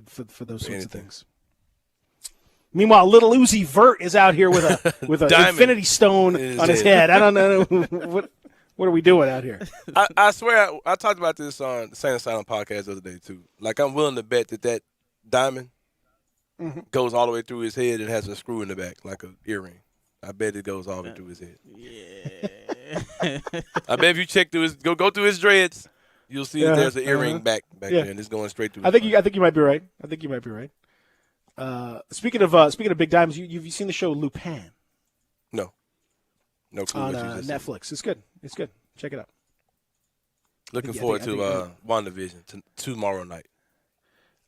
for those sorts of things. Meanwhile, little Uzi Vert is out here with a infinity stone on his head. I don't know what are we doing out here. I swear I talked about this on the Sane Asylum podcast the other day too. Like, I'm willing to bet that diamond goes all the way through his head and has a screw in the back like an earring. I bet it goes all the way through his head. Yeah. I bet if you check through go through his dreads, you'll see that there's an earring back there, and it's going straight through. I think you might be right. Speaking of big diamonds, you've seen the show Lupin? No clue on what you just Netflix. Said. It's good. Check it out. Looking forward to WandaVision tomorrow night.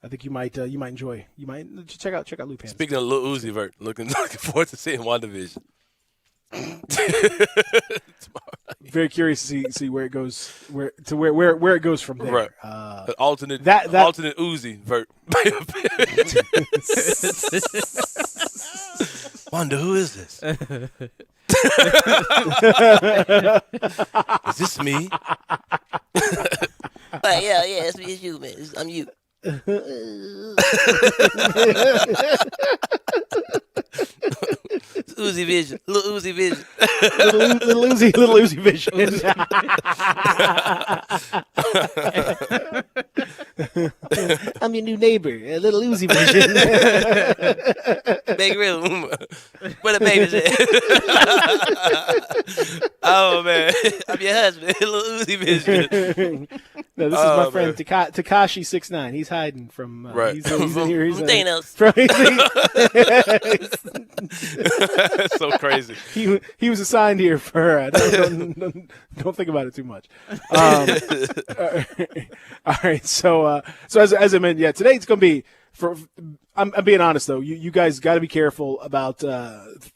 I think you might enjoy. You might check out Lupin. Speaking of Lil Uzi Vert, looking forward to seeing WandaVision. Very curious to see where it goes, where it goes from there. Right. Alternate Uzi Vert. Wanda, who is this? Is this me? Yeah, it's me. It's you, man. I'm you. Uzi Vision. Little Uzi Vision. little Uzi Vision. I'm your new neighbor, little Uzi Vision. Big real. Where the baby's at? Oh, man. I'm your husband, little Uzi Vision. No, this is my friend Tekashi 6ix9ine. He's hiding from. Right. He's here. He's Thanos. That's so crazy. He was assigned here for. Don't think about it too much. All right. So as I mentioned, today it's going to be. I'm being honest though. You guys got to be careful about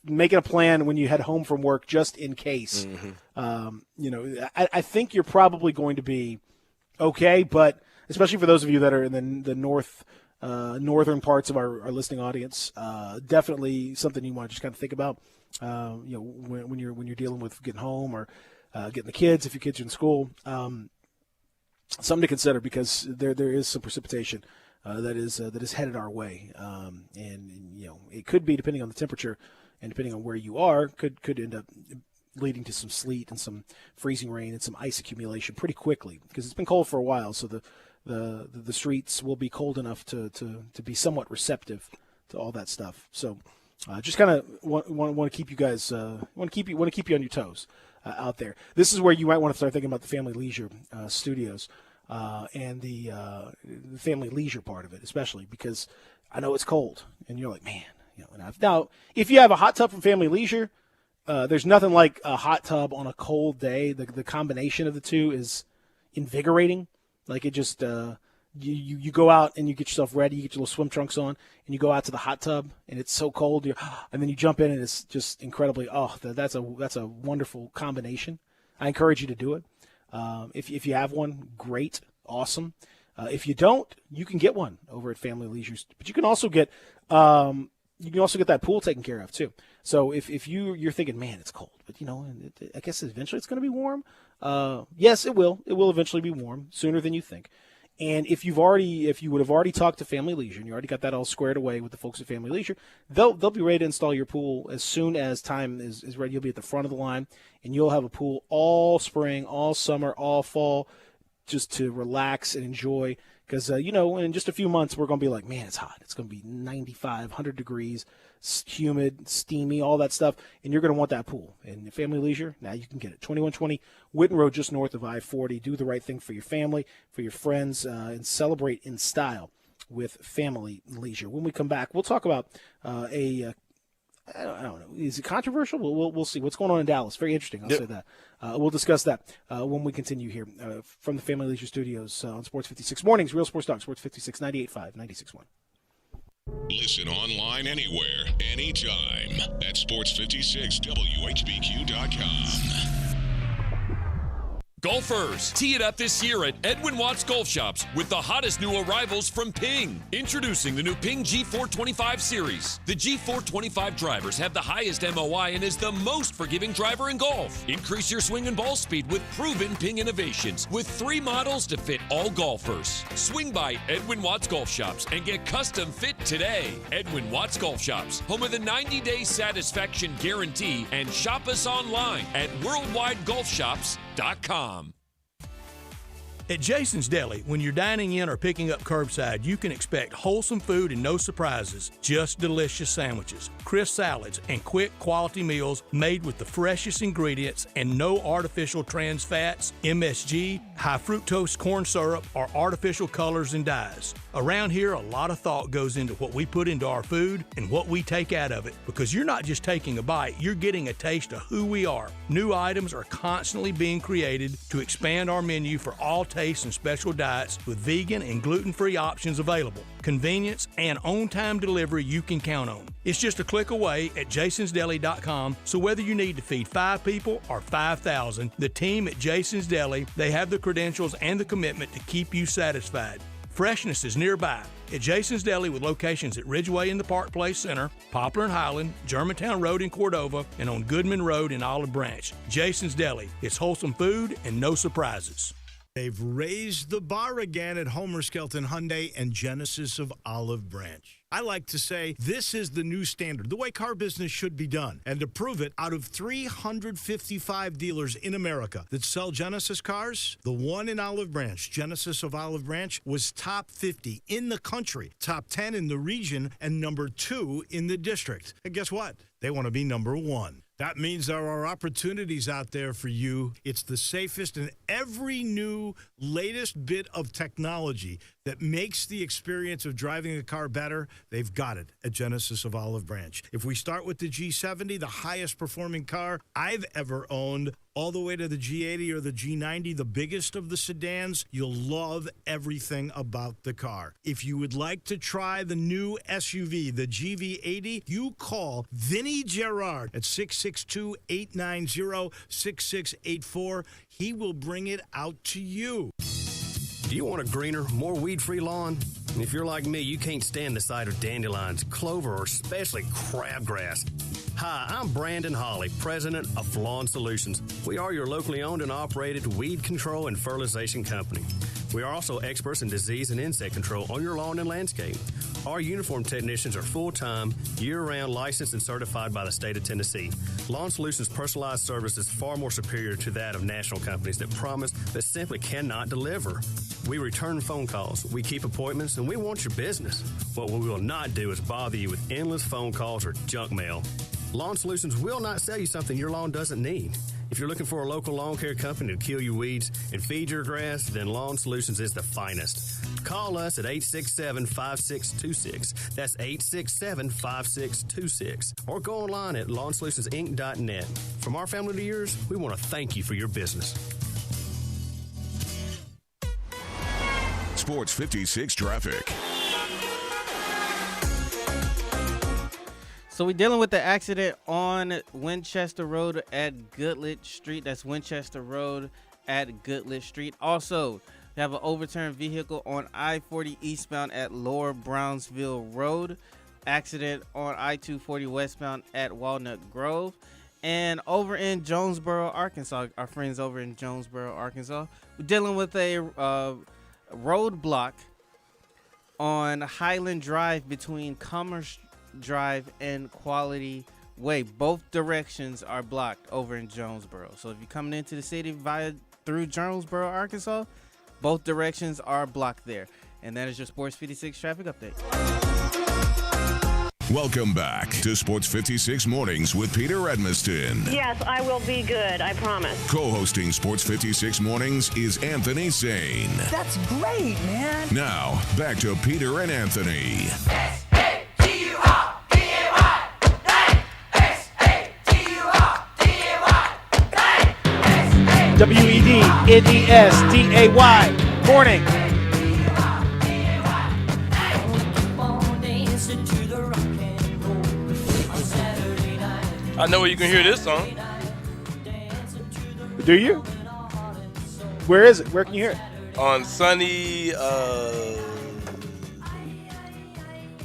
making a plan when you head home from work, just in case. Mm-hmm. I think you're probably going to be okay, but especially for those of you that are in the northern parts of our listening audience, definitely something you want to just kind of think about. When you're dealing with getting home or getting the kids, if your kids are in school, something to consider, because there is some precipitation that is headed our way, and it could be, depending on the temperature and depending on where you are, could end up leading to some sleet and some freezing rain and some ice accumulation pretty quickly, because it's been cold for a while. So the streets will be cold enough to be somewhat receptive to all that stuff. So just kind of want to keep you guys want to keep you on your toes out there. This is where you might want to start thinking about the Family Leisure Studios and the family leisure part of it, especially because I know it's cold and you're like, man, now if you have a hot tub from Family Leisure. There's nothing like a hot tub on a cold day. The combination of the two is invigorating. Like, it just you go out and you get yourself ready, you get your little swim trunks on, and you go out to the hot tub, and it's so cold, and then you jump in, and it's just incredibly. That's a wonderful combination. I encourage you to do it. If you have one, great, awesome. If you don't, you can get one over at Family Leisure, but you can also get that pool taken care of too. So if you're thinking, man, it's cold, but I guess eventually it's going to be warm. Yes, it will. It will eventually be warm sooner than you think. And if you would have already talked to Family Leisure and you already got that all squared away with the folks at Family Leisure, they'll be ready to install your pool as soon as time is ready. You'll be at the front of the line, and you'll have a pool all spring, all summer, all fall, just to relax and enjoy. Because, in just a few months, we're going to be like, man, it's hot. It's going to be 95, 100 degrees, humid, steamy, all that stuff. And you're going to want that pool. And Family Leisure, now you can get it. 2120 Whitten Road, just north of I-40. Do the right thing for your family, for your friends, and celebrate in style with Family Leisure. When we come back, we'll talk about I don't know. Is it controversial? We'll see. What's going on in Dallas? Very interesting. I'll say that. We'll discuss that when we continue here from the Family Leisure Studios on Sports 56 Mornings. Real Sports Talk, Sports 56, 98.5, 96.1. Listen online anywhere, anytime at sports56WHBQ.com. Golfers, tee it up this year at Edwin Watts Golf Shops with the hottest new arrivals from Ping. Introducing the new Ping G425 series. The G425 drivers have the highest MOI and is the most forgiving driver in golf. Increase your swing and ball speed with proven Ping innovations with 3 models to fit all golfers. Swing by Edwin Watts Golf Shops and get custom fit today. Edwin Watts Golf Shops, home of the 90-day satisfaction guarantee, and shop us online at worldwidegolfshops.com. At Jason's Deli, when you're dining in or picking up curbside, you can expect wholesome food and no surprises, just delicious sandwiches, crisp salads, and quick quality meals made with the freshest ingredients and no artificial trans fats, MSG, high fructose corn syrup, or artificial colors and dyes. Around here, a lot of thought goes into what we put into our food and what we take out of it, because you're not just taking a bite, you're getting a taste of who we are. New items are constantly being created to expand our menu for all tastes and special diets with vegan and gluten-free options available. Convenience and on-time delivery you can count on. It's just a click away at jasonsdeli.com, so whether you need to feed 5 people or 5,000, the team at Jason's Deli, they have the credentials and the commitment to keep you satisfied. Freshness is nearby at Jason's Deli with locations at Ridgeway in the Park Place Center, Poplar and Highland, Germantown Road in Cordova, and on Goodman Road in Olive Branch. Jason's Deli. It's wholesome food and no surprises. They've raised the bar again at Homer Skelton Hyundai and Genesis of Olive Branch. I like to say this is the new standard, the way car business should be done. And to prove it, out of 355 dealers in America that sell Genesis cars, the one in Olive Branch, Genesis of Olive Branch, was top 50 in the country, top 10 in the region, and number 2 in the district. And guess what? They want to be number 1. That means there are opportunities out there for you. It's the safest, and every new, latest bit of technology that makes the experience of driving a car better, they've got it at Genesis of Olive Branch. If we start with the G70, the highest performing car I've ever owned, all the way to the G80 or the G90, the biggest of the sedans, you'll love everything about the car. If you would like to try the new SUV, the GV80, you call Vinny Gerard at 662-890-6684. He will bring it out to you. Do you want a greener, more weed-free lawn? If you're like me, you can't stand the sight of dandelions, clover, or especially crabgrass. Hi, I'm Brandon Hawley, president of Lawn Solutions. We are your locally owned and operated weed control and fertilization company. We are also experts in disease and insect control on your lawn and landscape. Our uniformed technicians are full-time, year-round licensed and certified by the state of Tennessee. Lawn Solutions' personalized service is far more superior to that of national companies that promise but simply cannot deliver. We return phone calls, we keep appointments, and we want your business. What we will not do is bother you with endless phone calls or junk mail. Lawn Solutions will not sell you something your lawn doesn't need. If you're looking for a local lawn care company to kill your weeds and feed your grass, then Lawn Solutions is the finest. Call us at 867-5626. That's 867-5626. Or go online at lawnsolutionsinc.net. From our family to yours, we want to thank you for your business. Sports 56 traffic. So we're dealing with the accident on Winchester Road at Goodlett Street. That's Winchester Road at Goodlett Street. Also, we have an overturned vehicle on I-40 eastbound at Lower Brownsville Road. Accident on I-240 westbound at Walnut Grove. And over in Jonesboro, Arkansas, our friends over in Jonesboro, Arkansas, we're dealing with a roadblock on Highland Drive between Commerce Drive and Quality Way. Both directions are blocked over in Jonesboro. So if you're coming into the city through Jonesboro, Arkansas, both directions are blocked there. And that is your Sports 56 traffic update. Welcome back to Sports 56 Mornings with Peter Edmiston. Yes, I will be good, I promise. Co-hosting Sports 56 Mornings is Anthony Sane. That's great, man. Now, back to Peter and Anthony. WEDNESDAY. Morning. I know where you can hear this song. Do you? Where is it? Where can you hear it? On sunny.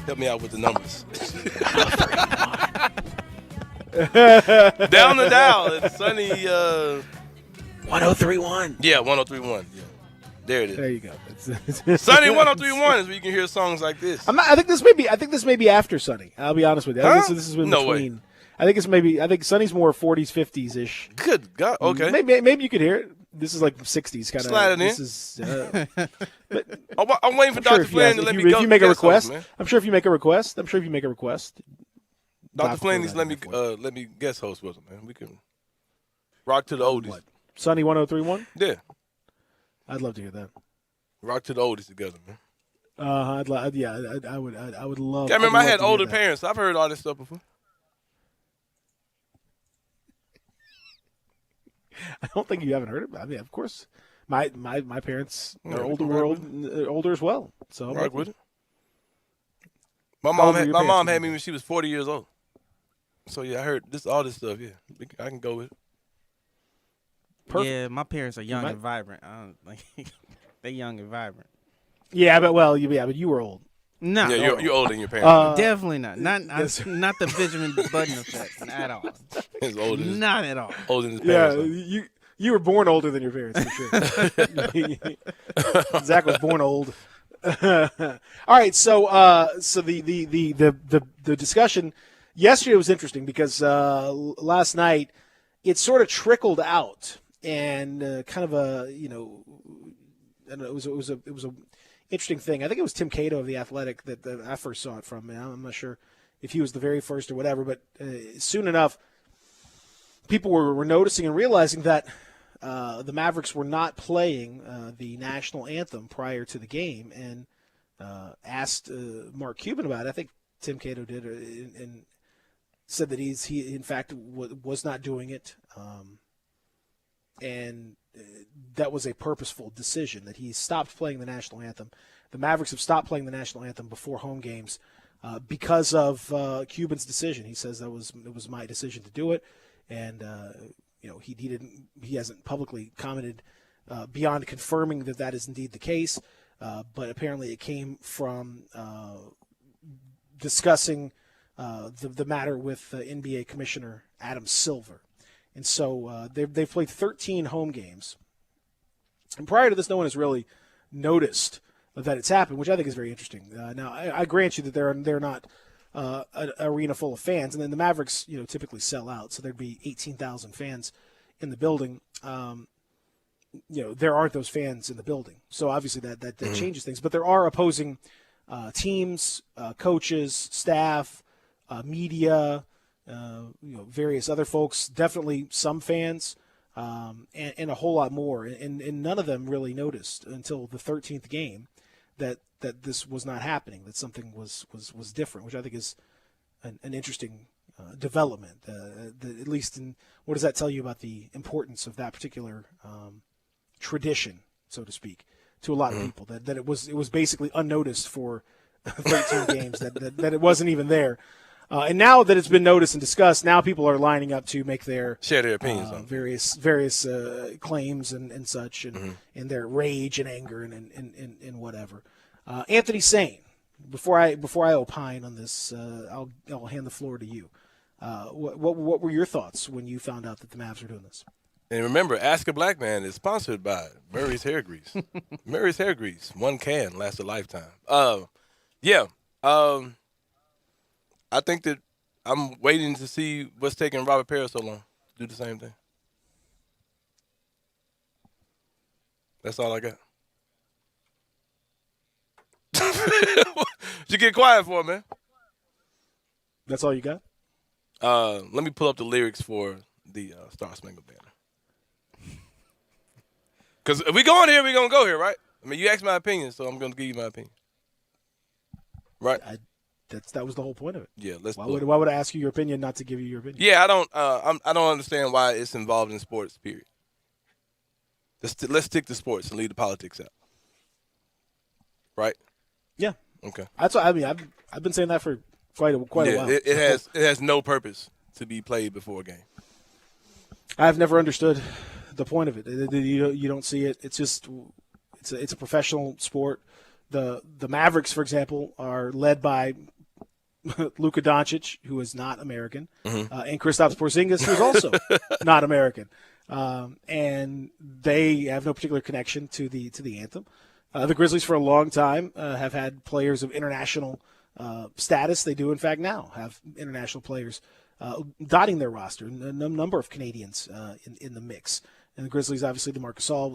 Help me out with the numbers. Down the dial. It's sunny. 1031. Yeah, 1031. Yeah. There it is. There you go. Sunny 1031 is where you can hear songs like this. I think this may be after Sunny. I'll be honest with you. This is in No between. way. I think Sunny's more 40s, 50s ish. Good God. Okay. Maybe you could hear it. This is like 60s kind of. Slide it in. This is. I'm waiting for Dr. Flynn to let me go. If you make a request, man. I'm sure if you make a request, Dr. Flynn needs to let me guest host with him, man. We can rock to the oldies. What? Sunny 1031? Yeah. I'd love to hear that. Rock to the oldies together, man. I would love. I remember I had older parents. I've heard all this stuff before. I don't think you haven't heard it. I mean, of course, my parents are older as well. So rock with it. My mom had me when she was 40 years old. So yeah, I heard all this stuff. Yeah, I can go with it. Perfect. Yeah, my parents are young and vibrant. They're young and vibrant. Yeah, but you were old. No, yeah, you're older than your parents. Definitely not. Not the Benjamin Button effect at all. As old as not at all. Older than his parents. Yeah, you were born older than your parents for sure. Zach was born old. All right, so the discussion yesterday was interesting because last night it sort of trickled out and kind of it was a interesting thing. I think it was Tim Cato of The Athletic that I first saw it from. I'm not sure if he was the very first or whatever, but soon enough, people were noticing and realizing that the Mavericks were not playing the national anthem prior to the game, and asked Mark Cuban about it. I think Tim Cato did, and said that he in fact was not doing it, and that was a purposeful decision that he stopped playing the national anthem. The Mavericks have stopped playing the national anthem before home games because of Cuban's decision. He says it was my decision to do it, and he hasn't publicly commented beyond confirming that is indeed the case. But apparently it came from discussing the matter with NBA Commissioner Adam Silver. And so they've played 13 home games. And prior to this, no one has really noticed that it's happened, which I think is very interesting. Now, I grant you that they're not an arena full of fans. And then the Mavericks, typically sell out. So there'd be 18,000 fans in the building. There aren't those fans in the building. So obviously that changes things. But there are opposing teams, coaches, staff, media, various other folks, definitely some fans, and a whole lot more. And none of them really noticed until the 13th game that this was not happening, that something was different, which I think is an interesting development. At least what does that tell you about the importance of that particular tradition, so to speak, to a lot of people, that it was basically unnoticed for 13 games, that it wasn't even there. And now that it's been noticed and discussed, now people are lining up to make share their opinions on various claims and such, and their rage and anger and whatever. Anthony Sane, before I opine on this, I'll hand the floor to you. What were your thoughts when you found out that the Mavs were doing this? And remember, Ask a Black Man is sponsored by Murray's Hair Grease. Murray's Hair Grease, one can lasts a lifetime. I think that I'm waiting to see what's taking Robert Parrish so long to do the same thing. That's all I got. You get quiet for it, man. That's all you got? Let me pull up the lyrics for the Star Spangled Banner. Because if we going here, we're going to go here, right? I mean, you asked my opinion, so I'm going to give you my opinion. Right? That was the whole point of it. Yeah, why would I ask you your opinion not to give you your opinion? Yeah, I don't understand why it's involved in sports, period. Let's stick to sports and leave the politics out. Right? Yeah. Okay. That's what I mean. I've been saying that for quite a while. It has no purpose to be played before a game. I've never understood the point of it. You don't see it. It's just it's a professional sport. The Mavericks, for example, are led by Luka Doncic, who is not American, and Kristaps Porzingis, who is also not American, and they have no particular connection to the anthem. The Grizzlies, for a long time, have had players of international status. They do, in fact, now have international players dotting their roster, and a number of Canadians in the mix. And the Grizzlies, obviously, DeMarcus All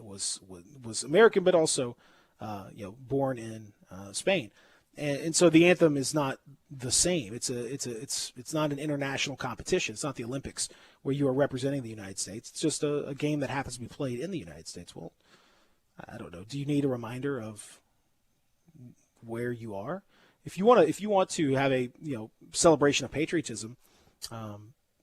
was American, but also born in Spain. And so the anthem is not the same. It's not an international competition. It's not the Olympics where you are representing the United States. It's just a game that happens to be played in the United States. Well, I don't know. Do you need a reminder of where you are? If you want to have a celebration of patriotism,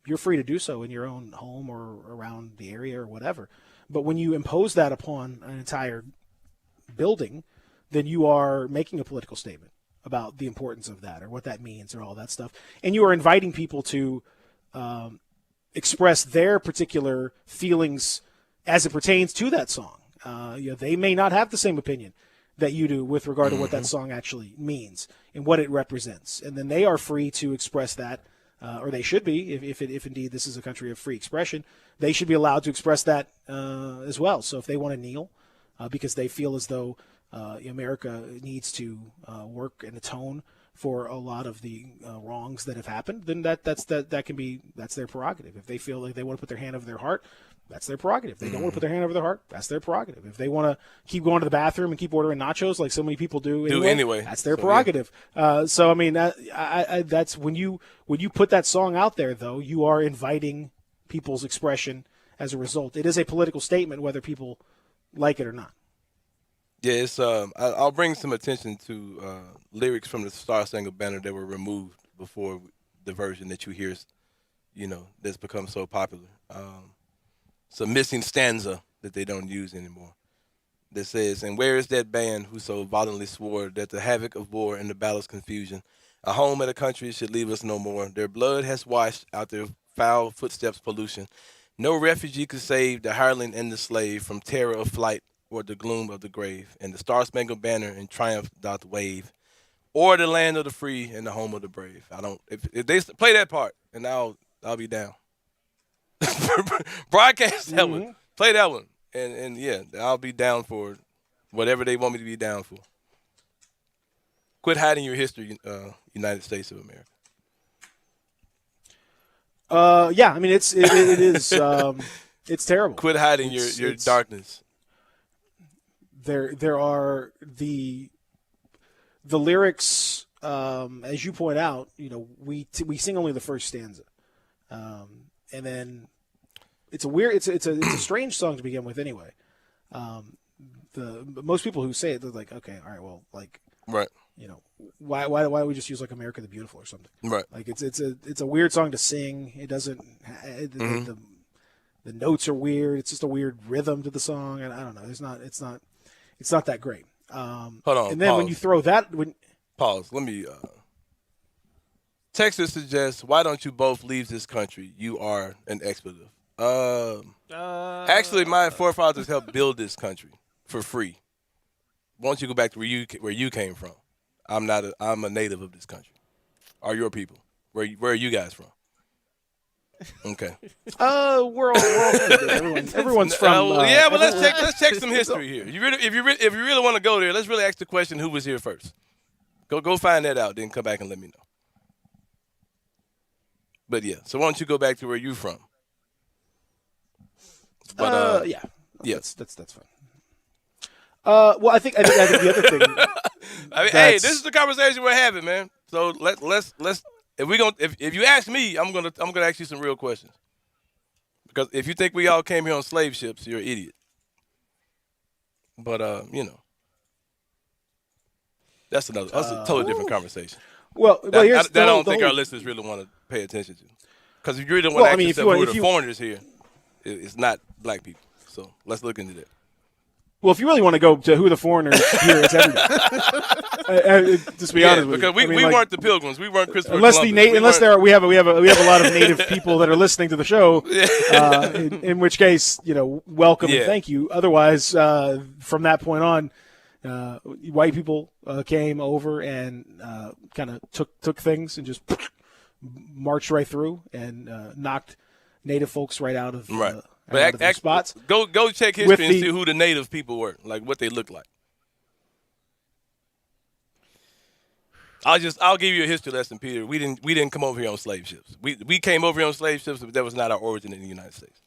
you're free to do so in your own home or around the area or whatever. But when you impose that upon an entire building, then you are making a political statement about the importance of that or what that means or all that stuff. And you are inviting people to express their particular feelings as it pertains to that song. They may not have the same opinion that you do with regard to what that song actually means and what it represents. And then they are free to express that, or they should be, if indeed this is a country of free expression, they should be allowed to express that as well. So if they want to kneel because they feel as though America needs to work and atone for a lot of the wrongs that have happened, then that's their prerogative. If they feel like they want to put their hand over their heart, that's their prerogative. If they don't want to put their hand over their heart, that's their prerogative. If they want to keep going to the bathroom and keep ordering nachos like so many people do anyway, that's their prerogative. Yeah. So I mean, that's when you put that song out there, though, you are inviting people's expression as a result. It is a political statement, whether people like it or not. Yeah, it's I'll bring some attention to lyrics from the Star Spangled Banner that were removed before the version that you hear, that's become so popular. It's a missing stanza that they don't use anymore that says, "And where is that band who so violently swore that the havoc of war and the battle's confusion, a home and a country should leave us no more? Their blood has washed out their foul footsteps pollution. No refugee could save the hireling and the slave from terror of flight or the gloom of the grave. And the Star-Spangled Banner in triumph doth wave, or the land of the free and the home of the brave." If they play that part, and I'll be down. Broadcast that one. Play that one. And yeah, I'll be down for whatever they want me to be down for. Quit hiding your history, United States of America. Yeah, I mean it is it's terrible. Quit hiding your darkness. There are the lyrics, as you point out. We sing only the first stanza, and then it's a strange song to begin with. Anyway, most people who say it, they're like, okay, all right, well, like, right. Why don't we just use like America the Beautiful or something? Right. Like it's a weird song to sing. It doesn't. The notes are weird. It's just a weird rhythm to the song, and I don't know. It's not that great. Hold on. And then when you throw that, pause. Let me. Texas suggests, "Why don't you both leave this country? You are an expletive." Actually, my forefathers helped build this country for free. Why don't you go back to where you came from? I'm a native of this country. Are your people? Where are you guys from? Okay. We're all everyone's from. Yeah, but let's check some history here. If you really want to go there, let's really ask the question: who was here first? Go find that out, then come back and let me know. But yeah, so why don't you go back to where you're from? But yeah, that's fine. Well, I think the other thing. I mean, hey, this is the conversation we're having, man. So let's if you ask me, I'm gonna ask you some real questions. Because if you think we all came here on slave ships, you're an idiot. But that's a totally different conversation. Well, here's I don't think our listeners really want to pay attention to. Because if you really want to ask yourself who are the foreigners here, it's not black people. So let's look into that. Well, if you really want to go to Who the Foreigners here, it's everybody. Just be honest with you. Because we weren't the Pilgrims. We weren't Christopher Columbus. We have a lot of native people that are listening to the show. In which case, welcome and thank you. Otherwise, from that point on, white people came over and kind of took things and just marched right through and knocked native folks right out of their spots. Go check history and see who the native people were, like what they looked like. I'll give you a history lesson, Peter. We didn't come over here on slave ships. We came over here on slave ships, but that was not our origin in the United States.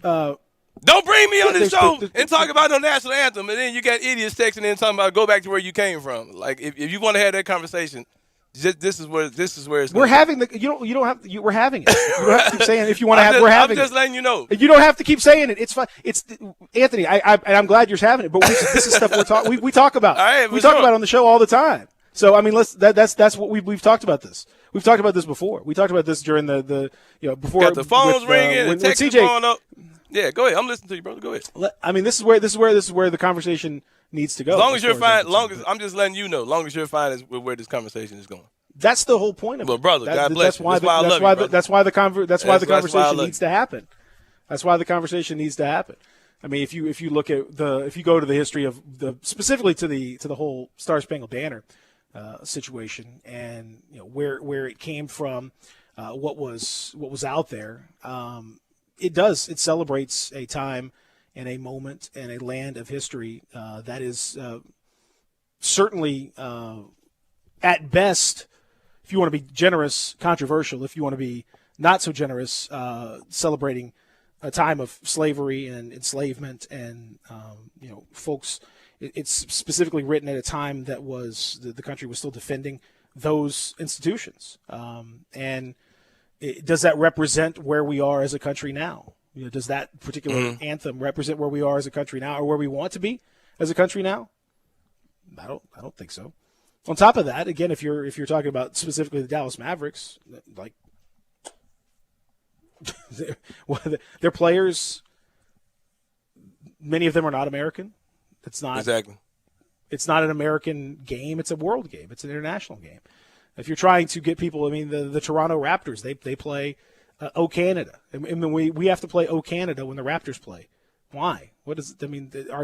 Don't bring me on this show and talk about no national anthem, and then you got idiots texting in talking about go back to where you came from. Like if you want to have that conversation, this is where it's. We're having the you don't have we're having it. You don't have to keep saying if you want to have. We're having. I'm just letting you know. You don't have to keep saying it. It's fine. It's Anthony. I'm glad you're having it. But this is stuff we talk about. We talk about it on the show all the time. So I mean, that's what we've talked about this. We've talked about this before. We talked about this during the before. Got the phones ringing and texts going up. Yeah, go ahead. I'm listening to you, brother. Go ahead. I mean, this is where the conversation needs to go. As long as you're fine. I'm just letting you know. Long as you're fine with where this conversation is going. That's the whole point of it. Well, brother, God bless you. That's why the conversation needs to happen. That's why the conversation needs to happen. I mean, if you look at if you go to the history of specifically to the whole Star Spangled Banner situation and where it came from, what was out there. It celebrates a time and a moment and a land of history that is certainly at best, if you want to be generous, controversial. If you want to be not so generous, celebrating a time of slavery and enslavement and folks. It's specifically written at a time that was the country was still defending those institutions. And does that represent where we are as a country now? Does that particular anthem represent where we are as a country now, or where we want to be as a country now? I don't think so. On top of that, again, if you're talking about specifically the Dallas Mavericks, like their players, many of them are not American. It's not exactly. It's not an American game. It's a world game. It's an international game. If you're trying to get people, I mean, the Toronto Raptors, they play O Canada, and we have to play O Canada when the Raptors play. Why? Are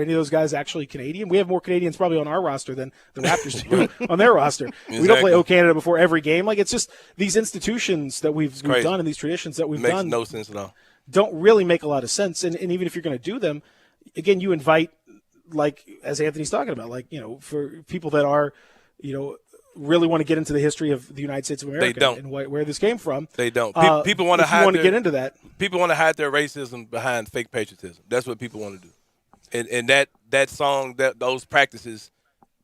any of those guys actually Canadian? We have more Canadians probably on our roster than the Raptors do on their roster. Exactly. We don't play O Canada before every game. Like, it's just these institutions that we've done and these traditions that we've done. Makes no sense at all. Don't really make a lot of sense. And even if you're going to do them, again, you invite, like, as Anthony's talking about, like, for people that are, really want to get into the history of the United States of America they don't. And where this came from. They don't. People want to hide. Want to get into that. People want to hide their racism behind fake patriotism. That's what people want to do. And that song, those practices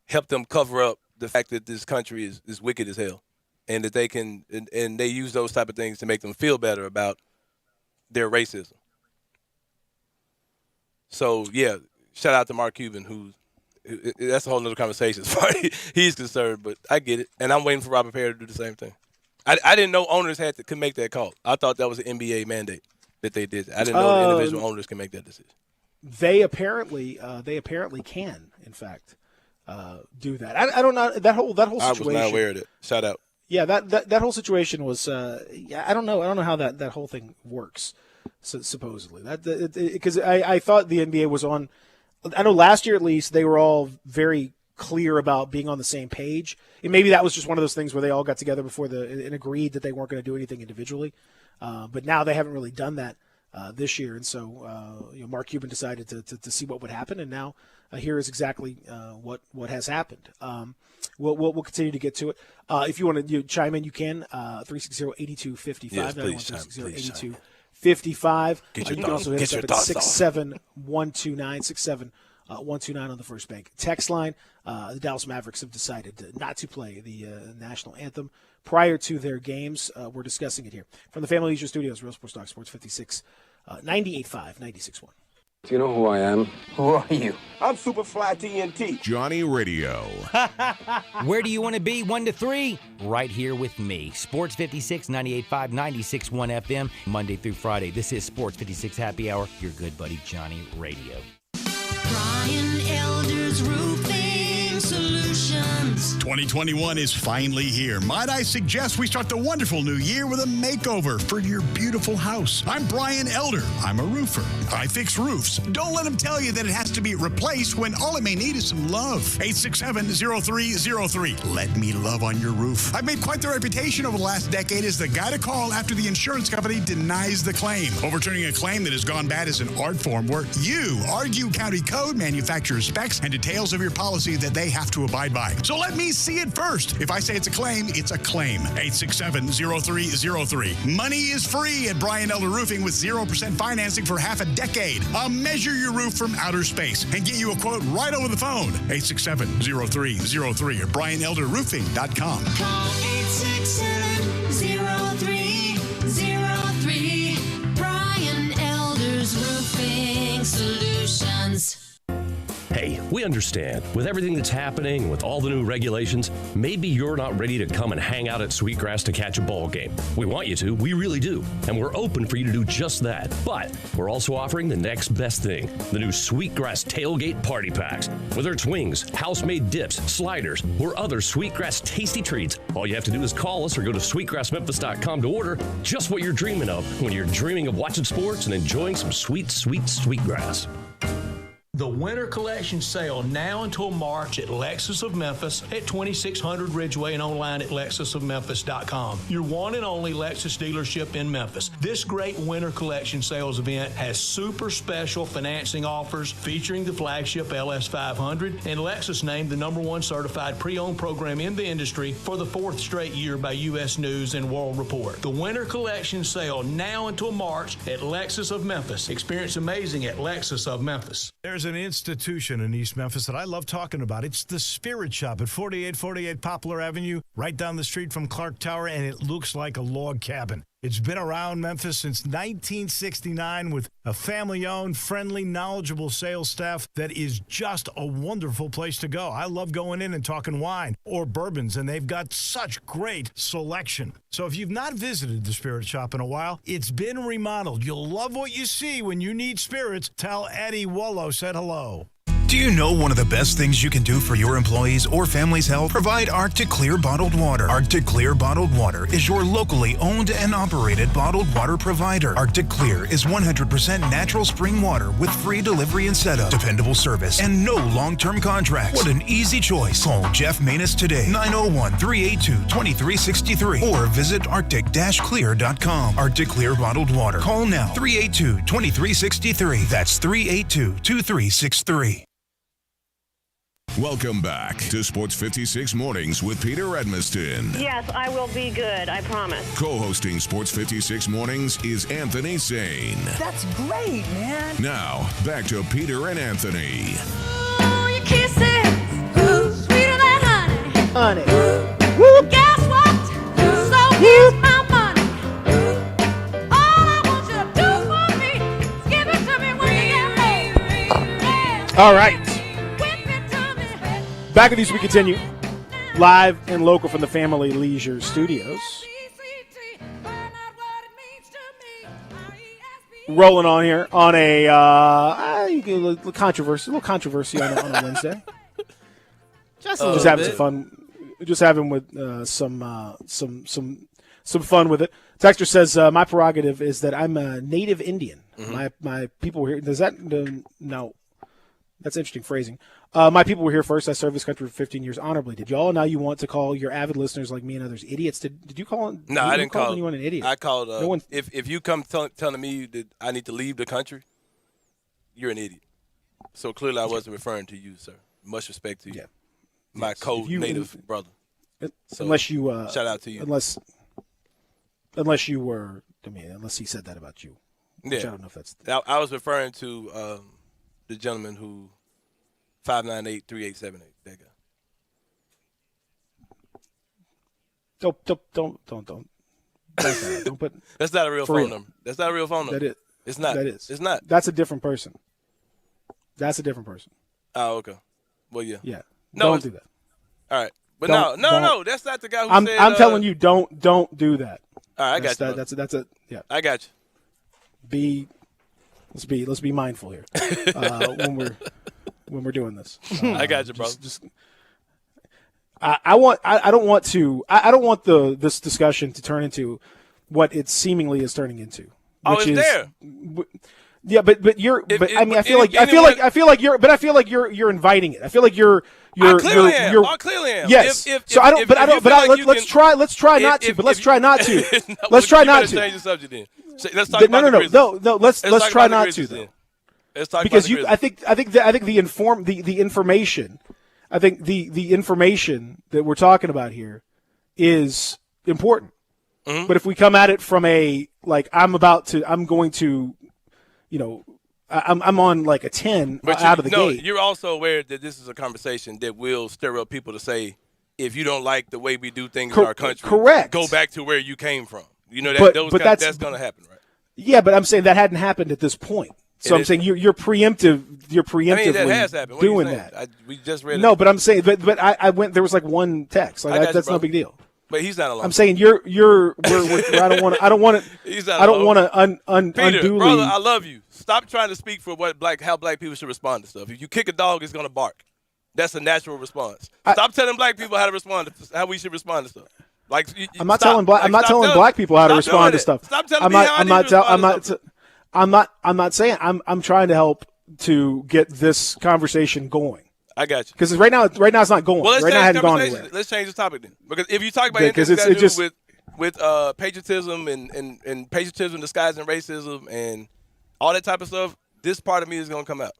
help them cover up the fact that this country is wicked as hell, and that they can and they use those type of things to make them feel better about their racism. So yeah, shout out to Mark Cuban, that's a whole other conversation as far as he's concerned, but I get it. And I'm waiting for Robert Perry to do the same thing. I didn't know owners could make that call. I thought that was an NBA mandate that they did. I didn't know the individual owners can make that decision. They apparently can, in fact, do that. I don't know that whole situation. I was not aware of it. Shout out. Yeah, that whole situation was. I don't know how that whole thing works. Supposedly, because I thought the NBA was on. I know last year at least they were all very clear about being on the same page, and maybe that was just one of those things where they all got together before and agreed that they weren't going to do anything individually. But now they haven't really done that this year, and so Mark Cuban decided to see what would happen, and now here is exactly what has happened. We'll continue to get to it. If you want to chime in, you can 360-8255. Yes, please, 360-8255. 55. You can also hit us up at 67129, 67129 on the First Bank text line. The Dallas Mavericks have decided not to play the national anthem prior to their games. We're discussing it here from the Family Leisure Studios, Real Sports Talk, Sports 56, 98.5, 96.1. Do you know who I am? Who are you? I'm Superfly TNT. Johnny Radio. Where do you want to be? 1 to 3? Right here with me. Sports 56, 98.5, 96.1 FM, Monday through Friday. This is Sports 56 Happy Hour. Your good buddy, Johnny Radio. Brian Elder's Roofing Solutions. 2021 is finally here. Might I suggest we start the wonderful new year with a makeover for your beautiful house. I'm Brian Elder. I'm a roofer. I fix roofs. Don't let them tell you that it has to be replaced when all it may need is some love. 867-0303. Let me love on your roof. I've made quite the reputation over the last decade as the guy to call after the insurance company denies the claim. Overturning a claim that has gone bad is an art form where you argue county code, manufacturer specs, and details of your policy that they have to abide by. So let me see it first. If I say it's a claim, it's a claim. 867-0303. Money is free at Brian Elder Roofing with 0% financing for half a decade. I'll measure your roof from outer space and get you a quote right over the phone. 867-0303 or BrianElderRoofing.com. Call 867-0303. Brian Elder's Roofing Solutions. Hey, we understand. With everything that's happening and with all the new regulations, maybe you're not ready to come and hang out at Sweetgrass to catch a ball game. We want you to, we really do. And we're open for you to do just that. But we're also offering the next best thing, the new Sweetgrass Tailgate Party Packs. Whether it's wings, house-made dips, sliders, or other Sweetgrass tasty treats, all you have to do is call us or go to sweetgrassmemphis.com to order just what you're dreaming of when you're dreaming of watching sports and enjoying some sweet, sweet Sweetgrass. The Winter Collection sale now until March at Lexus of Memphis at 2600 Ridgeway and online at lexusofmemphis.com. Your one and only Lexus dealership in Memphis. This great Winter Collection sales event has super special financing offers featuring the flagship LS500 and Lexus named the #1 certified pre-owned program in the industry for the 4th straight year by U.S. News and World Report. The Winter Collection sale now until March at Lexus of Memphis. Experience amazing at Lexus of Memphis. There's an institution in East Memphis that I love talking about. It's the Spirit Shop at 4848 Poplar Avenue, right down the street from Clark Tower, and it looks like a log cabin. It's been around Memphis since 1969 with a family-owned, friendly, knowledgeable sales staff that is just a wonderful place to go. I love going in and talking wine or bourbons, and they've got such great selection. So if you've not visited the Spirit Shop in a while, it's been remodeled. You'll love what you see when you need spirits. Tell Eddie Wollo said hello. Do you know one of the best things you can do for your employees or family's health? Provide Arctic Clear bottled water. Arctic Clear bottled water is your locally owned and operated bottled water provider. Arctic Clear is 100% natural spring water with free delivery and setup, dependable service, and no long-term contracts. What an easy choice. Call Jeff Manus today, 901-382-2363, or visit arctic-clear.com. Arctic Clear bottled water. Call now, 382-2363. That's 382-2363. Welcome back to Sports 56 Mornings with Peter Edmiston. Yes, I will be good. I promise. Co-hosting Sports 56 Mornings is Anthony Sane. That's great, man. Now, back to Peter and Anthony. Oh, your kisses, ooh, sweeter than honey. Woo. Guess what? So here's my money. All I want you to do for me is give it to me when you get home. All right. Back with these, we continue. Live and local from the Family Leisure Studios. Rolling on here on a little controversy on a Wednesday. Just having some fun. Just having with some fun with it. Texter says my prerogative is that I'm a native Indian. Mm-hmm. My people here. Does that no? That's interesting phrasing. My people were here first. I served this country for 15 years honorably. Did y'all now you want to call your avid listeners like me and others idiots? Did you call? No, I didn't call anyone an idiot. I called. No one, if you come telling me that I need to leave the country, you're an idiot. So clearly, I wasn't referring to you, sir. Much respect to you, my co-native brother. So unless you shout out to you. Unless you were, unless he said that about you. Yeah, I don't know if that's. I was referring to the gentleman who 598-3878. That guy. Don't put. That's not a real phone number. That's not a real phone number. That is. It's not. That is. It's not. That's a different person. Oh, okay. Well, yeah. Yeah. No, don't do that. All right. But don't. No. That's not the guy who said. I'm telling you, don't do that. All right, I got you. That's a yeah. I got you. Let's be mindful here when we're when we're doing this. I got you, bro. I don't want this discussion to turn into what it seemingly is turning into. It's there. Yeah, but I feel like you're inviting it. I feel like you're I clearly am. Yes. Let's try not to. Let's try not to. Let's try not to. Change the subject then. Let's talk about the Grizzlies. No. Let's try not to. Then. Let's talk because about the Grizzlies. I think the information. I think the information that we're talking about here is important. Mm-hmm. But if we come at it from I'm going to, I'm on like a 10 out of the gate. You're also aware that this is a conversation that will stir up people to say, if you don't like the way we do things in our country, correct. Go back to where you came from. That's going to happen, right? Yeah, but I'm saying that hadn't happened at this point. So I'm saying you're preemptively that has happened. doing that. We just read. No, but I'm saying, but I went. There was like one text. That's no big deal. But he's not alone. I'm saying I don't want to unduly. Brother, I love you. Stop trying to speak for how black people should respond to stuff. If you kick a dog, it's gonna bark. That's a natural response. Stop telling black people how to respond to how we should respond to stuff. I'm not telling black people how to respond to stuff. Stop telling me how I need to respond to stuff. I'm not saying I'm trying to help to get this conversation going. I got you. Because right now it's not going. Well, right now it hasn't gone anywhere. Let's change the topic then. Because if you talk about anything that has to do with patriotism and patriotism disguised in racism and all that type of stuff, this part of me is gonna come out.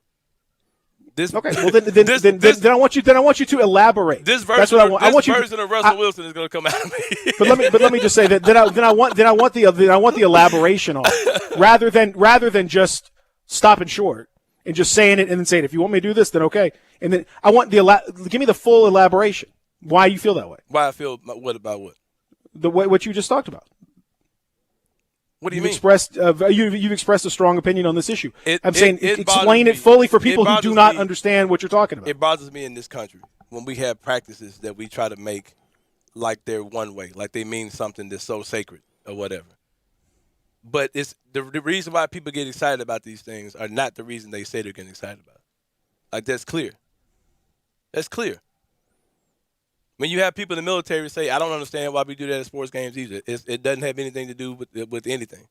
Okay. Well, then I want you to elaborate. This version, That's what I want. I want version of Russell Wilson is going to come out of me. But let me just say that then I want the elaboration on it, rather than just stopping short and just saying it and then saying, if you want me to do this, then okay. And then I want give me the full elaboration. Why you feel that way? Why I feel what about what? What you just talked about. What do you mean? You've expressed a strong opinion on this issue. I'm saying explain it me. fully for people who do not understand what you're talking about. It bothers me in this country when we have practices that we try to make like they're one way, like they mean something that's so sacred or whatever. But it's the reason why people get excited about these things are not the reason they say they're getting excited about it. Like, that's clear. That's clear. When you have people in the military say, I don't understand why we do that at sports games either. It doesn't have anything to do with anything.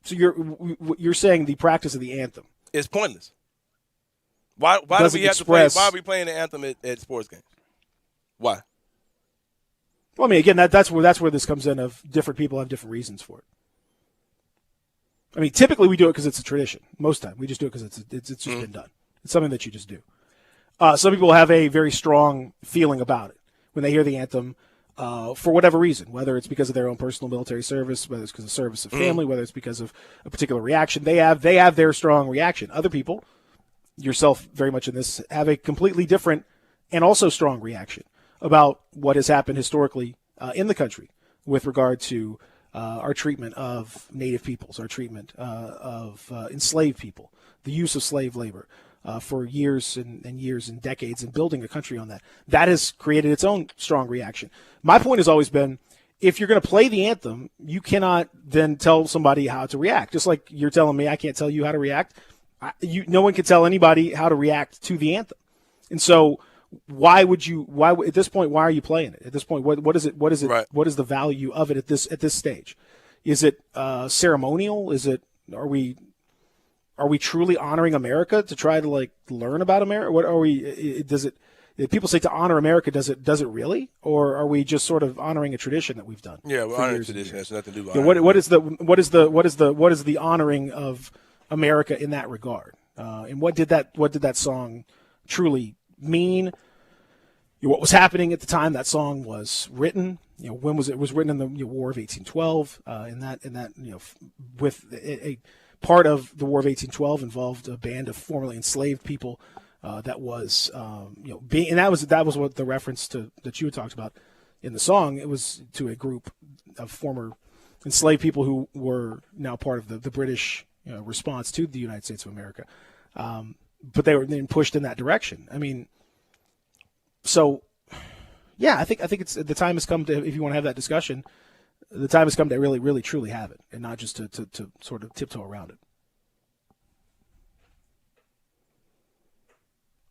So you're saying the practice of the anthem is pointless. Why do we have to play? Why are we playing the anthem at sports games? Why? Well, I mean, again, that's where this comes in. Of different people have different reasons for it. I mean, typically we do it because it's a tradition. Most of the time, we just do it because it's just been done. It's something that you just do. Some people have a very strong feeling about it when they hear the anthem for whatever reason, whether it's because of their own personal military service, whether it's because of service of family, whether it's because of a particular reaction. They have their strong reaction. Other people, yourself very much in this, have a completely different and also strong reaction about what has happened historically in the country with regard to our treatment of Native peoples, our treatment of enslaved people, the use of slave labor for years and years and decades, and building a country on that. That has created its own strong reaction. My point has always been, if you're going to play the anthem, you cannot then tell somebody how to react. Just like you're telling me I can't tell you how to react. No one can tell anybody how to react to the anthem. And so why at this point, why are you playing it? At this point, what is it? Right. What is the value of it at this stage? Is it ceremonial? Are we truly honoring America to try to learn about America? What are we? If people say to honor America, does it really, or are we just sort of honoring a tradition that we've done? Yeah, we're honoring a tradition. Has nothing to do with what is the honoring of America in that regard? And what did that song truly mean? What was happening at the time that song was written? When was it? It was written in the War of 1812. In that with a part of the War of 1812 involved a band of formerly enslaved people that was being, and that was what the reference to that you had talked about in the song. It was to a group of former enslaved people who were now part of the British response to the United States of America, but they were then pushed in that direction. I mean, so yeah, I think it's the time has come to, if you want to have that discussion, the time has come to really, really, truly have it, and not just to sort of tiptoe around it.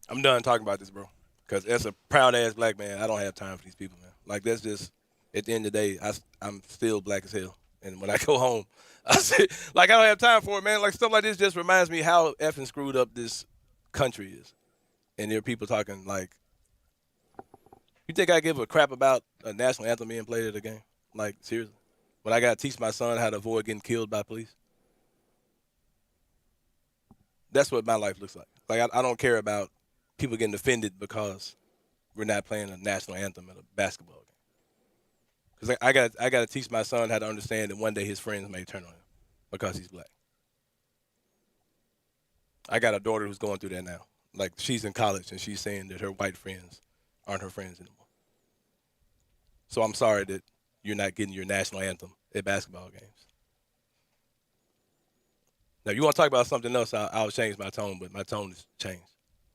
I'm done talking about this, bro. Because as a proud-ass black man, I don't have time for these people, man. Like, that's just, at the end of the day, I'm still black as hell. And when I go home, I don't have time for it, man. Like, stuff like this just reminds me how effing screwed up this country is. And there are people talking like, you think I give a crap about a national anthem being played at a game? Like, seriously? When I got to teach my son how to avoid getting killed by police? That's what my life looks like. Like, I don't care about people getting offended because we're not playing a national anthem at a basketball game. Because I got to teach my son how to understand that one day his friends may turn on him because he's black. I got a daughter who's going through that now. Like, she's in college, and she's saying that her white friends aren't her friends anymore. So I'm sorry that you're not getting your national anthem at basketball games. Now, if you want to talk about something else, I'll change my tone, but my tone has changed.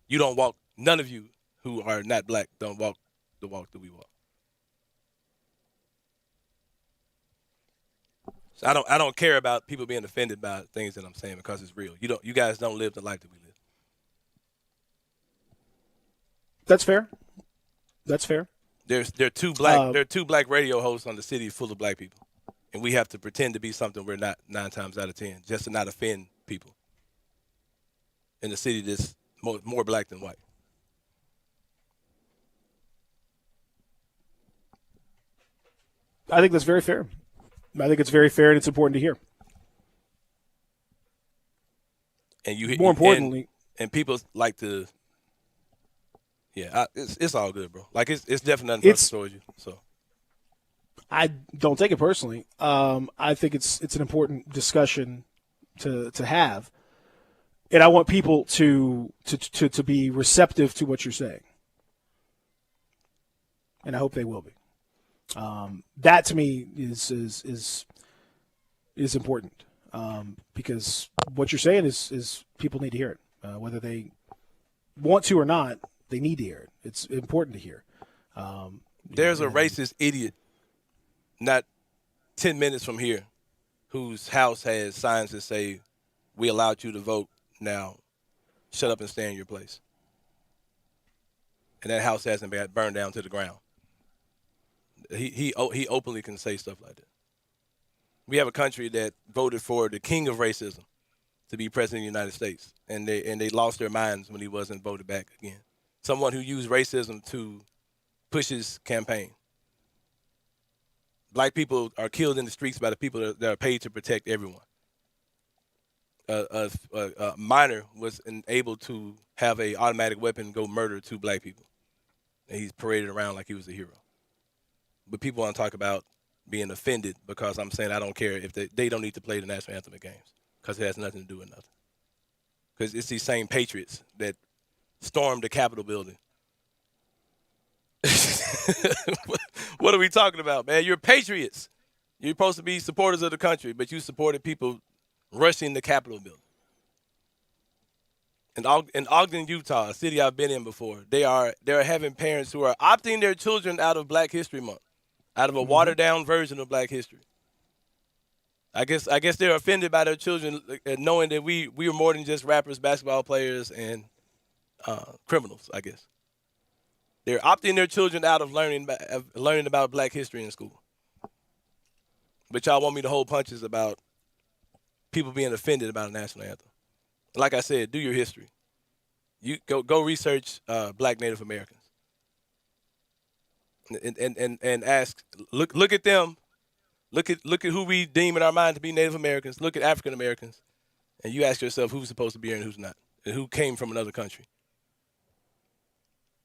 You don't walk, none of you who are not black don't walk the walk that we walk. So I don't care about people being offended by things that I'm saying because it's real. You guys don't live the life that we live. That's fair. That's fair. There are two black radio hosts on the city full of black people, and we have to pretend to be something we're not 9 times out of 10, just to not offend people in the city that's more black than white. I think that's very fair. I think it's very fair, and it's important to hear. And more importantly, and people like to. Yeah, it's all good, bro. Like, it's definitely nothing personal towards you. So I don't take it personally. I think it's an important discussion to have, and I want people to be receptive to what you're saying, and I hope they will be. That to me is important because what you're saying is people need to hear it, whether they want to or not. They need to hear it. It's important to hear. There's a racist idiot not 10 minutes from here whose house has signs that say, "We allowed you to vote. Now shut up and stay in your place." And that house hasn't been burned down to the ground. He openly can say stuff like that. We have a country that voted for the king of racism to be president of the United States, and they lost their minds when he wasn't voted back again. Someone who used racism to push his campaign. Black people are killed in the streets by the people that are paid to protect everyone. A minor was able to have an automatic weapon go murder 2 black people. And he's paraded around like he was a hero. But people want to talk about being offended because I'm saying I don't care if they don't need to play the national anthem at games because it has nothing to do with nothing. Because it's these same patriots that stormed the Capitol building. What are we talking about, man? You're patriots. You're supposed to be supporters of the country, but you supported people rushing the Capitol building. In Ogden, Utah, a city I've been in before, they're having parents who are opting their children out of Black History Month, out of a watered-down version of Black history. I guess they're offended by their children knowing that we are more than just rappers, basketball players, and criminals, I guess. They're opting their children out of learning about Black history in school. But y'all want me to hold punches about people being offended about a national anthem. Like I said, do your history. You go research Black Native Americans. And ask, look at them. Look at who we deem in our mind to be Native Americans. Look at African Americans. And you ask yourself who's supposed to be here and who's not. And who came from another country.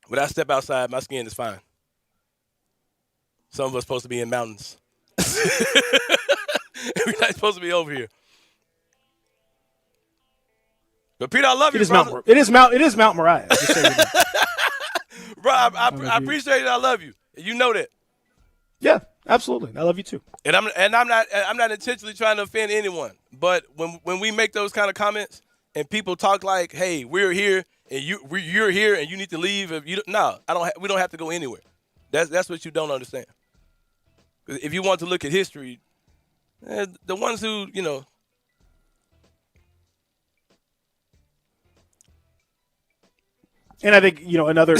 When I step outside, my skin is fine. Some of us supposed to be in mountains. We're not supposed to be over here. But Peter, I love you, brother. It is Mount Moriah. Just so you know. Bro, I appreciate it. I love you. You know that. Yeah, absolutely. I love you too. And I'm not intentionally trying to offend anyone. But when we make those kind of comments and people talk like, "Hey, we're here and you're here and you need to leave," we don't have to go anywhere. That's what you don't understand. If you want to look at history, the ones who And I think another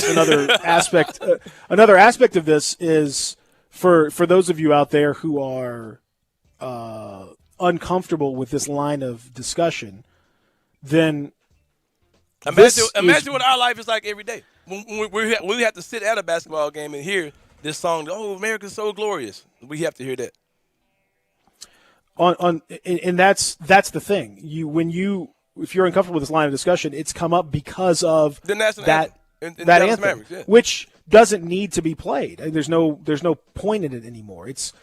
aspect of this is for those of you out there who are uncomfortable with this line of discussion, then imagine what our life is like every day. When we have to sit at a basketball game and hear this song, "Oh, America's so glorious." We have to hear that. And that's the thing. If you're uncomfortable with this line of discussion, it's come up because of the national that anthem, Mavericks, yeah. which doesn't need to be played. There's no point in it anymore. It's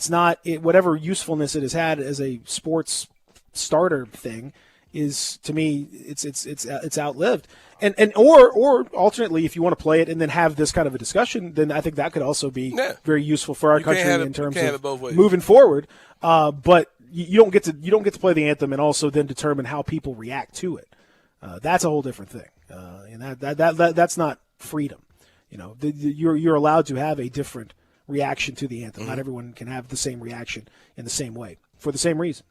not whatever usefulness it has had as a sports starter thing is, to me, it's outlived. And or alternately, if you want to play it and then have this kind of a discussion, then I think that could also be very useful for our country in terms of moving forward. But you don't get to play the anthem and also then determine how people react to it. That's a whole different thing, and that's not freedom. You're allowed to have a different reaction to the anthem. Not everyone can have the same reaction in the same way for the same reason.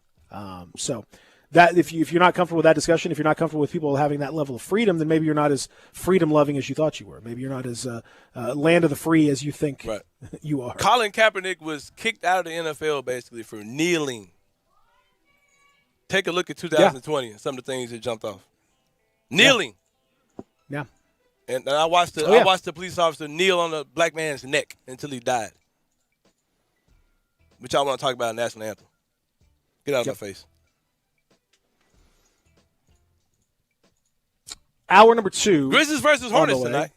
So that if you're not comfortable with that discussion, if you're not comfortable with people having that level of freedom, then maybe you're not as freedom loving as you thought you were. Maybe you're not as land of the free as you think you are. Colin Kaepernick was kicked out of the NFL basically for kneeling. Take a look at 2020 and some of the things that jumped off. Kneeling. Yeah. And I watched the police officer kneel on a black man's neck until he died. Which I want to talk about in the national anthem. Get out of my face. Hour number 2. Grizzlies versus Hornets tonight.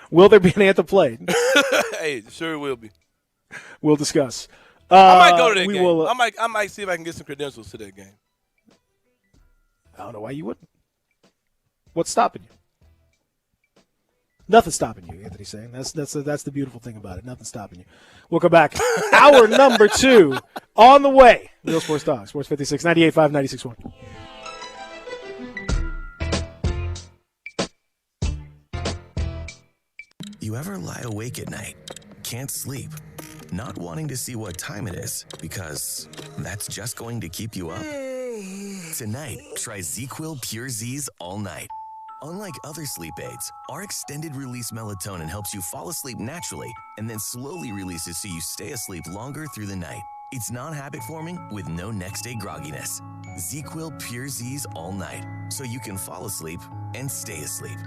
Will there be an anthem played? Hey, sure it will be. We'll discuss. I might go to that game. I might see if I can get some credentials to that game. I don't know why you wouldn't. What's stopping you? Nothing's stopping you, Anthony's saying. That's the beautiful thing about it. Nothing's stopping you. We'll come back. Hour number 2 on the way. Real Sports Talk, Sports 56, 98.5, 96.1. You ever lie awake at night, can't sleep, not wanting to see what time it is because that's just going to keep you up? Tonight, try ZzzQuil Pure Z's all night. Unlike other sleep aids, our extended-release melatonin helps you fall asleep naturally and then slowly releases so you stay asleep longer through the night. It's non-habit-forming with no next-day grogginess. ZzzQuil Pure Z's all night, so you can fall asleep and stay asleep.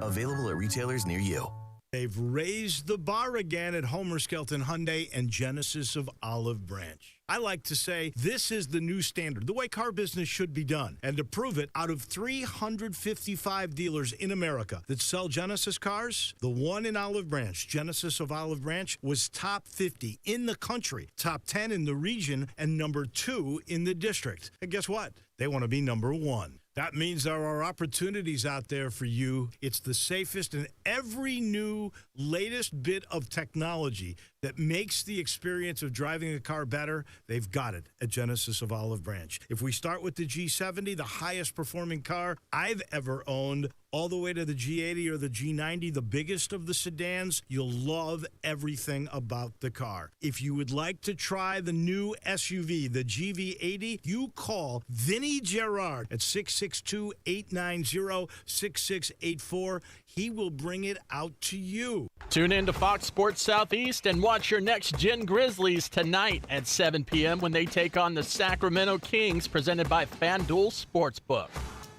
Available at retailers near you. They've raised the bar again at Homer Skelton Hyundai and Genesis of Olive Branch. I like to say this is the new standard, the way car business should be done. And to prove it, out of 355 dealers in America that sell Genesis cars, the one in Olive Branch, Genesis of Olive Branch, was top 50 in the country, top 10 in the region, and number 2 in the district. And guess what? They want to be number 1. That means there are opportunities out there for you. It's the safest and every new latest bit of technology that makes the experience of driving a car better. They've got it at Genesis of Olive Branch. If we start with the G70, the highest performing car I've ever owned, all the way to the G80 or the G90, the biggest of the sedans, you'll love everything about the car. If you would like to try the new SUV, the GV80, you call Vinny Gerard at 662-890-6684. He will bring it out to you. Tune in to Fox Sports Southeast and watch your next Gen Grizzlies tonight at 7 p.m. when they take on the Sacramento Kings, presented by FanDuel Sportsbook.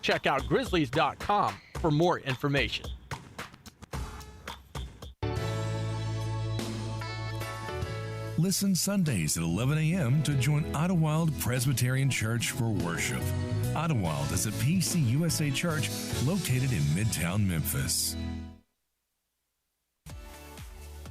Check out Grizzlies.com for more information. Listen Sundays at 11 a.m. to join Idlewild Presbyterian Church for worship. Idlewild is a PCUSA church located in Midtown Memphis.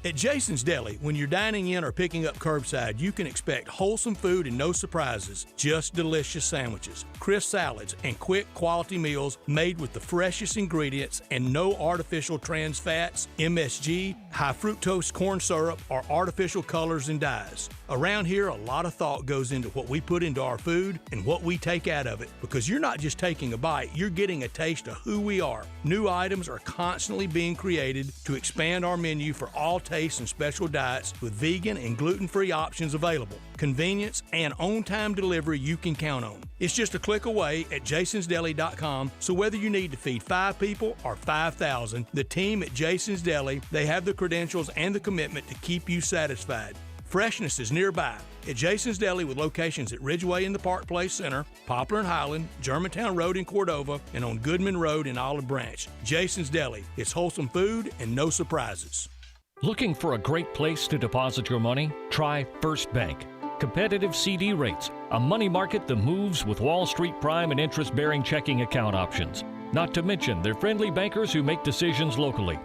At Jason's Deli, when you're dining in or picking up curbside, you can expect wholesome food and no surprises, just delicious sandwiches, crisp salads, and quick quality meals made with the freshest ingredients and no artificial trans fats, MSG, high fructose corn syrup, or artificial colors and dyes. Around here, a lot of thought goes into what we put into our food and what we take out of it, because you're not just taking a bite, you're getting a taste of who we are. New items are constantly being created to expand our menu for all tastes and special diets with vegan and gluten-free options available. Convenience and on-time delivery you can count on. It's just a click away at jasonsdeli.com, so whether you need to feed 5 people or 5,000, the team at Jason's Deli, they have the credentials and the commitment to keep you satisfied. Freshness is nearby at Jason's Deli with locations at Ridgeway in the Park Place Center, Poplar and Highland, Germantown Road in Cordova, and on Goodman Road in Olive Branch. Jason's Deli. It's wholesome food and no surprises. Looking for a great place to deposit your money? Try First Bank. Competitive CD rates, a money market that moves with Wall Street prime and interest-bearing checking account options. Not to mention their friendly bankers who make decisions locally.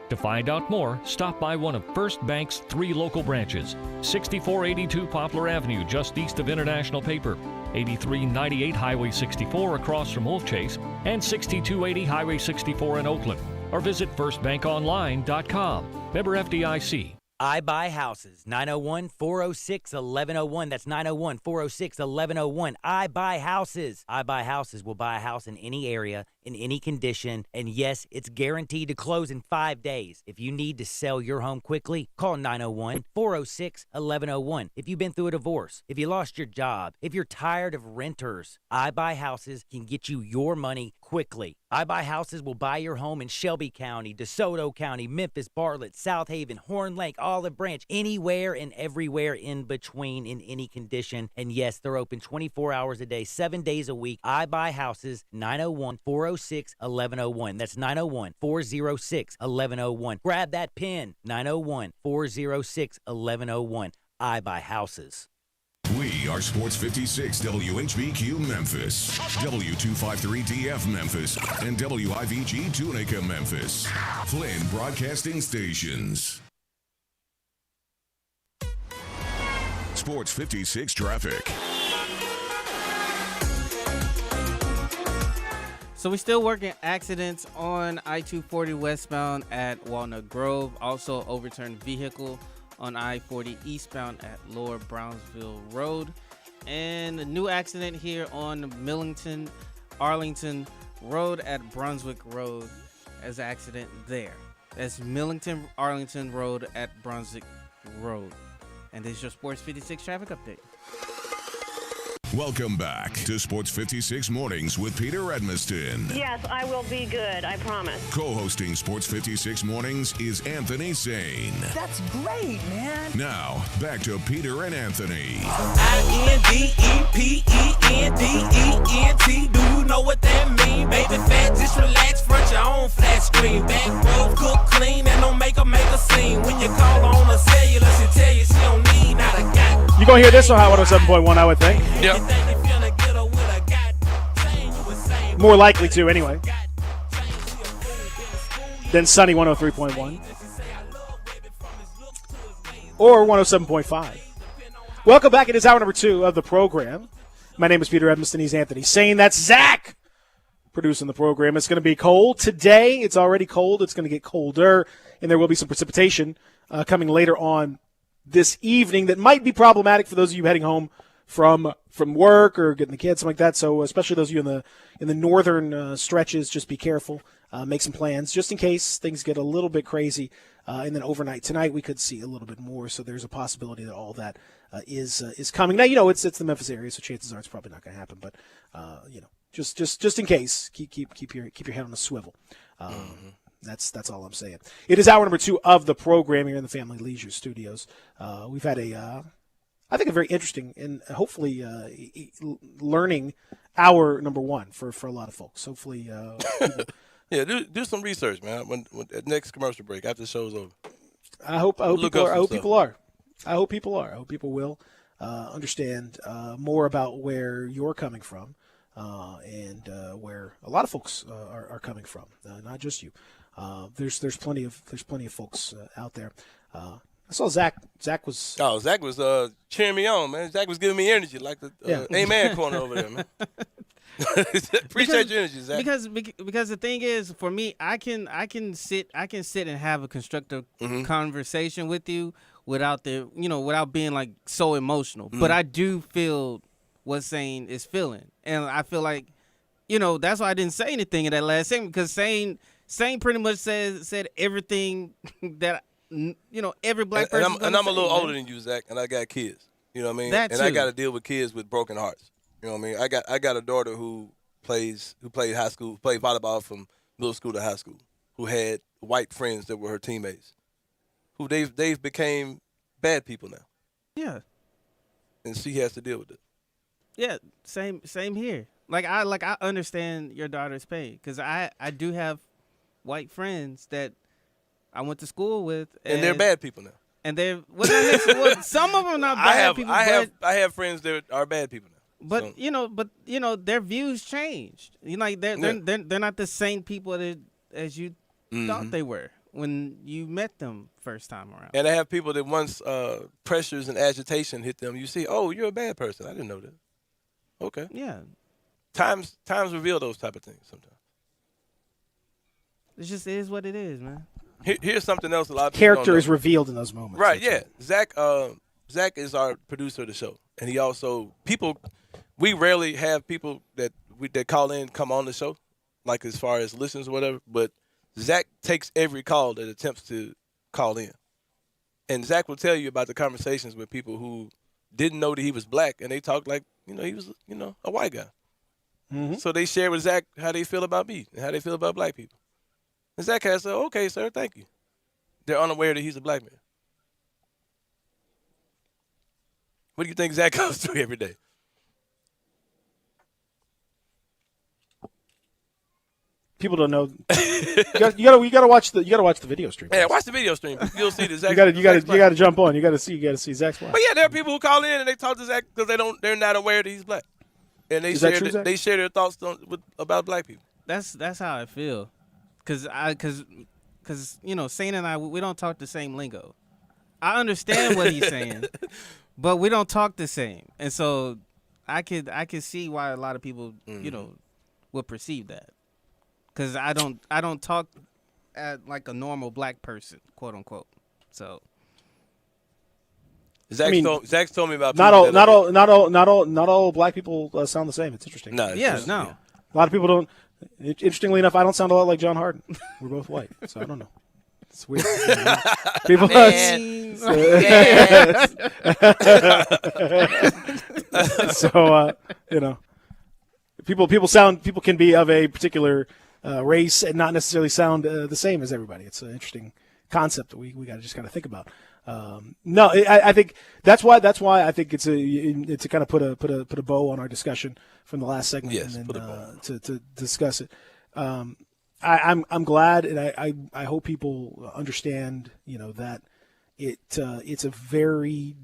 To find out more, stop by one of First Bank's 3 local branches, 6482 Poplar Avenue, just east of International Paper, 8398 Highway 64 across from Wolf Chase, and 6280 Highway 64 in Oakland. Or visit firstbankonline.com. Member FDIC. I Buy Houses, 901-406-1101. That's 901-406-1101. I Buy Houses. I Buy Houses will buy a house in any area, in any condition, and yes, it's guaranteed to close in 5 days. If you need to sell your home quickly, call 901-406-1101. If you've been through a divorce, if you lost your job, if you're tired of renters, I Buy Houses can get you your money quickly. I Buy Houses will buy your home in Shelby County, DeSoto County, Memphis, Bartlett, South Haven, Horn Lake, Olive Branch, anywhere and everywhere in between in any condition. And yes, they're open 24 hours a day, 7 days a week. I Buy Houses, 901-406-1101. That's 901-406-1101. Grab that pen, 901-406-1101. I Buy Houses. We are Sports 56 WHBQ Memphis, W253DF Memphis, and WIVG Tunica Memphis. Flynn Broadcasting Stations. Sports 56 traffic. So we're still working accidents on I-240 westbound at Walnut Grove. Also overturned vehicle on I-40 eastbound at Lower Brownsville Road. And a new accident here on Millington, Arlington Road at Brunswick Road. As an accident there. That's Millington, Arlington Road at Brunswick Road. And this is your Sports 56 traffic update. Welcome back to Sports 56 Mornings with Peter Edmiston. Yes, I will be good. I promise. Co-hosting Sports 56 Mornings is Anthony Sane. That's great, man. Now, back to Peter and Anthony. INDEPENDENT. Do you know what that mean? Baby fat, just relax, front your own flat screen. Back row, cook clean, and don't make a scene. When you call on a cellular, she tell you she don't need not a guy. You gonna hear this on Hot 107.1, I would think. Yep. More likely to, anyway. Than Sunny 103.1. Or 107.5. Welcome back. It is hour number 2 of the program. My name is Peter Edmiston. He's Anthony Sane. That's Zach producing the program. It's going to be cold today. It's already cold. It's going to get colder. And there will be some precipitation coming later on this evening that might be problematic for those of you heading home from work or getting the kids, something like that. So especially those of you in the northern stretches, just be careful. Make some plans just in case things get a little bit crazy. And then overnight tonight we could see a little bit more. So there's a possibility that all that is coming. Now, you know, it's the Memphis area, so chances are it's probably not going to happen. But you know, just in case, keep your head on a swivel. That's all I'm saying. It is hour number 2 of the program here in the Family Leisure Studios. We've had I think a very interesting and hopefully learning hour number 1 for a lot of folks. Hopefully, yeah, do some research, man. When at next commercial break after the show's over. I hope people are. I hope people will understand more about where you're coming from and where a lot of folks are coming from, not just you. There's plenty of folks out there. I saw Zach. Zach was cheering me on, man. Zach was giving me energy like the Amen corner over there, man. Appreciate your energy, Zach. Because the thing is, for me, I can sit and have a constructive conversation with you without without being like so emotional. But I do feel what Sane is feeling, and I feel like, that's why I didn't say anything in that last segment, because Sane pretty much said everything that every black person. And I'm a little older than you, Zach, and I got kids. You know what I mean? That and too. I got to deal with kids with broken hearts. You know what I mean? I got a daughter who played high school, played volleyball from middle school to high school, who had white friends that were her teammates, who they've became bad people now. Yeah. And she has to deal with it. Yeah, same here. Like I understand your daughter's pain, because I do have white friends that I went to school with, and they're bad people now. And they're some of them are not bad people. I have friends that are bad people now. But so. Their views changed. They're not the same people as you thought they were when you met them first time around. And I have people that once pressures and agitation hit them, you see, oh, you're a bad person. I didn't know that. Okay. Yeah. Times reveal those type of things sometimes. It just is what it is, man. Here's something else a lot of people Character don't know. is revealed in those moments. Right, yeah. Zach is our producer of the show. And he also, we rarely have people that call in, come on the show, like as far as listens or whatever, but Zach takes every call that attempts to call in. And Zach will tell you about the conversations with people who didn't know that he was black, and they talked like, he was, a white guy. Mm-hmm. So they share with Zach how they feel about me and how they feel about black people. And Zach has said, okay, sir, thank you. They're unaware that he's a black man. What do you think Zach goes through every day? People don't know. You gotta watch the video stream. Yeah, watch the video stream. You'll see the Zach. you gotta jump on. You gotta see Zach's wife. But yeah, there are people who call in and they talk to Zach because they're not aware that he's black, and they share their thoughts about black people. That's how I feel, cause Sane and I, we don't talk the same lingo. I understand what he's saying, but we don't talk the same, and so I could see why a lot of people would perceive that. Because I don't talk at like a normal black person, quote unquote. So Zach told me about not all black people sound the same. It's interesting. No, no. A lot of people don't. Interestingly enough, I don't sound a lot like John Harden. We're both white, so I don't know. It's weird. People. So people can be of a particular race and not necessarily sound the same as everybody. It's an interesting concept that we got to just kind of think about. I think that's why I think it's to kind of put a bow on our discussion from the last segment. Yes, and put a bow. To discuss it. I'm glad, and I hope people understand, that it's a very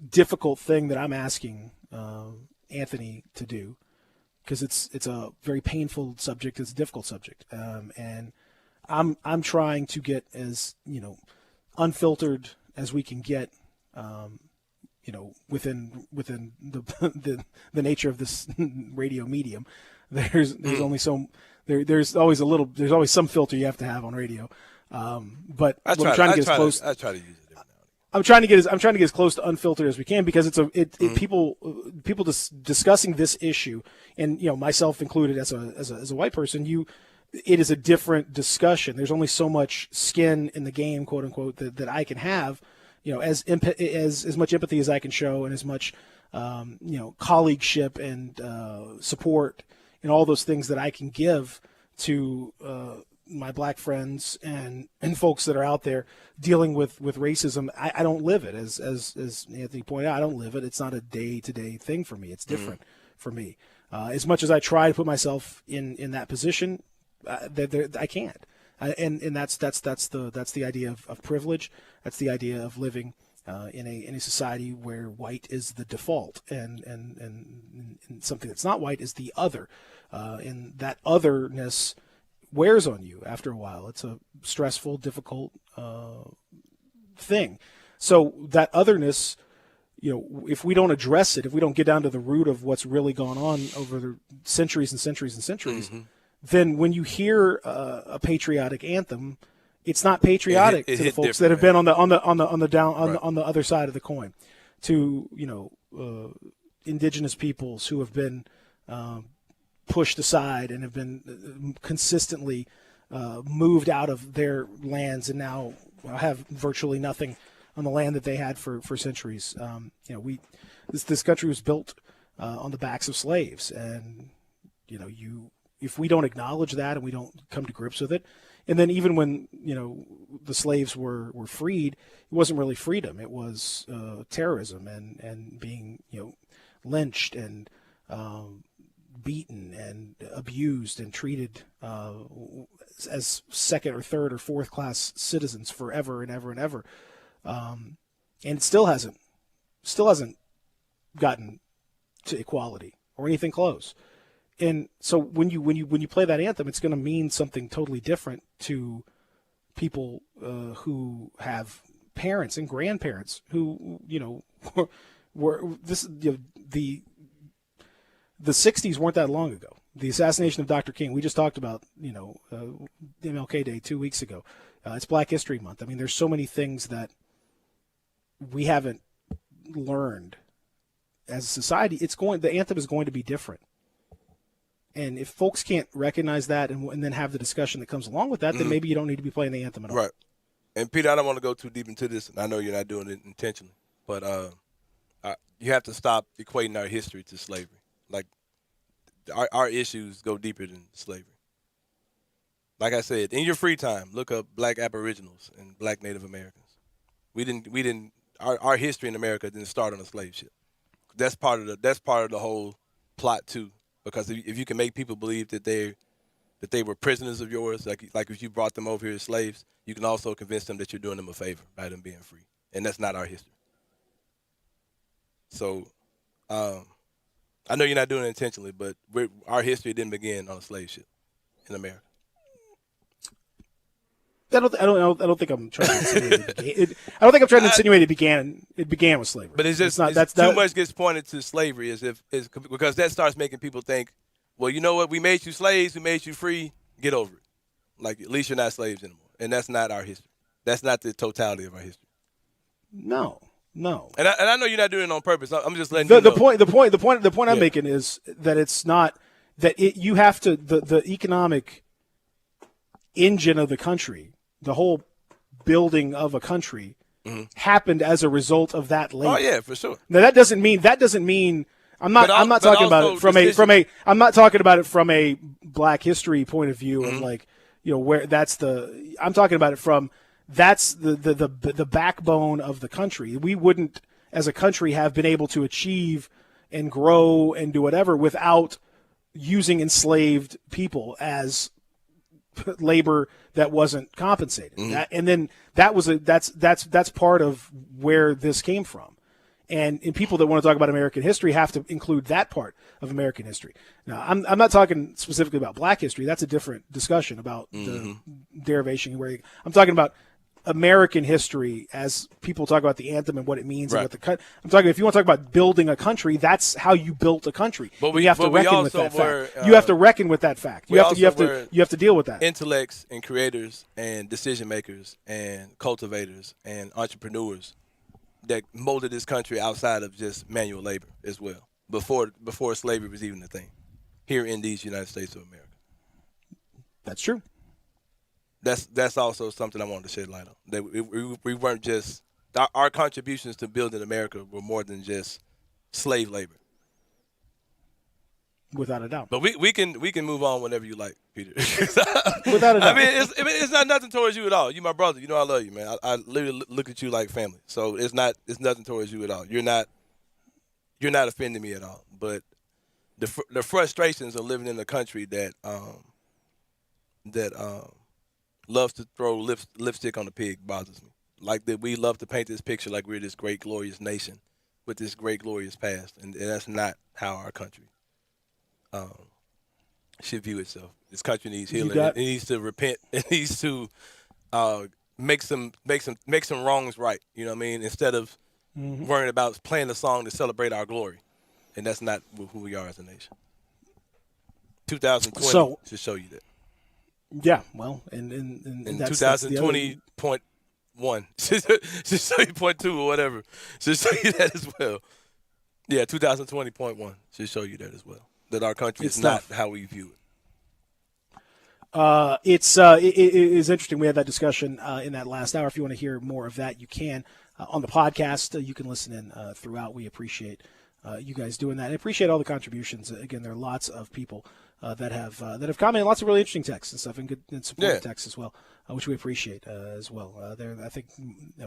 difficult thing that I'm asking Anthony to do. Because it's a very painful subject, it's a difficult subject, and I'm trying to get as unfiltered as we can get, within the nature of this radio medium. There's only there's always some filter you have to have on radio, but I try to use it. I'm trying to get as close to unfiltered as we can, because people discussing this issue, and myself included as a white person, it is a different discussion. There's only so much skin in the game, quote unquote, that I can have, as much empathy as I can show, and as much colleagueship and support and all those things that I can give to my black friends and folks that are out there dealing with racism. I don't live it, as Anthony pointed out. I don't live it. It's not a day-to-day thing for me. It's different for me. As much as I try to put myself in that position, I can't. And that's the idea of privilege. That's the idea of living in a society where white is the default, and something that's not white is the other, and that otherness wears on you after a while. It's a stressful, difficult thing. So that otherness, if we don't address it, if we don't get down to the root of what's really gone on over the centuries and centuries and centuries, then when you hear a patriotic anthem, it's not patriotic It to the hit folks that have different, been on the other side of the coin, to indigenous peoples who have been pushed aside and have been consistently moved out of their lands and now have virtually nothing on the land that they had for centuries. This country was built on the backs of slaves, and if we don't acknowledge that and we don't come to grips with it, and then even when the slaves were freed, it wasn't really freedom; it was terrorism and being lynched and beaten and abused and treated as second or third or fourth class citizens forever and ever and ever, and it still hasn't gotten to equality or anything close. And so when you play that anthem, it's going to mean something totally different to people who have parents and grandparents who were the 60s weren't that long ago. The assassination of Dr. King, we just talked about MLK Day 2 weeks ago. It's Black History Month. I mean, there's so many things that we haven't learned as a society. The anthem is going to be different. And if folks can't recognize that and then have the discussion that comes along with that, then maybe you don't need to be playing the anthem at all. Right. And, Peter, I don't want to go too deep into this, and I know you're not doing it intentionally, but you have to stop equating our history to slavery. Like, our issues go deeper than slavery. Like I said, in your free time, look up Black Aboriginals and Black Native Americans. Our history in America didn't start on a slave ship. That's part of the whole plot too. Because if you can make people believe that they were prisoners of yours, like if you brought them over here as slaves, you can also convince them that you're doing them a favor by them being free. And that's not our history. So, I know you're not doing it intentionally, but our history didn't begin on a slave ship in America. I don't think I'm trying to insinuate I don't think I'm trying to insinuate it began with slavery. But it's just too much gets pointed to slavery because that starts making people think, well, you know what? We made you slaves. We made you free. Get over it. Like, at least you're not slaves anymore. And that's not our history. That's not the totality of our history. No. And I know you're not doing it on purpose. I'm just letting you know. The point I'm making is that it's not that you have to the economic engine of the country, the whole building of a country, happened as a result of that labor. Oh yeah, for sure. Now that doesn't mean I'm not talking about it I'm not talking about it from a Black history point of view of where I'm talking about it from that's the backbone of the country. We wouldn't as a country have been able to achieve and grow and do whatever without using enslaved people as labor that wasn't compensated. And then that's part of where this came from. And people that want to talk about American history have to include that part of American history. Now, I'm not talking specifically about Black history. That's a different discussion about the derivation. I'm talking about American history as people talk about the anthem and what it means. Right. And what I'm talking. If you want to talk about building a country, that's how you built a country. But you have to reckon with that fact. You have to reckon with that fact. You have to deal with that. Intellects and creators and decision makers and cultivators and entrepreneurs that molded this country outside of just manual labor as well. Before slavery was even a thing here in these United States of America. That's true. That's also something I wanted to shed light on. That we weren't just our contributions to building America were more than just slave labor. Without a doubt. But we can move on whenever you like, Peter. Without a doubt. I mean, it's not nothing towards you at all. You my brother. You know I love you, man. I literally look at you like family. So it's nothing towards you at all. You're not offending me at all. But the frustrations of living in a country that loves to throw lipstick on the pig bothers me. Like that we love to paint this picture like we're this great, glorious nation with this great, glorious past. And that's not how our country should view itself. This country needs healing. It needs to repent. It needs to make some wrongs right. You know what I mean? Instead of worrying about playing a song to celebrate our glory. And that's not who we are as a nation. 2020 should show you that. Yeah, well, and that's the other- 2020.1. Should show you 0.2 or whatever. Should show you that as well. Yeah, 2020.1 should show you that as well. That our country is not how we view it. It is interesting. We had that discussion in that last hour. If you want to hear more of that, you can on the podcast. You can listen in throughout. We appreciate you guys doing that. I appreciate all the contributions. Again, there are lots of people that have commented, lots of really interesting texts and stuff, and good and supportive texts as well, which we appreciate as well. There, I think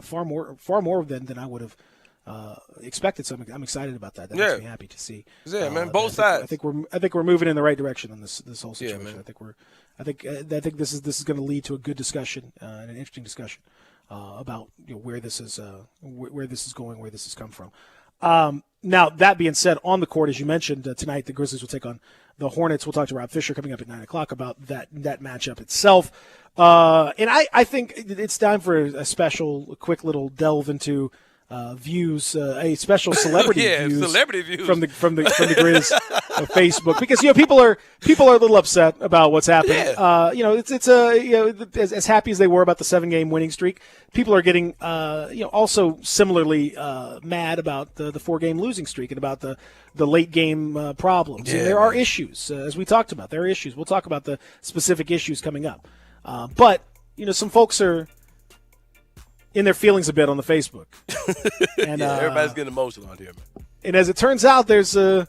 far more than I would have expected. So I'm excited about that. That makes me happy to see. Yeah, man, both sides. I think we're moving in the right direction on this whole situation. Yeah, man. I think this is going to lead to a good discussion and an interesting discussion about where this is where this is going, where this has come from. Now, that being said, on the court, as you mentioned, tonight the Grizzlies will take on the Hornets. We'll talk to Rob Fisher coming up at 9 o'clock about that matchup itself. And I think it's time for a quick little delve into views, a special celebrity views from the Grizz Facebook, because people are a little upset about what's happening. It's as happy as they were about the 7-game winning streak, people are getting also similarly mad about the 4-game losing streak and about the late game problems. And there are issues, as we talked about. There are issues. We'll talk about the specific issues coming up. But some folks are in their feelings a bit on the Facebook. And everybody's getting emotional out here, man. And as it turns out, there's the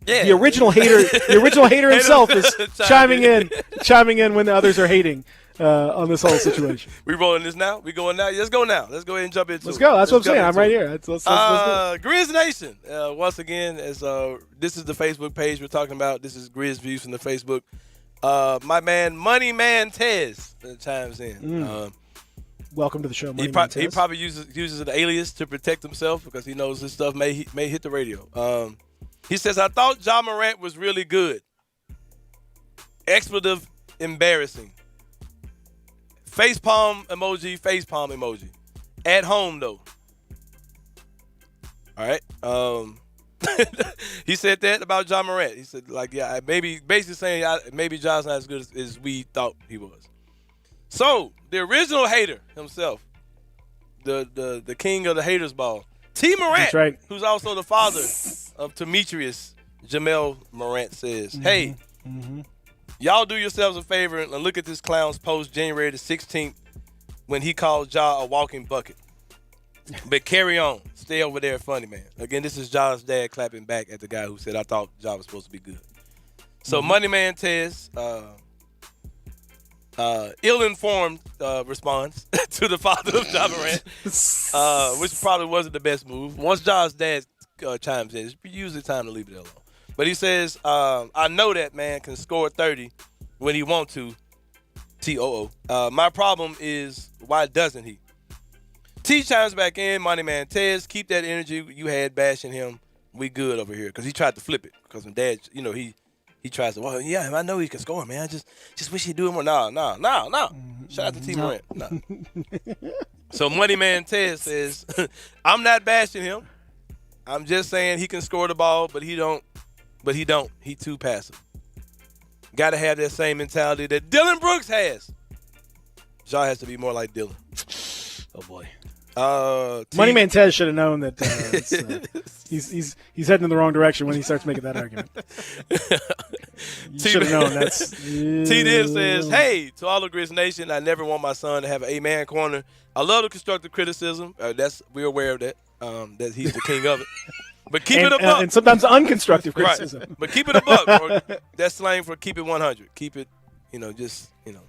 original hater himself is chiming in when the others are hating on this whole situation. We rolling this now? We going now? Let's go now. Let's go ahead and jump into it. Let's go. That's what I'm saying. I'm right here. Let's do it. Grizz Nation. Once again, this is the Facebook page we're talking about. This is Grizz Views from the Facebook. My man, Money Man Tez, chimes in. Welcome to the show, Money He Man Tez. probably uses an alias to protect himself because he knows this stuff may hit the radio. He says, I thought Ja Morant was really good. Expletive embarrassing. Facepalm emoji. At home, though. All right. He said that about Ja Morant. He said, basically saying maybe Ja's not as good as we thought he was. So, the original hater himself, the king of the haters ball, T. Morant, that's right, who's also the father of Demetrius Jamel Morant, says, hey, y'all do yourselves a favor and look at this clown's post January the 16th when he called Ja a walking bucket. But carry on. Stay over there, funny man. Again, this is Ja's dad clapping back at the guy who said, I thought Ja was supposed to be good. So, Money Man Tez, ill-informed response to the father of Ja Morant, which probably wasn't the best move. Once Ja's dad chimes in, it's usually time to leave it alone. But he says, I know that man can score 30 when he want to, T-O-O. My problem is, why doesn't he? T chimes back in, Money Man Tez, keep that energy you had bashing him. We good over here. Because he tried to flip it. Because when dad, he tries to, well, yeah, I know he can score, man. I just wish he'd do it more. No. Shout out to T. Morant. No. So Money Man Tez says, I'm not bashing him. I'm just saying he can score the ball, but he don't. He too passive. Got to have that same mentality that Dylan Brooks has. Ja has to be more like Dylan. Oh boy. Money Man Tez should have known that he's heading in the wrong direction when he starts making that argument. You should have known. T-Div says, hey, to all of Grizz Nation, I never want my son to have an A-man corner. I love the constructive criticism. We're aware of that, that he's the king of it. But keep it a buck. And sometimes unconstructive criticism. Right. But keep it a buck. Or that's slang for keep it 100. Keep it,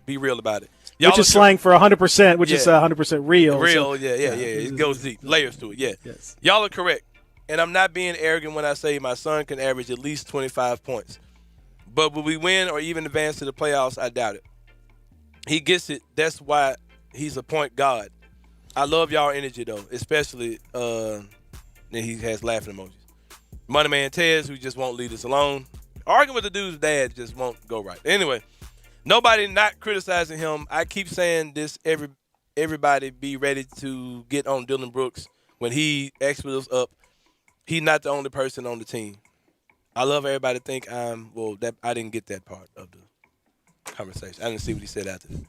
be real about it. Which is slang for 100%, which is 100% real. Real, so, yeah. It goes deep. Layers to it, yeah. Yes. Y'all are correct. And I'm not being arrogant when I say my son can average at least 25 points. But will we win or even advance to the playoffs? I doubt it. He gets it. That's why he's a point god. I love y'all energy, though, especially then he has laughing emojis. Money Man Tez, who just won't leave us alone. Arguing with the dude's dad just won't go right. Anyway. Nobody not criticizing him. I keep saying this, everybody be ready to get on Dylan Brooks when he expletives up. He's not the only person on the team. I love everybody to think I didn't get that part of conversation. I didn't see what he said after this.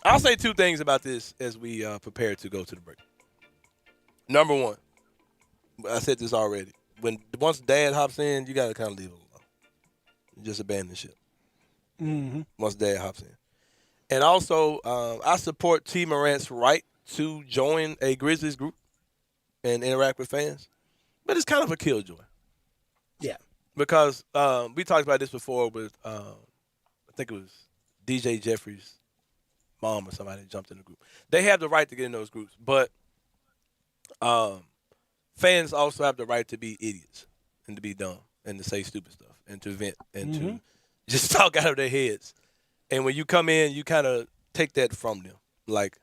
I'll say two things about this as we prepare to go to the break. Number one, I said this already. Once Dad hops in, you got to kind of leave him alone. Just abandon the ship. Mm-hmm. Once Dad hops in. And also, I support T. Morant's right to join a Grizzlies group and interact with fans. But it's kind of a killjoy. Yeah. Because we talked about this before with, I think it was DJ Jeffries' mom or somebody that jumped in the group. They have the right to get in those groups, but fans also have the right to be idiots and to be dumb and to say stupid stuff and to vent and to just talk out of their heads. And when you come in, you kind of take that from them. Like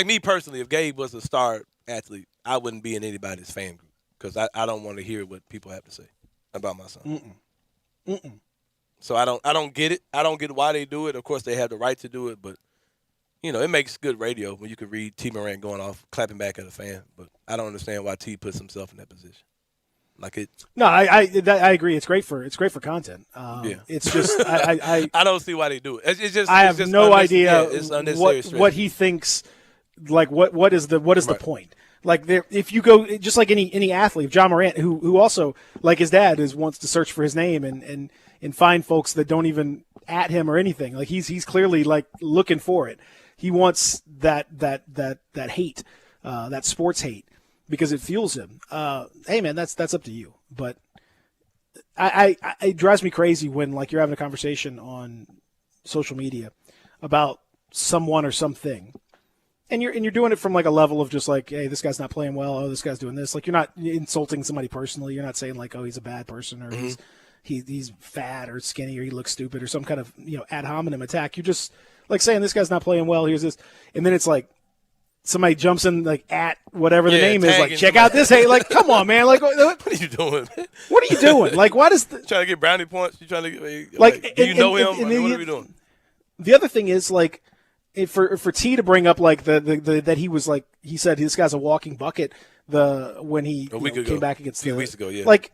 me personally, if Gabe was a star athlete, I wouldn't be in anybody's fan group because I don't want to hear what people have to say about my son. So I don't get it. I don't get why they do it. Of course, they have the right to do it, but it makes good radio when you can read T. Morant going off, clapping back at a fan. But I don't understand why T puts himself in that position. No, I agree. It's great for content. Yeah. It's just I don't see why they do it. It's just I have no idea it's unnecessary what he thinks. Like what is the point? Like if you go just like any athlete, John Morant, who also like his dad wants to search for his name and find folks that don't even at him or anything. Like he's clearly like looking for it. He wants that hate, that sports hate, because it fuels him. Hey man, that's up to you. But it drives me crazy when like you're having a conversation on social media about someone or something, and you're doing it from like a level of just like, hey, this guy's not playing well. Oh, this guy's doing this. Like you're not insulting somebody personally. You're not saying like, oh, he's a bad person or he's fat or skinny or he looks stupid or some kind of ad hominem attack. You're just like saying this guy's not playing well. Here's this, and then it's like somebody jumps in like at whatever the name is, like check out this. Hey, like come on, man. Like what are you doing? What are you doing? Like why does trying to get brownie points? You trying to get do you know him? What are we doing? The other thing is like for T to bring up like the that he was like he said this guy's a walking bucket when he came back against a few weeks ago, yeah. Like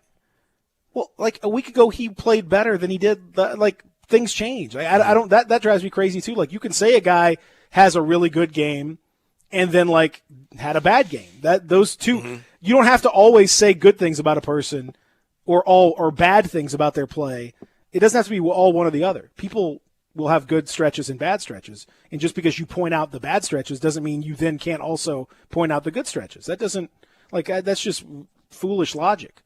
a week ago he played better than he did. Like things change. I don't that drives me crazy too. Like you can say a guy has a really good game and then like had a bad game. Those two you don't have to always say good things about a person or bad things about their play. It doesn't have to be all one or the other. People will have good stretches and bad stretches. And just because you point out the bad stretches doesn't mean you then can't also point out the good stretches. That doesn't that's just foolish logic.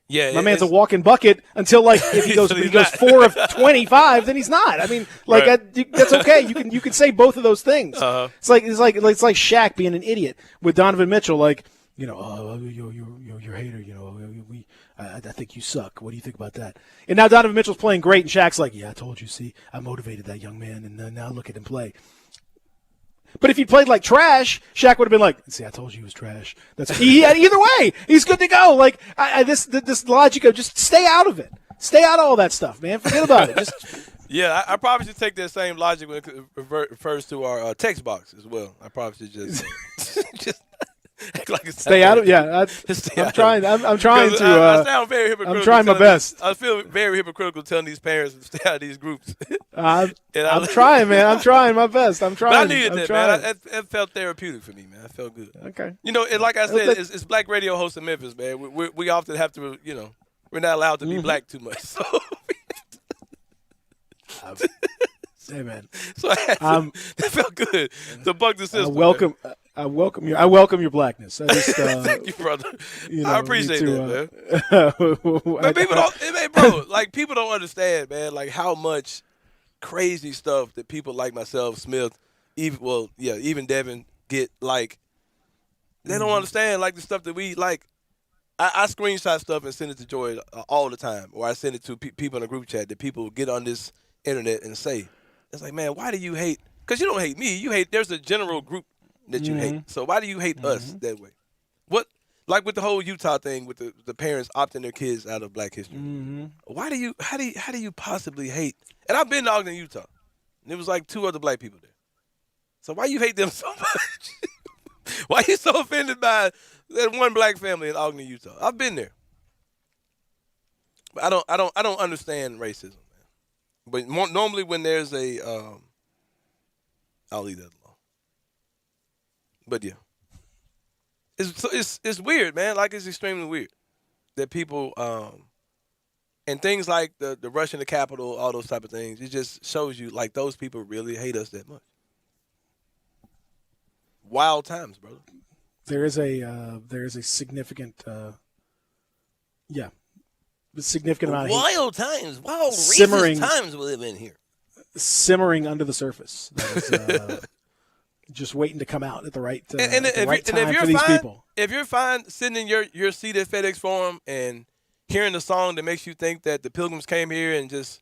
Yeah, my man's a walking bucket until like if he goes 4 of 25, then he's not. I mean, like that's okay. You can say both of those things. It's like Shaq being an idiot with Donovan Mitchell. Like you're a hater. I think you suck. What do you think about that? And now Donovan Mitchell's playing great, and Shaq's like, yeah, I told you. See, I motivated that young man, and now look at him play. But if he played like trash, Shaq would have been like, see, I told you he was trash. Either way, he's good to go. Like this logic of just stay out of it. Stay out of all that stuff, man. Forget about it. Yeah, I probably should take that same logic when it refers to our text box as well. I probably should just act like it's stay out of I'm trying to. I sound very hypocritical. I'm trying my best. I feel very hypocritical telling these parents to stay out of these groups. I'm trying, man. I'm trying my best. I'm trying. But I needed that, man. It felt therapeutic for me, man. I felt good. Okay. Like I said, it's black radio hosts in Memphis, man. We often have to, we're not allowed to be black too much. So. Hey, man. So that felt good. To buck the system. I welcome your blackness. Thank you, brother. I appreciate that, man. But people don't understand, man, like how much crazy stuff that people like myself, Smith, even Devin get. Like they don't understand like the stuff that we like. I screenshot stuff and send it to Joy all the time, or I send it to people in a group chat that people get on this internet and say, it's like, man, why do you hate? Because you don't hate me. You hate. There's a general group that you hate. So why do you hate us that way? What, like with the whole Utah thing with the parents opting their kids out of Black History? Why do you? How do you possibly hate? And I've been to Ogden, Utah, and there was like 2 other black people there. So why you hate them so much? Why are you so offended by that one black family in Ogden, Utah? I've been there, but I don't understand racism, man. But normally when there's a, I'll leave that alone. But yeah, it's weird, man. Like it's extremely weird that people and things like the rush in the Capitol, all those type of things. It just shows you like those people really hate us that much. Wild times, brother. There is a significant significant amount of hate wild times, wild simmering, racist times we live in here. Simmering under the surface. That is, just waiting to come out at the right, time for these people. If you're fine sitting in your seat at FedEx Forum and hearing the song that makes you think that the Pilgrims came here and just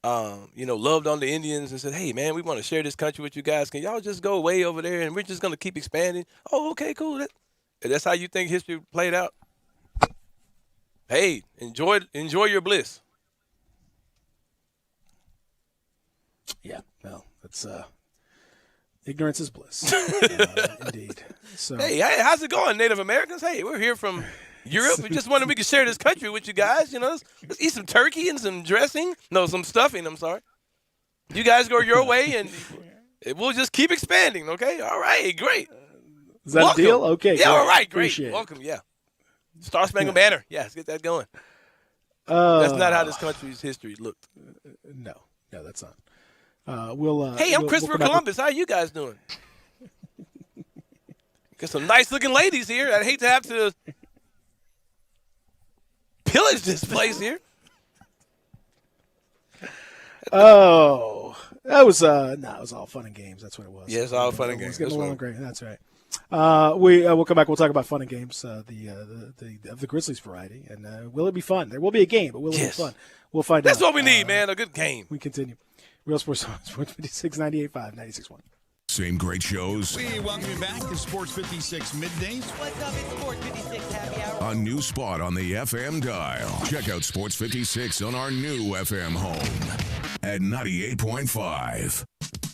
loved on the Indians and said, hey, man, we want to share this country with you guys. Can y'all just go way over there and we're just going to keep expanding? Oh, okay, cool. That's how you think history played out? Hey, enjoy your bliss. Yeah, well, that's ignorance is bliss. Indeed. So, hey, how's it going, Native Americans? Hey, we're here from Europe. We just wondered if we could share this country with you guys. Let's eat some turkey and some dressing. No, some stuffing, I'm sorry. You guys go your way, and we'll just keep expanding, okay? All right, great. Is that Welcome. a deal? Okay. Yeah, great. all right, great. Appreciate it. Welcome, yeah. Star Spangled Banner. Yeah, let's get that going. That's not how this country's history looked. No, that's not. Hey, I'm Christopher Columbus. How you guys doing? Got some nice-looking ladies here. I'd hate to have to pillage this place here. Oh, that was it was all fun and games. That's what it was. Yeah, it's all fun and games. It's getting along great. That's right. We'll come back. We'll talk about fun and games, of the Grizzlies variety, and will it be fun? There will be a game, but will it be fun? We'll find out. That's what we need, man. A good game. We continue. Real Sports 56, 98.5, 96.1. Same great shows. We welcome you back to Sports 56 Middays. What's up? It's Sports 56 Happy Hour. A new spot on the FM dial. Check out Sports 56 on our new FM home at 98.5.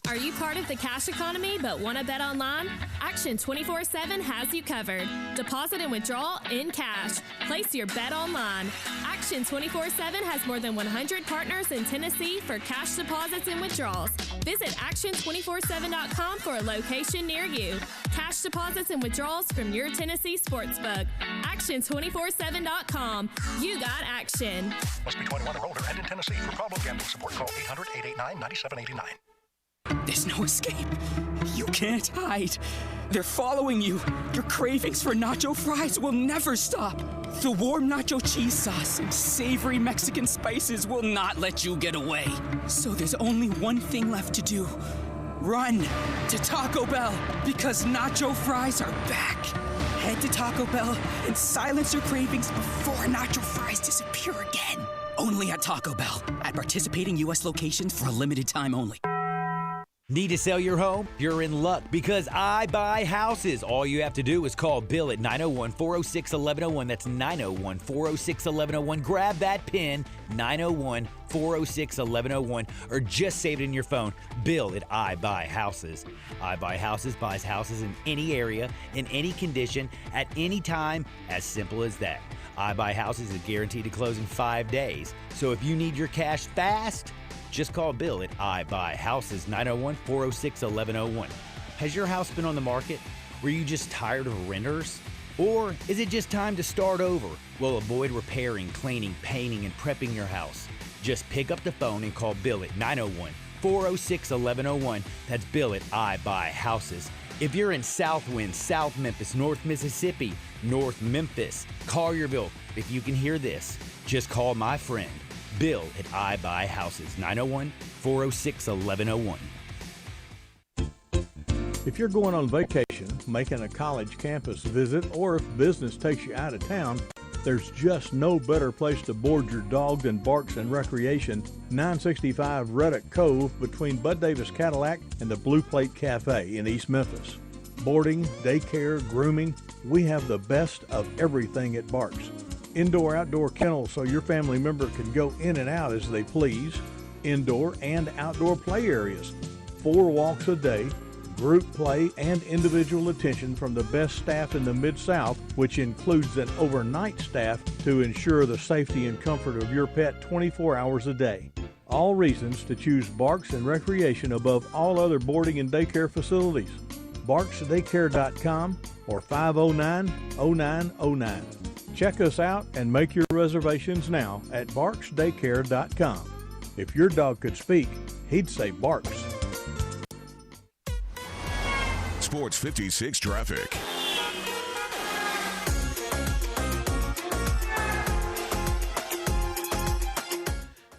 Are you part of the cash economy but want to bet online? Action 24/7 has you covered. Deposit and withdrawal in cash. Place your bet online. Action 24/7 has more than 100 partners in Tennessee for cash deposits and withdrawals. Visit action247.com for a location near you. Cash deposits and withdrawals from your Tennessee sportsbook. Action247.com. You got action. Must be 21 or older and in Tennessee. For problem gambling support, call 800-889-9789. There's no escape. You can't hide. They're following you. Your cravings for nacho fries will never stop. The warm nacho cheese sauce and savory Mexican spices will not let you get away. So there's only one thing left to do. Run to Taco Bell, because nacho fries are back. Head to Taco Bell and silence your cravings before nacho fries disappear again. Only at Taco Bell. At participating U.S. locations for a limited time only. Need to sell your home? You're in luck, because I buy houses. All you have to do is call Bill at 901-406-1101. That's 901-406-1101. Grab that pin, 901-406-1101, or just save it in your phone. Bill at I Buy Houses. I Buy Houses buys houses in any area, in any condition, at any time. As simple as that. I Buy Houses is guaranteed to close in 5 days. So if you need your cash fast, just call Bill at I Buy Houses, 901-406-1101. Has your house been on the market? Were you just tired of renters? Or is it just time to start over? Well, avoid repairing, cleaning, painting, and prepping your house. Just pick up the phone and call Bill at 901-406-1101. That's Bill at I Buy Houses. If you're in Southwind, South Memphis, North Mississippi, North Memphis, Collierville, if you can hear this, just call my friend Bill at I Buy Houses, 901-406-1101. If you're going on vacation, making a college campus visit, or if business takes you out of town, there's just no better place to board your dog than Barks and Recreation, 965 Ruddock Cove, between Bud Davis Cadillac and the Blue Plate Cafe in East Memphis. Boarding, daycare, grooming, we have the best of everything at Barks. Indoor-outdoor kennels so your family member can go in and out as they please. Indoor and outdoor play areas. 4 walks a day, group play, and individual attention from the best staff in the Mid-South, which includes an overnight staff to ensure the safety and comfort of your pet 24 hours a day. all reasons to choose Barks and Recreation above all other boarding and daycare facilities. BarksDaycare.com or 509-0909. Check us out and make your reservations now at BarksDaycare.com. If your dog could speak, he'd say Barks. Sports 56 traffic.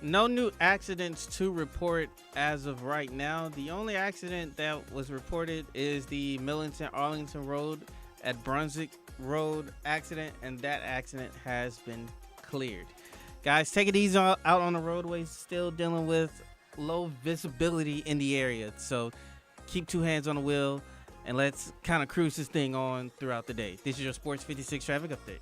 No new accidents to report as of right now. The only accident that was reported is the Millington-Arlington Road at Brunswick Road accident, and that accident has been cleared. Guys, take it easy out on the roadways. Still dealing with low visibility in the area, so keep two hands on the wheel, and let's kind of cruise this thing on throughout the day. This is your Sports 56 traffic update.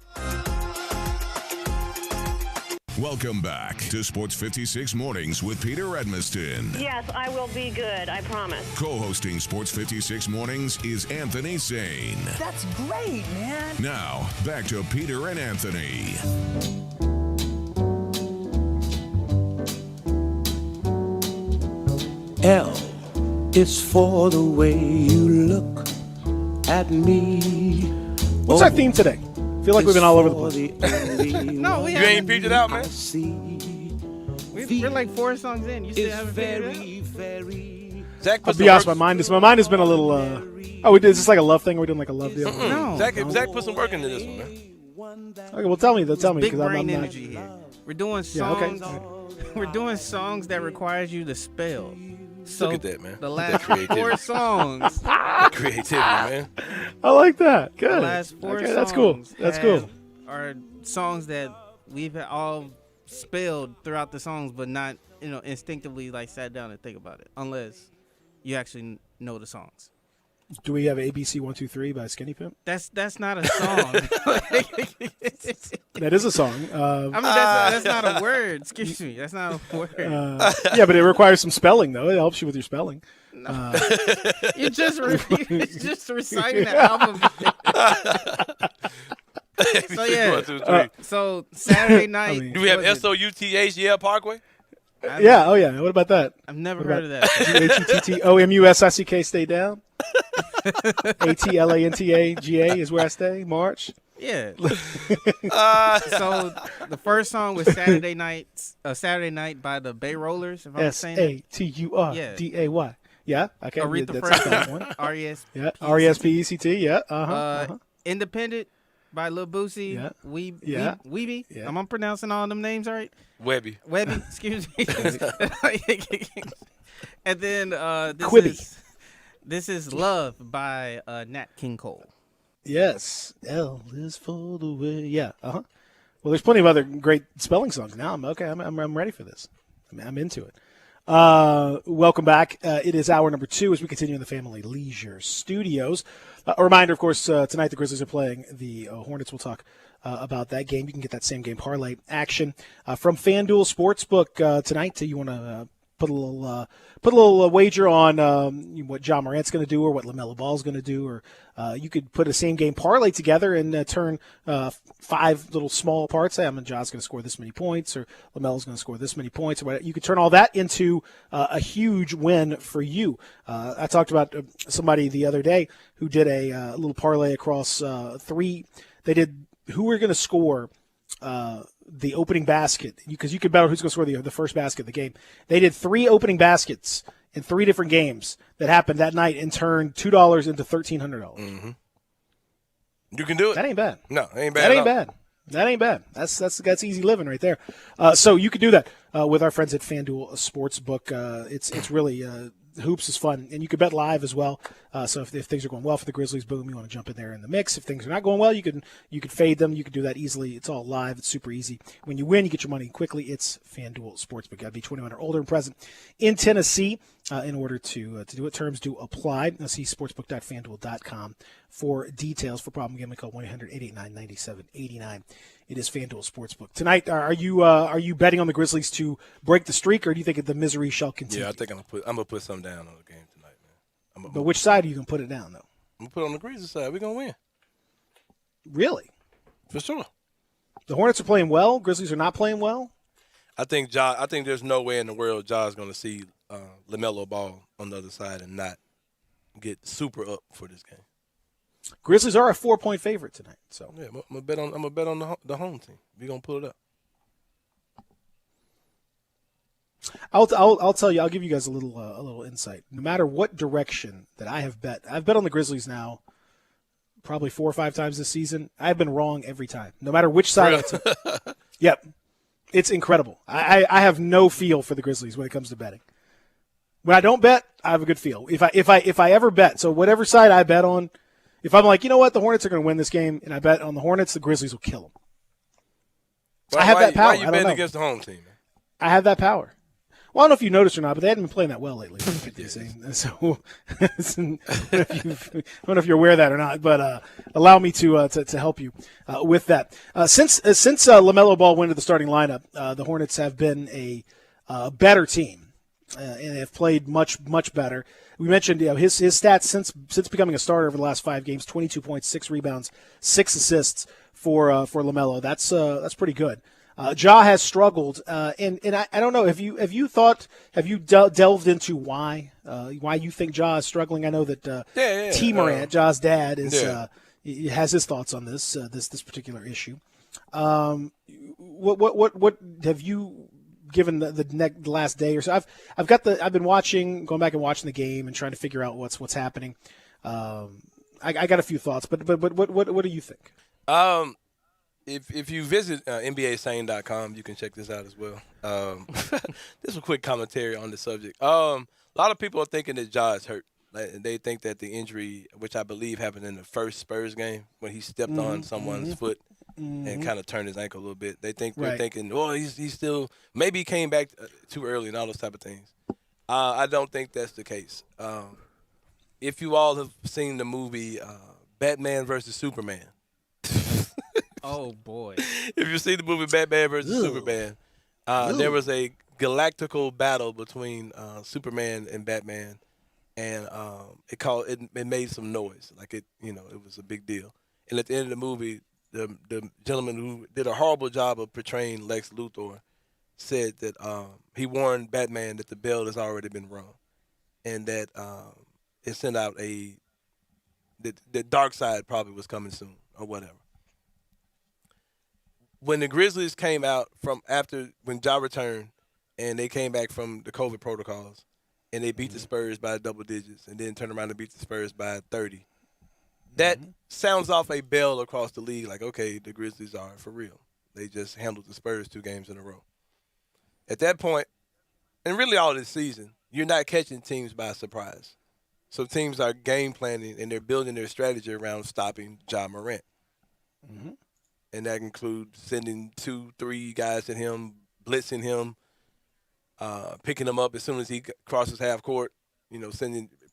Welcome back to Sports 56 Mornings with Peter Edmiston. Yes, I will be good. I promise. Co-hosting Sports 56 Mornings is Anthony Sane. That's great, man. Now, back to Peter and Anthony. L is for the way you look at me. What's our theme today? I feel like we've been all over the place. No, we You ain't peeped it out, man. We're like 4 songs in. You still haven't figured it out? Zach I'll be honest, my mind has been a little. Is this like a love thing? Are we doing like a love deal? No. Zach put some work into this one, man. Okay, well tell me. Big because brain I'm energy here. We're doing songs. We're doing songs that requires you to spell. So Look at that, man. The Look at last that 4 songs. Creativity, man. I like that. Good. The last 4 songs. That's cool. That's cool. Are songs that we've all spelled throughout the songs, but not instinctively like sat down and think about it, unless you actually know the songs. Do we have ABC 1 2 3 by Skinny Pimp? That's not a song. That is a song. That's not a word. Excuse me. That's not a word. Yeah, but it requires some spelling, though. It helps you with your spelling. No. You're just reciting the album. So yeah. 1 2 3. So Saturday night. Do we have SOUTH Yale Parkway? Yeah. Oh yeah. What about that? I've never heard of that. GHETTOMUSICK stay down. ATLANTAGA is where I stay. March. Yeah. So the first song was Saturday Night by the Bay Rollers. If I'm saying it. SATURDAY. Yeah. Okay. Aretha That's that Franklin. one. R.E.S. Yeah. RESPECT. Yeah. Independent by Lil Boosie. Yeah. Weeby. Yeah. Am I pronouncing all them names right? Webby. Excuse me. And then this is Love by Nat King Cole. Yes. L is for the way. Yeah. Well, there's plenty of other great spelling songs now. I'm ready for this. I'm into it. Welcome back. It is hour number 2 as we continue in the Family Leisure Studios. A reminder, of course, tonight the Grizzlies are playing the Hornets. We'll talk about that game. You can get that same game parlay action from FanDuel Sportsbook tonight. You want to put a little wager on what John Morant's going to do or what LaMelo Ball's going to do, or you could put a same game parlay together and turn 5 little small parts. Say, John's going to score this many points, or LaMelo's going to score this many points, or whatever. You could turn all that into a huge win for you. I talked about somebody the other day who did a little parlay across 3. They did who were going to score the opening basket, because you could bet on who's going to score the first basket of the game. They did 3 opening baskets in 3 different games that happened that night and turned $2 into $1,300. Mm-hmm. You can do it. That ain't bad. No, it ain't bad. That ain't bad. That ain't bad. That's easy living right there. So you could do that with our friends at FanDuel Sportsbook. It's really hoops is fun, and you can bet live as well. So if things are going well for the Grizzlies, boom, you want to jump in there in the mix. If things are not going well, you can fade them. You can do that easily. It's all live. It's super easy. When you win, you get your money quickly. It's FanDuel Sportsbook. Got to be 21 or older and present in Tennessee in order to do it. Terms do apply. See sportsbook.fanduel.com for details. For problem gambling, call 1-800-889-9789. It is FanDuel Sportsbook. Tonight, are you betting on the Grizzlies to break the streak, or do you think the misery shall continue? Yeah, I think I'm gonna put something down on the game tonight, man. But which side are you gonna put it down, though? I'm gonna put it on the Grizzlies side. We're gonna win. Really? For sure. The Hornets are playing well. Grizzlies are not playing well. I think there's no way in the world Ja's going to see LaMelo Ball on the other side and not get super up for this game. Grizzlies are a 4-point favorite tonight. So yeah, I'm gonna bet on the home team. We're gonna pull it up. I'll tell you. I'll give you guys a little insight. No matter what direction that I've bet on the Grizzlies now, probably 4 or 5 times this season. I've been wrong every time. No matter which side I took. Yep, it's incredible. I have no feel for the Grizzlies when it comes to betting. When I don't bet, I have a good feel. If I ever bet, so whatever side I bet on. If I'm like, you know what, the Hornets are going to win this game, and I bet on the Hornets, the Grizzlies will kill them. I have that power. Why are you betting against the home team, man? I have that power. Well, I don't know if you noticed or not, but they hadn't been playing that well lately. So I don't know if you're aware of that or not, but allow me to help you with that. Since LaMelo Ball went to the starting lineup, the Hornets have been a better team, and have played much better. We mentioned his stats since becoming a starter over the last 5 games: 22 points, 6 rebounds, 6 assists for LaMelo. That's pretty good. Ja has struggled, and I don't know. Have you delved into why you think Ja is struggling? I know that T. Morant, Ja's dad, has his thoughts on this particular issue. What have you given the last day or so? I've been going back and watching the game and trying to figure out what's happening. I got a few thoughts, but what do you think? If you visit NBASane.com, you can check this out as well. This is a quick commentary on the subject. A lot of people are thinking that Ja is hurt. They think that the injury, which I believe happened in the first Spurs game when he stepped on someone's foot and kind of turned his ankle a little bit. They're thinking, oh, he's still – maybe he came back too early and all those type of things. I don't think that's the case. If you all have seen the movie Batman versus Superman. Oh, boy. If you see the movie Batman versus Superman, there was a galactical battle between Superman and Batman, and it made some noise. It was a big deal. And at the end of the movie, the gentleman who did a horrible job of portraying Lex Luthor said that he warned Batman that the bell has already been rung, and that it sent out the dark side probably was coming soon or whatever. When the Grizzlies came out when Ja returned, and they came back from the COVID protocols, and they beat the Spurs by double digits, and then turned around and beat the Spurs by 30. That sounds off a bell across the league, like, okay, the Grizzlies are for real. They just handled the Spurs 2 games in a row. At that point, and really all this season, you're not catching teams by surprise. So teams are game planning, and they're building their strategy around stopping Ja Morant. Mm-hmm. And that includes sending 2-3 guys at him, blitzing him, picking him up as soon as he crosses half court,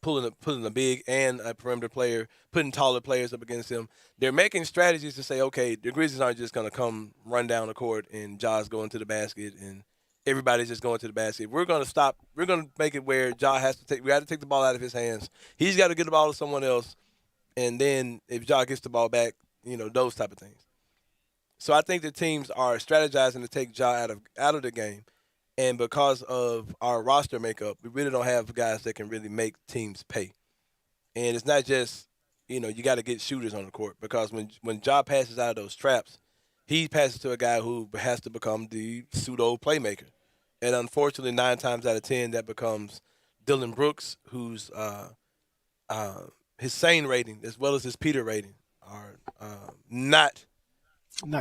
pulling a big and a perimeter player, putting taller players up against him. They're making strategies to say, okay, the Grizzlies aren't just going to come run down the court and Ja's going to the basket and everybody's just going to the basket. We're going to stop. We're going to make it where Ja we got to take the ball out of his hands. He's got to get the ball to someone else. And then if Ja gets the ball back, those type of things. So I think the teams are strategizing to take Ja out of the game. And because of our roster makeup, we really don't have guys that can really make teams pay. And it's not just, you got to get shooters on the court. Because when Ja passes out of those traps, he passes to a guy who has to become the pseudo playmaker. And unfortunately, 9 times out of 10, that becomes Dillon Brooks, whose his SANE rating as well as his Peter rating are not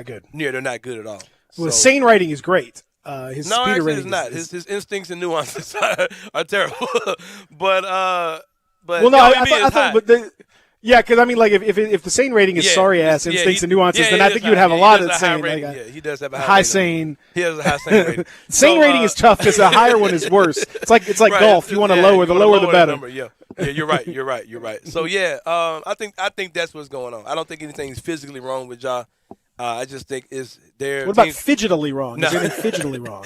good. Yeah, they're not good at all. Well, the SANE rating is great. His no, Peter actually, rating it's not. His instincts and nuances are terrible. but well, no, I thought, because I mean, like if the SANE rating is sorry ass instincts and nuances, then I think you'd have a lot of SANE. He does have a high SANE. He has a high SANE rating. SANE rating is tough because a higher one is worse. It's like right. Golf. You want to lower the better. Number, yeah, you're right. So I think that's what's going on. I don't think anything's physically wrong with Ja. I just think is there. What about fidgetily wrong? No. Is anything fidgetily wrong?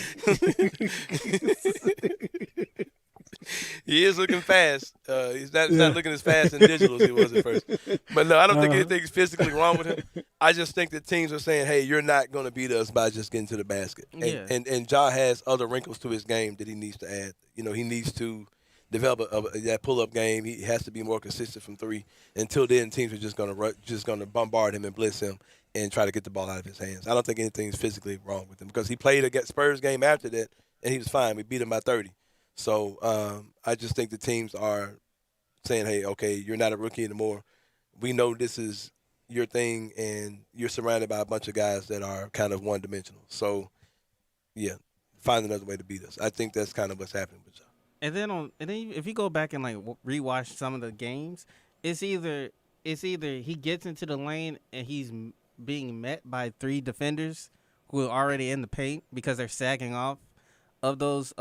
He is looking fast. He's not looking as fast in digital as he was at first. But no, I don't think anything's physically wrong with him. I just think that teams are saying, hey, you're not going to beat us by just getting to the basket. And Ja has other wrinkles to his game that he needs to add. You know, he needs to develop that pull-up game. He has to be more consistent from three. Until then, teams are just going to bombard him and blitz him and try to get the ball out of his hands. I don't think anything's physically wrong with him because he played a Spurs game after that, and he was fine. We beat him by 30. So I just think the teams are saying, hey, okay, you're not a rookie anymore. We know this is your thing, and you're surrounded by a bunch of guys that are kind of one-dimensional. So, yeah, find another way to beat us. I think that's kind of what's happening with y'all. And then if you go back and like rewatch some of the games, it's either he gets into the lane and he's being met by 3 defenders who are already in the paint because they're sagging off of those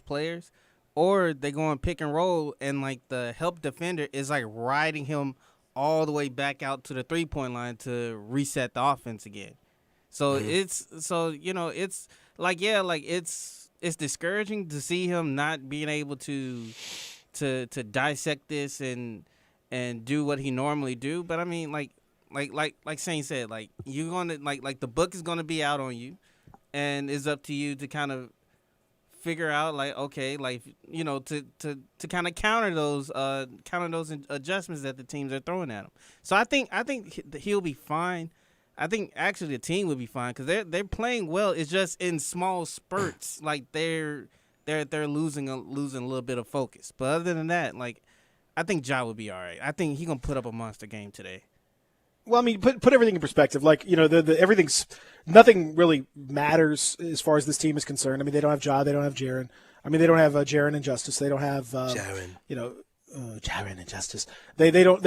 players, or they go and pick and roll and like the help defender is like riding him all the way back out to the 3-point line to reset the offense again. So it's discouraging to see him not being able to dissect this and do what he normally do. But I mean, like Shane said, like you're gonna like the book is gonna be out on you, and it's up to you to kind of figure out like, okay, like, you know, to kind of counter those adjustments that the teams are throwing at him. So I think he'll be fine. I think actually the team will be fine because they're playing well. It's just in small spurts, like they're losing a little bit of focus. But other than that, like I think Ja will be all right. I think he's gonna put up a monster game today. Well, I mean, put everything in perspective. Like, you know, nothing really matters as far as this team is concerned. I mean, they don't have Ja, they don't have Jaren. I mean, they don't have Jaren and Justice. They don't have Jaren. You know, Jaren and Justice. They don't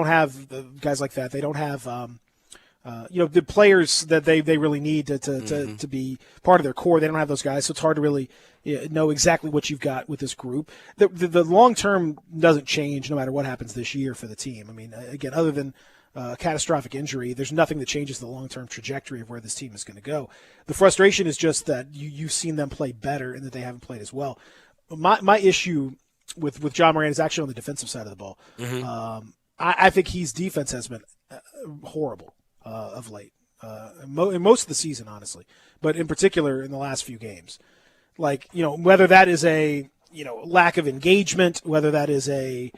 have guys like that. They don't have the players that they really need to be part of their core. They don't have those guys, so it's hard to really know exactly what you've got with this group. The long term doesn't change no matter what happens this year for the team. I mean, again, other than catastrophic injury, there's nothing that changes the long-term trajectory of where this team is going to go. The frustration is just that you've seen them play better and that they haven't played as well. My issue with Ja Morant is actually on the defensive side of the ball. Mm-hmm. I think his defense has been horrible of late, in most of the season, honestly, but in particular in the last few games. Like, you know, whether that is a lack of engagement, whether that is a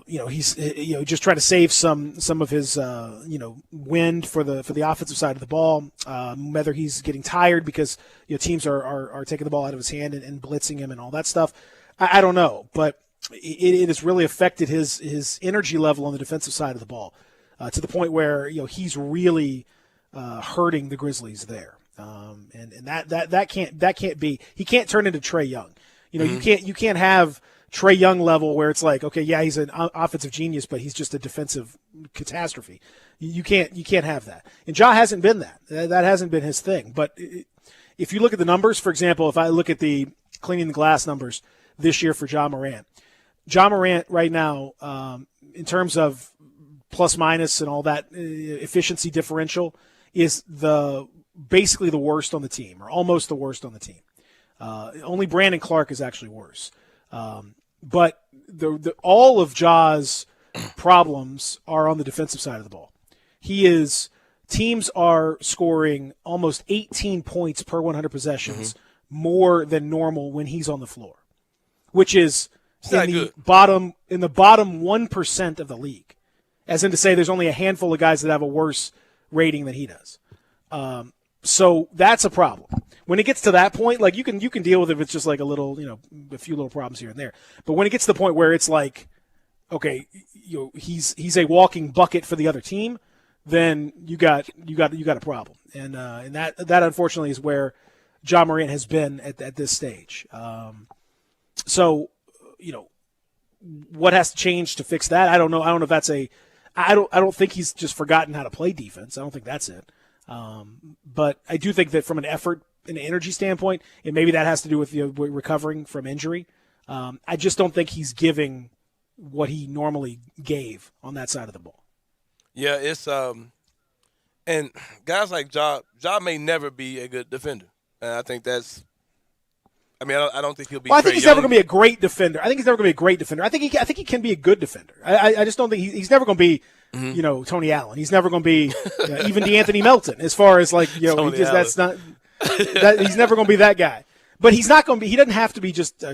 he's just trying to save some of his wind for the offensive side of the ball. Whether he's getting tired because teams are taking the ball out of his hand and blitzing him and all that stuff. I don't know, but it has really affected his energy level on the defensive side of the ball to the point where he's really hurting the Grizzlies there. And that can't be. He can't turn into Trae Young. You can't have Trae Young level where it's like, okay, yeah, he's an offensive genius, but he's just a defensive catastrophe. You can't have that. And Ja hasn't been that. That hasn't been his thing. But if you look at the numbers, for example, if I look at the cleaning the glass numbers this year for Ja Morant right now, in terms of plus minus and all that efficiency differential, is basically the worst on the team, or almost the worst on the team. Only Brandon Clark is actually worse. But all of Ja's problems are on the defensive side of the ball. Teams are scoring almost 18 points per 100 possessions more than normal when he's on the floor, which is in the bottom 1% of the league. As in to say there's only a handful of guys that have a worse rating than he does. So that's a problem. When it gets to that point, like you can deal with it if it's just like a few little problems here and there. But when it gets to the point where it's like, okay, he's a walking bucket for the other team, then you got a problem. And that unfortunately is where Ja Morant has been at this stage. So what has to change to fix that? I don't know. I don't know if that's I don't think he's just forgotten how to play defense. I don't think that's it. But I do think that from an effort and energy standpoint, and maybe that has to do with recovering from injury, I just don't think he's giving what he normally gave on that side of the ball. Yeah, it's and guys like Ja may never be a good defender, and I think that's I mean, I don't think he'll be. Well, I think Trae he's never Young. going to be a great defender. I think he's never going to be a great defender. I think he can be a good defender. I just don't think he's never going to be, Tony Allen. He's never going to be even DeAnthony Melton as far as that's not. He's never going to be that guy. But he's not going to be. He doesn't have to be just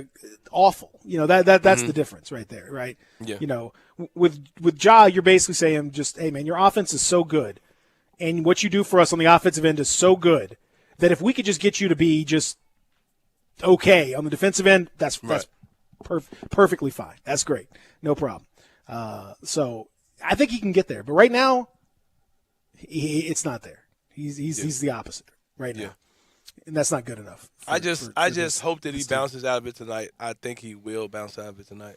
awful. That's the difference right there, right? Yeah. With Ja, you're basically saying just, hey man, your offense is so good, and what you do for us on the offensive end is so good that if we could just get you to be just okay on the defensive end, that's perfectly fine. That's great, no problem. So I think he can get there, but right now, it's not there. He's the opposite right now, and that's not good enough. I just hope that he bounces out of it tonight. I think he will bounce out of it tonight.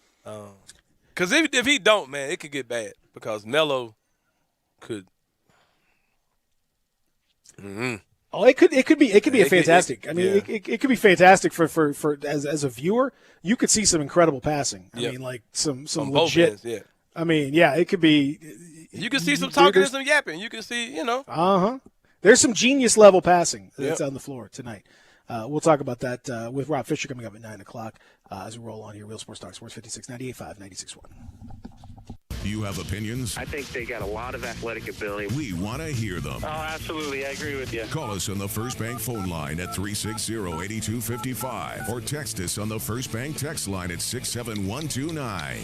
Because if he don't, man, it could get bad. Because Melo could. Oh, it could be a fantastic. It could be fantastic for as a viewer. You could see some incredible passing. I mean, like some on legit. both ends, I mean, it could be. You can see some talking and some yapping. You can see, There's some genius level passing that's on the floor tonight. We'll talk about that with Rob Fisher coming up at 9:00 as we roll on here. Real Sports Talk, Sports 56, 98.5, 96.1. You have opinions? I think they got a lot of athletic ability. We want to hear them. Oh, absolutely. I agree with you. Call us on the First Bank phone line at 360-8255 or text us on the First Bank text line at 67129.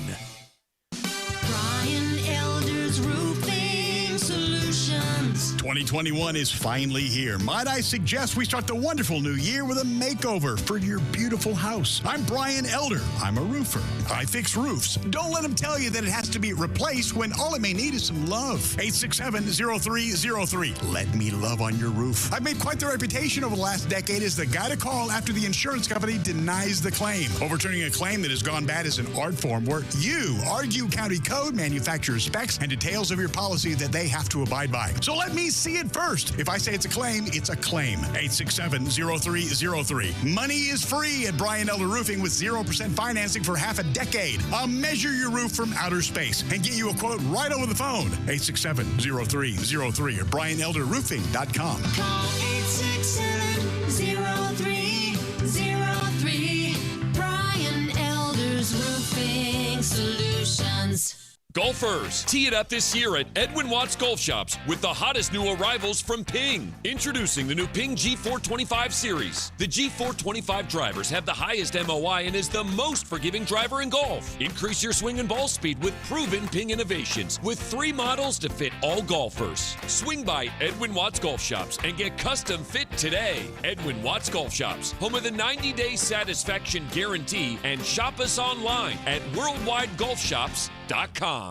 Brian Elder's Roofing Solutions. 2021 is finally here. Might I suggest we start the wonderful new year with a makeover for your beautiful house. I'm Brian Elder. I'm a roofer. I fix roofs. Don't let them tell you that it has to be replaced when all it may need is some love. 867-0303. Let me love on your roof. I've made quite the reputation over the last decade as the guy to call after the insurance company denies the claim. Overturning a claim that has gone bad is an art form where you argue county code, manufacturer specs, and details of your policy that they have to abide by. So let me see it first. If I say it's a claim, it's a claim. 867-0303. Money is free at Brian Elder Roofing with 0% financing for half a decade. I'll measure your roof from outer space and get you a quote right over the phone. 867-0303 or BrianElderRoofing.com. Call 867-0303. Brian Elder's Roofing Solutions. Golfers, tee it up this year at Edwin Watts Golf Shops with the hottest new arrivals from Ping. Introducing the new Ping G425 series. The G425 drivers have the highest MOI and is the most forgiving driver in golf. Increase your swing and ball speed with proven Ping innovations with 3 models to fit all golfers. Swing by Edwin Watts Golf Shops and get custom fit today. Edwin Watts Golf Shops, home of the 90-day satisfaction guarantee, and shop us online at worldwidegolfshops.com.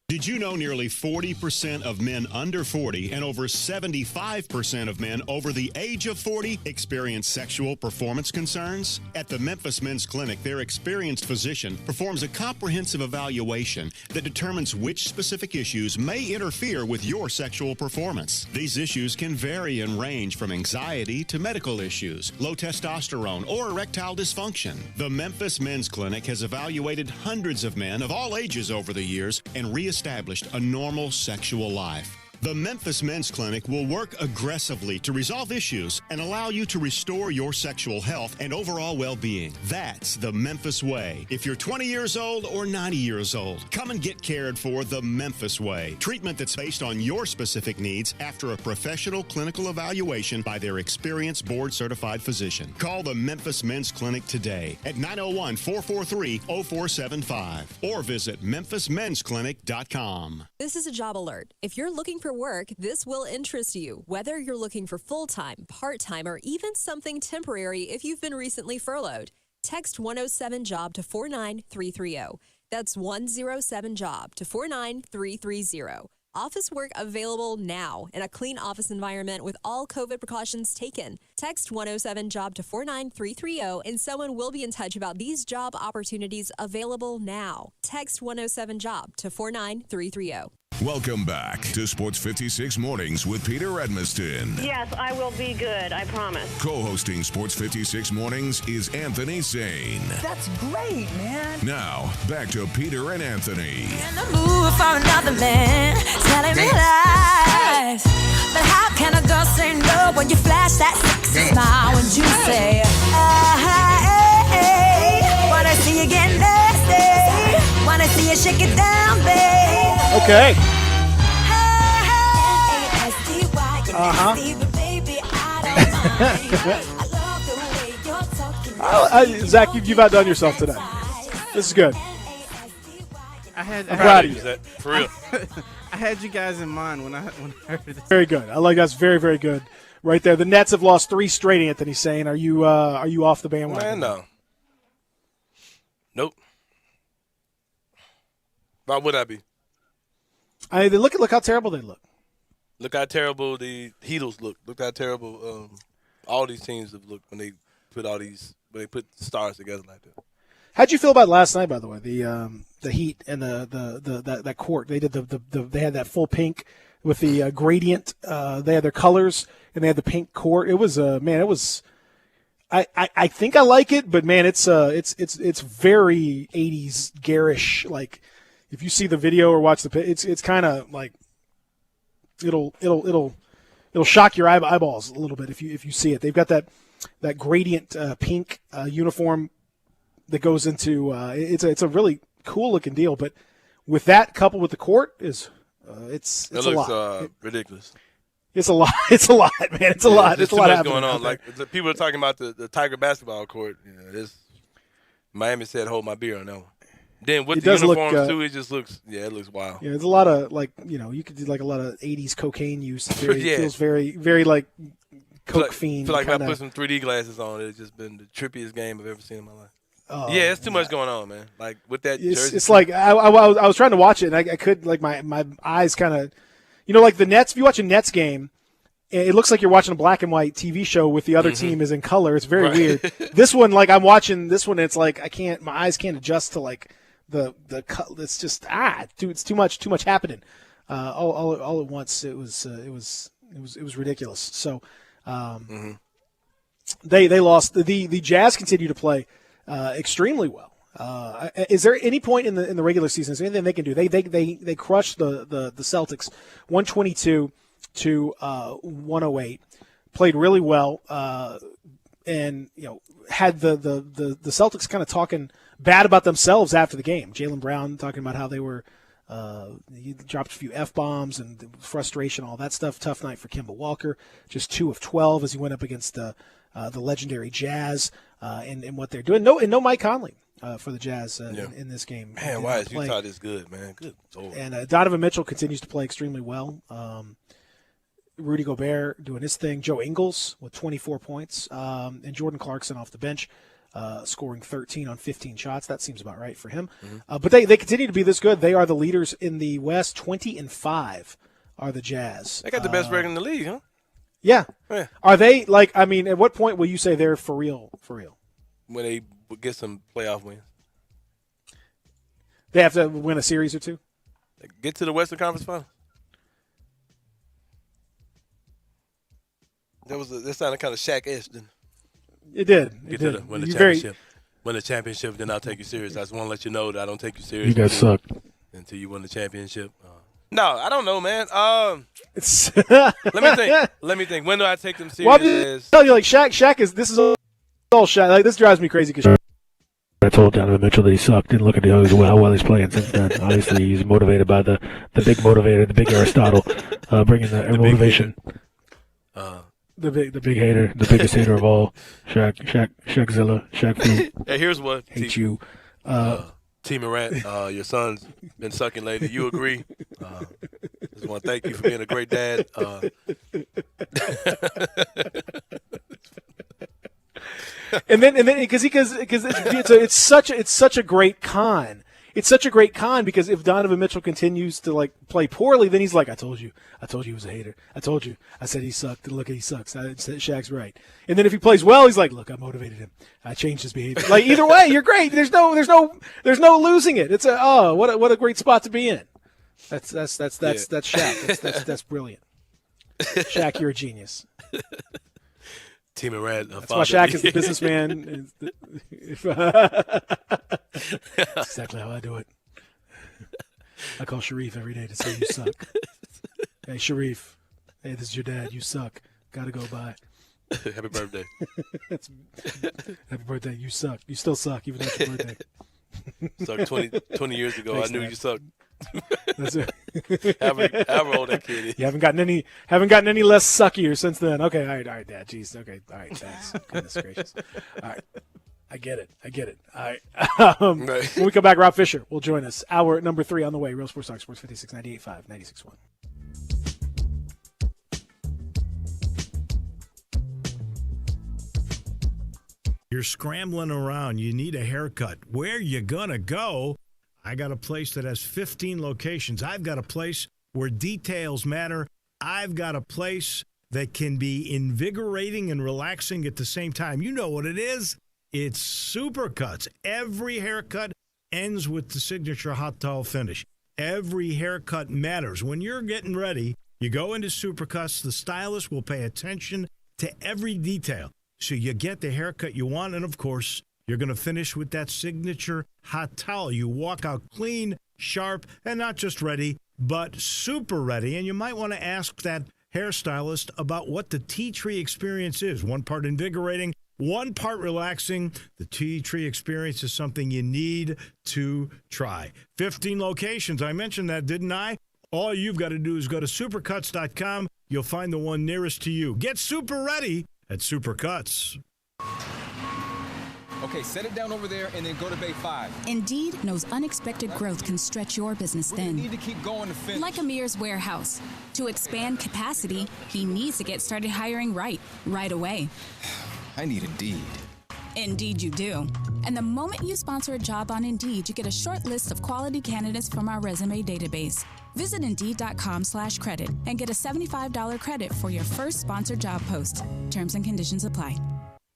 Did you know nearly 40% of men under 40 and over 75% of men over the age of 40 experience sexual performance concerns? At the Memphis Men's Clinic, their experienced physician performs a comprehensive evaluation that determines which specific issues may interfere with your sexual performance. These issues can vary and range from anxiety to medical issues, low testosterone, or erectile dysfunction. The Memphis Men's Clinic has evaluated hundreds of men of all ages over the years and reestablished a normal sexual life. The Memphis Men's Clinic will work aggressively to resolve issues and allow you to restore your sexual health and overall well-being. That's the Memphis way. If you're 20 years old or 90 years old, come and get cared for the Memphis way. Treatment that's based on your specific needs after a professional clinical evaluation by their experienced board-certified physician. Call the Memphis Men's Clinic today at 901-443-0475 or visit memphismensclinic.com. This is a job alert. If you're looking for work, this will interest you. Whether you're looking for full-time, part-time, or even something temporary if you've been recently furloughed, text 107-JOB to 49330. That's 107-JOB to 49330. Office work available now in a clean office environment with all COVID precautions taken. Text 107-JOB to 49330 and someone will be in touch about these job opportunities available now. Text 107-JOB to 49330. Welcome back to Sports 56 Mornings with Peter Edmiston. Yes, I will be good. I promise. Co-hosting Sports 56 Mornings is Anthony Sane. That's great, man. Now, back to Peter and Anthony. In the mood for another man, telling me lies. But how can a girl say no when you flash that sexy smile when you say, I break it down, babe. Okay. Zach, you've outdone yourself today. This is good. I'm proud of you. For real. I had you guys in mind when I heard this. Very good. I like that's very, very good. Right there. The Nets have lost 3 straight, Anthony saying. Are you off the bandwagon? Man, no. Nope. Why would I be? Look how terrible they look. Look how terrible the Heatles look. Look how terrible all these teams have looked when they put stars together like that. How'd you feel about last night, by the way? The Heat and that court. They did they had that full pink with the gradient. They had their colors and they had the pink court. It was I think I like it, but man, it's very 80s garish. Like if you see the video or watch it's kind of like it'll shock your eyeballs a little bit if you see it. They've got that gradient pink uniform that goes into it's a really cool looking deal, but with that coupled with the court it's a lot. Ridiculous. It's a lot. It's a lot, man. It's a lot. It's a lot happening going on. Like the people are talking about the Tiger basketball court. Miami said, "Hold my beer" on that one. Then with the uniforms too, it just looks. Yeah, it looks wild. Yeah, there's a lot of you could do like a lot of 80s cocaine use. It feels very, very like coke fiend. I feel like kinda. if I put some 3D glasses on, it's just been the trippiest game I've ever seen in my life. Oh, yeah, it's too much going on, man. Like with that jersey. It's like I was trying to watch it and I could like my eyes kind of, like the Nets. If you watch a Nets game, it looks like you're watching a black and white TV show with the other team is in color. It's very weird. This one, like I'm watching this one, and it's like my eyes can't adjust to like the it's just it's too much happening all at once. It was ridiculous. So they lost. The Jazz continue to play extremely well. Is there any point in the regular season? Is there anything they can do? They crushed the Celtics 122 to 108. Played really well, and had the Celtics kind of talking bad about themselves after the game. Jaylen Brown talking about how they were he dropped a few F-bombs and frustration, all that stuff. Tough night for Kemba Walker, just 2 of 12 as he went up against the legendary Jazz and what they're doing. No Mike Conley for the Jazz in this game. Man, why is Utah this good, man? Good. And Donovan Mitchell continues to play extremely well. Rudy Gobert doing his thing. Joe Ingles with 24 points. And Jordan Clarkson off the bench scoring 13 on 15 shots. That seems about right for him. But they continue to be this good. They are the leaders in the West. 20-5 are the Jazz. They got the best record in the league, huh? Yeah. Are they at what point will you say they're for real? When they get some playoff wins. They have to win a series or two? Get to the Western Conference Finals. That sounded kind of Shaq-esque, didn't it? It did. Win the championship. Win the championship, then I'll take you serious. I just want to let you know that I don't take you serious. You guys suck. Until you win the championship. No, I don't know, man. Let me think. When do I take them serious? Well, tell you, like Shaq this is all Shaq. Like this drives me crazy because I told Donovan Mitchell that he sucked. Didn't look at how well he's playing since then. Obviously, he's motivated by the big motivator, the big Aristotle, bringing the motivation. The big hater, the biggest hater of all, Shaqzilla, Shaq Fu. Hey, here's what. Hate you. T. Morant, your son's been sucking lately. You agree? Just want to thank you for being a great dad. And then because it's such a great con. It's such a great con because if Donovan Mitchell continues to play poorly, then he's like, I told you he was a hater. I told you. I said he sucked. And look, he sucks. I said Shaq's right. And then if he plays well, he's like, look, I motivated him. I changed his behavior. Like either way, you're great. There's no losing it. It's what a great spot to be in. That's Shaq. That's brilliant. Shaq, you're a genius. T. Morant. That's why Shaq is the businessman. That's exactly how I do it. I call Sharif every day to say you suck. Hey, Sharif. Hey, this is your dad. You suck. Gotta go by. Happy birthday. Happy birthday. You suck. You still suck, even though it's your birthday. Sucked 20 years ago. Thanks, I knew Dad. you sucked. That's it. however old that kid is. You haven't gotten any less suckier since then. Okay, all right, Dad. Jeez. Okay, all right, thanks. Goodness gracious. All right. I get it. All right. When we come back, Rob Fisher will join us. Hour number 3 on the way. Real Sports Talk, Sports 56, 98.5, 96.1. You're scrambling around. You need a haircut. Where you gonna go? I got a place that has 15 locations. I've got a place where details matter. I've got a place that can be invigorating and relaxing at the same time. You know what it is. It's Supercuts. Every haircut ends with the signature hot towel finish. Every haircut matters. When you're getting ready, you go into Supercuts. The stylist will pay attention to every detail. So you get the haircut you want, and of course, you're going to finish with that signature hot towel. You walk out clean, sharp, and not just ready, but super ready. And you might want to ask that hairstylist about what the Tea Tree experience is. One part invigorating, one part relaxing. The Tea Tree experience is something you need to try. 15 locations. I mentioned that, didn't I? All you've got to do is go to supercuts.com. You'll find the one nearest to you. Get super ready at Supercuts. Okay, set it down over there and then go to Bay 5. Indeed knows unexpected growth can stretch your business thin. We need to keep going to finish. Like Amir's warehouse. To expand capacity, he needs to get started hiring right away. I need Indeed. Indeed you do. And the moment you sponsor a job on Indeed, you get a short list of quality candidates from our resume database. Visit Indeed.com/credit and get a $75 credit for your first sponsored job post. Terms and conditions apply.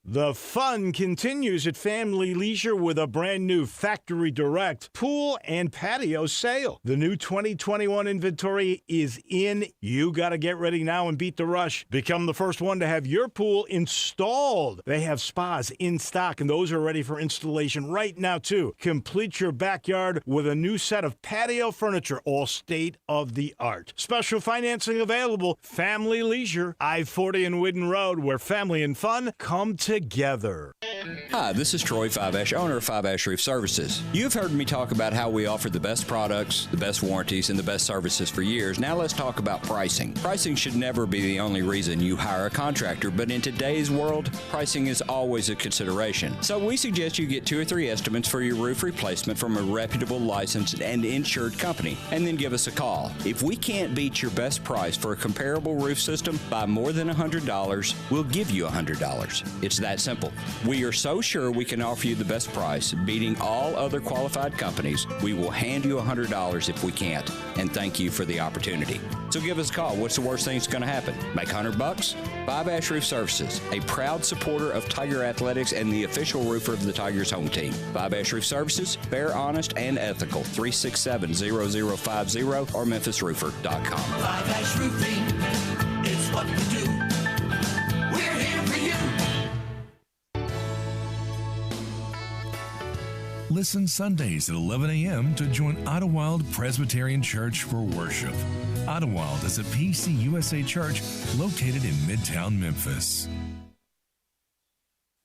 The fun continues at Family Leisure with a brand new Factory Direct pool and patio sale. The new 2021 inventory is in. You got to get ready now and beat the rush. Become the first one to have your pool installed. They have spas in stock, and those are ready for installation right now, too. Complete your backyard with a new set of patio furniture, all state-of-the-art. Special financing available. Family Leisure, I-40 and Whidden Road, where family and fun come together. Hi, this is Troy Five-Ash, owner of Five-Ash Roof Services. You've heard me talk about how we offer the best products, the best warranties, and the best services for years. Now let's talk about pricing. Pricing should never be the only reason you hire a contractor, but in today's world, pricing is always a consideration. So we suggest you get 2 or 3 estimates for your roof replacement from a reputable, licensed, and insured company, and then give us a call. If we can't beat your best price for a comparable roof system by more than $100, we'll give you $100. It's that simple. We are so sure we can offer you the best price, beating all other qualified companies. We will hand you $100 if we can't, and thank you for the opportunity. So give us a call. What's the worst thing that's going to happen? Make $100? Five-Ash Roof Services, a proud supporter of Tiger Athletics and the official roofer of the Tigers home team. Five-Ash Roof Services, fair, honest, and ethical. 367-0050 or memphisroofer.com. Five-Ash Roofing, it's what we do. We're here for you. Listen Sundays at 11 a.m. to join Idlewild Presbyterian Church for worship. Idlewild is a PCUSA church located in Midtown Memphis.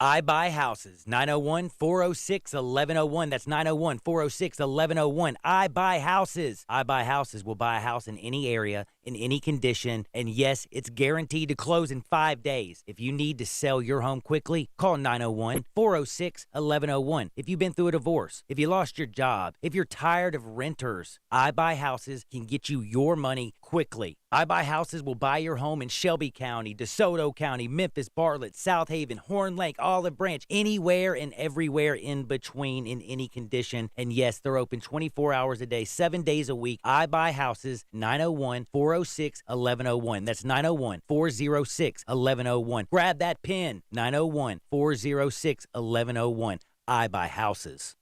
I Buy Houses, 901-406-1101. That's 901-406-1101. I Buy Houses. I Buy Houses will buy a house in any area, in any condition, and yes, it's guaranteed to close in 5 days. If you need to sell your home quickly, call 901-406-1101. If you've been through a divorce, if you lost your job, if you're tired of renters, I Buy Houses can get you your money quickly. I Buy Houses will buy your home in Shelby County, DeSoto County, Memphis, Bartlett, South Haven, Horn Lake, Olive Branch, anywhere and everywhere in between in any condition. And yes, they're open 24 hours a day, 7 days a week. I Buy Houses, 901-406-1101. That's 901-406-1101. Grab that pen, 901-406-1101. I Buy Houses.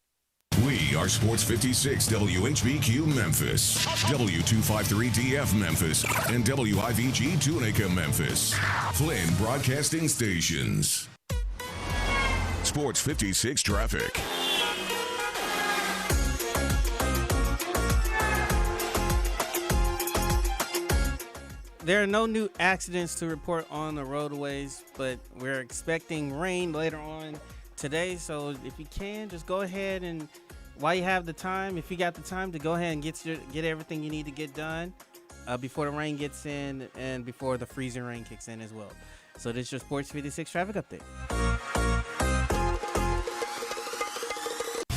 We are Sports 56 WHBQ Memphis, W253DF Memphis, and WIVG Tunica Memphis. Flynn Broadcasting Stations. Sports 56 traffic. There are no new accidents to report on the roadways, but we're expecting rain later on today. So if you can, just go ahead and while you have the time, if you got the time, to go ahead and get everything you need to get done before the rain gets in and before the freezing rain kicks in as well. So this is your Sports 56 traffic update.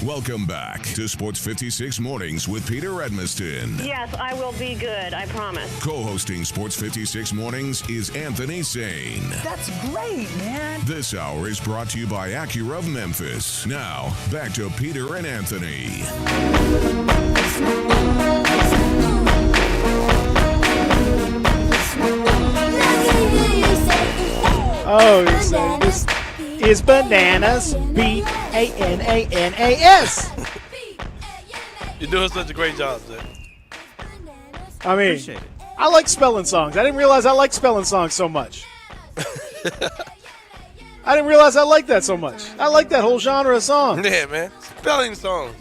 Welcome back to Sports 56 Mornings with Peter Edmiston. Yes, I will be good. I promise. Co-hosting Sports 56 Mornings is Anthony Sane. That's great, man. This hour is brought to you by Acura of Memphis. Now, back to Peter and Anthony. Oh, you're saying this is bananas. B-A-N-A-N-A-S. You're doing such a great job, Zach. I mean, I like spelling songs. I didn't realize I liked spelling songs so much. I didn't realize I liked that so much. I like that whole genre of song. Yeah, man. Spelling songs.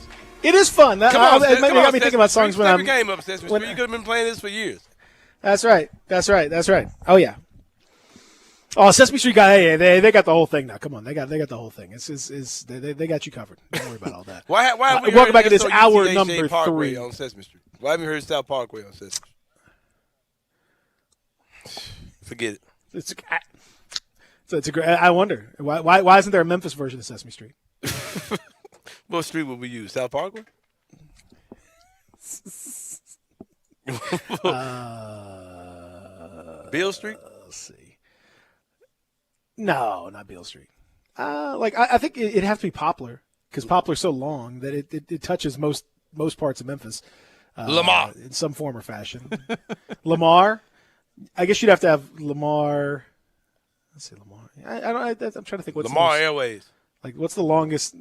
It is fun. Come on, it got me thinking about songs when I'm. Step your game up, Sesame Street. You could have been playing this for years. That's right. Oh yeah. Oh, Sesame Street got they got the whole thing now. Come on, they got the whole thing. They got you covered. Don't worry about all that. Why have we welcome back to this SO hour UTHA number Parkway 3 on Sesame Street? Why haven't you heard South Parkway on Sesame Street? Forget it. It's a great. I wonder why isn't there a Memphis version of Sesame Street? What street would we use? South Parkway? Beale Street? Let's see. No, not Beale Street. I think it'd have to be Poplar because Poplar's so long that it touches most parts of Memphis. Lamar in some form or fashion. Lamar. I guess you'd have to have Lamar. Let's see, Lamar. I'm trying to think. What's Lamar Airways. Like what's the longest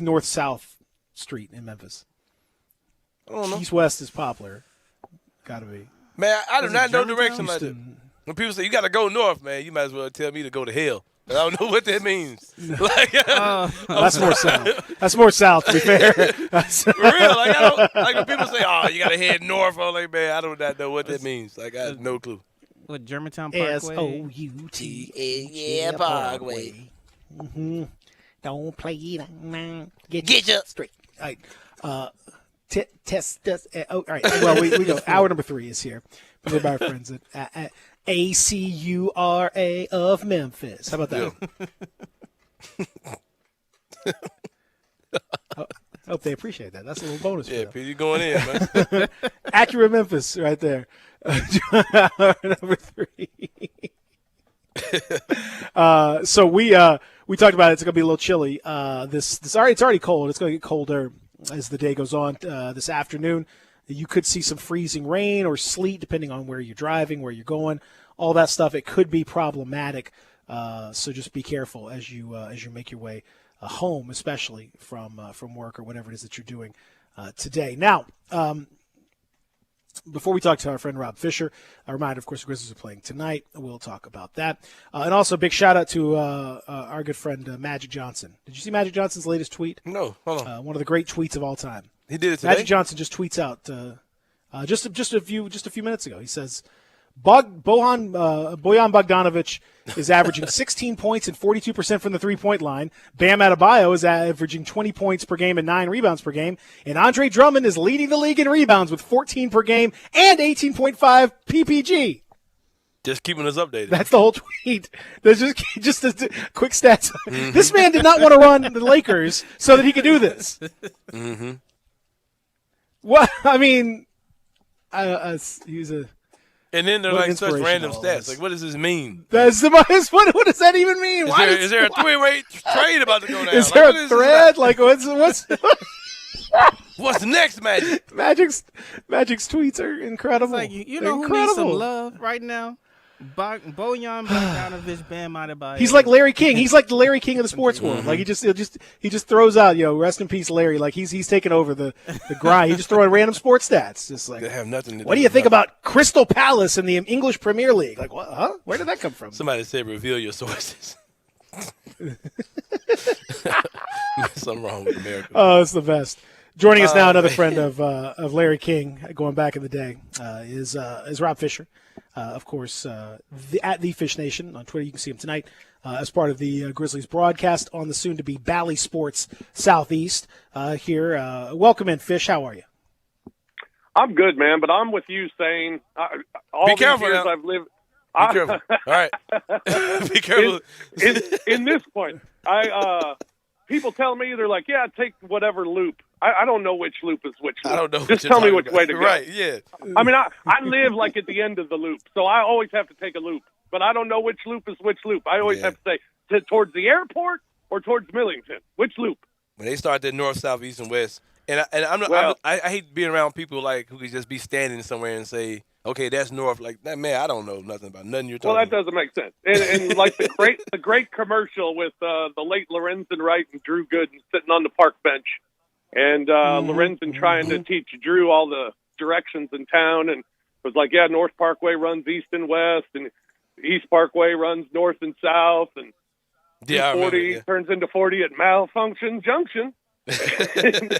north-south street in Memphis? I don't know. East-west is Poplar. Got to be. Man, I do not know direction like that. When people say you got to go north, man, you might as well tell me to go to hell. I don't know what that means. That's more south. That's more south, to be fair. For real, like when people say, "Oh, you got to head north," I'm like, man, I do not know what that means. Like, I have no clue. What, Germantown Parkway? S-O-U-T. Yeah, Parkway. Mm-hmm. Don't play that, man. Get you straight. All right. Test. All right. Well, we go. Hour number 3 is here. We're by our friends at ACURA of Memphis. How about that? I hope they appreciate that. That's a little bonus. Yeah, Pete, you going in, man. Acura Memphis, right there. Hour number 3. So we talked about it. It's going to be a little chilly. It's already cold. It's going to get colder as the day goes on. This afternoon, you could see some freezing rain or sleet depending on where you're driving, where you're going, all that stuff. It could be problematic. So just be careful as you make your way home, especially from work or whatever it is that you're doing today. Now, before we talk to our friend Rob Fisher, a reminder, of course, the Grizzlies are playing tonight. We'll talk about that. And also, big shout-out to our good friend Magic Johnson. Did you see Magic Johnson's latest tweet? No. Hold on. One of the great tweets of all time. He did it today? Magic Johnson just tweets out just a few minutes ago. He says, Bojan Bogdanovic is averaging 16 points and 42% from the three-point line. Bam Adebayo is averaging 20 points per game and 9 rebounds per game. And Andre Drummond is leading the league in rebounds with 14 per game and 18.5 PPG. Just keeping us updated. That's the whole tweet. There's just a quick stats. Mm-hmm. This man did not want to run the Lakers so that he could do this. Mm-hmm. What? I mean, he's a... And then they're like such random stats. Like, what does this mean? What does that even mean? Is there a three-way trade about to go down? Is there a thread? Like, what's next, Magic? Magic's tweets are incredible. It's like, you know who needs some love right now? Bojan Bogdanovic, Bam Adebayo. He's like Larry King. He's like the Larry King of the sports world. Like he just throws out, rest in peace, Larry. Like he's taking over the grind. He just throwing random sports stats. Just like they have nothing to do. What do you think about Crystal Palace in the English Premier League? Like what? Huh? Where did that come from? Somebody said reveal your sources. Something wrong with America. Oh, it's the best. Joining us now, another friend of Larry King, going back in the day, is Rob Fisher, of course, at the Fish Nation on Twitter. You can see him tonight as part of the Grizzlies broadcast on the soon-to-be Bally Sports Southeast here. Welcome in, Fish. How are you? I'm good, man, but I'm with you saying all Be these careful years now. I've lived. Be careful. All right. Be careful. In this point, people tell me, they're like, yeah, take whatever loop. I don't know which loop is which loop. I don't know. Just tell me which way to go. Right, yeah. I mean, I live like at the end of the loop, so I always have to take a loop. But I don't know which loop is which loop. I always have to say towards the airport or towards Millington. Which loop? When they start that north, south, east, and west, and I hate being around people like who could just be standing somewhere and say, okay, that's north. Like that, man, I don't know nothing about nothing you're talking Well, that doesn't make sense. And like the great commercial with the late Lorenzen Wright and Drew Gooden sitting on the park bench, and Lorenzen trying to teach Drew all the directions in town, and was like, yeah, North Parkway runs east and west, and East Parkway runs north and south, and 40 turns into 40 at Malfunction Junction. and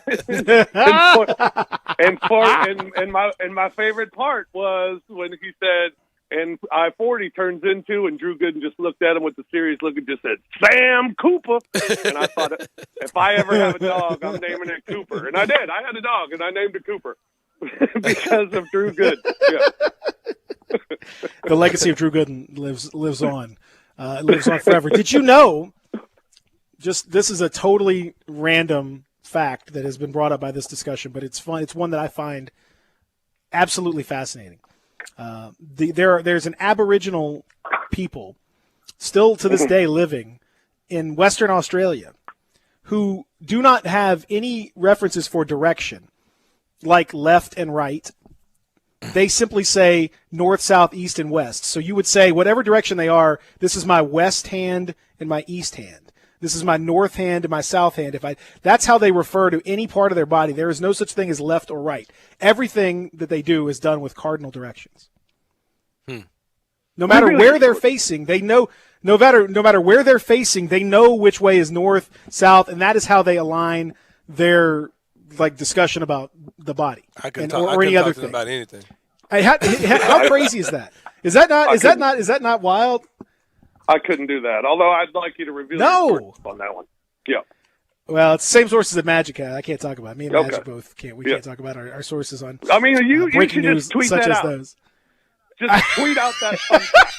my favorite part was when he said, and I-40 turns into, and Drew Gooden just looked at him with a serious look and just said, Sam Cooper. And I thought, if I ever have a dog, I'm naming it Cooper. And I did. I had a dog, and I named it Cooper because of Drew Gooden. Yeah. The legacy of Drew Gooden lives on. Lives on forever. Did you know, this is a totally random fact that has been brought up by this discussion, but it's fun. It's one that I find absolutely fascinating. There's an Aboriginal people still to this day living in Western Australia who do not have any references for direction, like left and right. They simply say north, south, east, and west. So you would say whatever direction they are, this is my west hand and my east hand. This is my north hand and my south hand. That's how they refer to any part of their body. There is no such thing as left or right. Everything that they do is done with cardinal directions. No matter where they're facing, they know. No matter where they're facing, they know which way is north, south, and that is how they align their discussion about the body or any other thing about anything. How crazy is that? Is that not wild? I couldn't do that. Although I'd like you to reveal your sources on that one. Yeah. Well, it's the same sources that Magic had. I can't talk about it. Me and Magic both can't. We can't talk about our sources on. I mean, you breaking should news just tweet such that as out. those. Just tweet out that fun fact.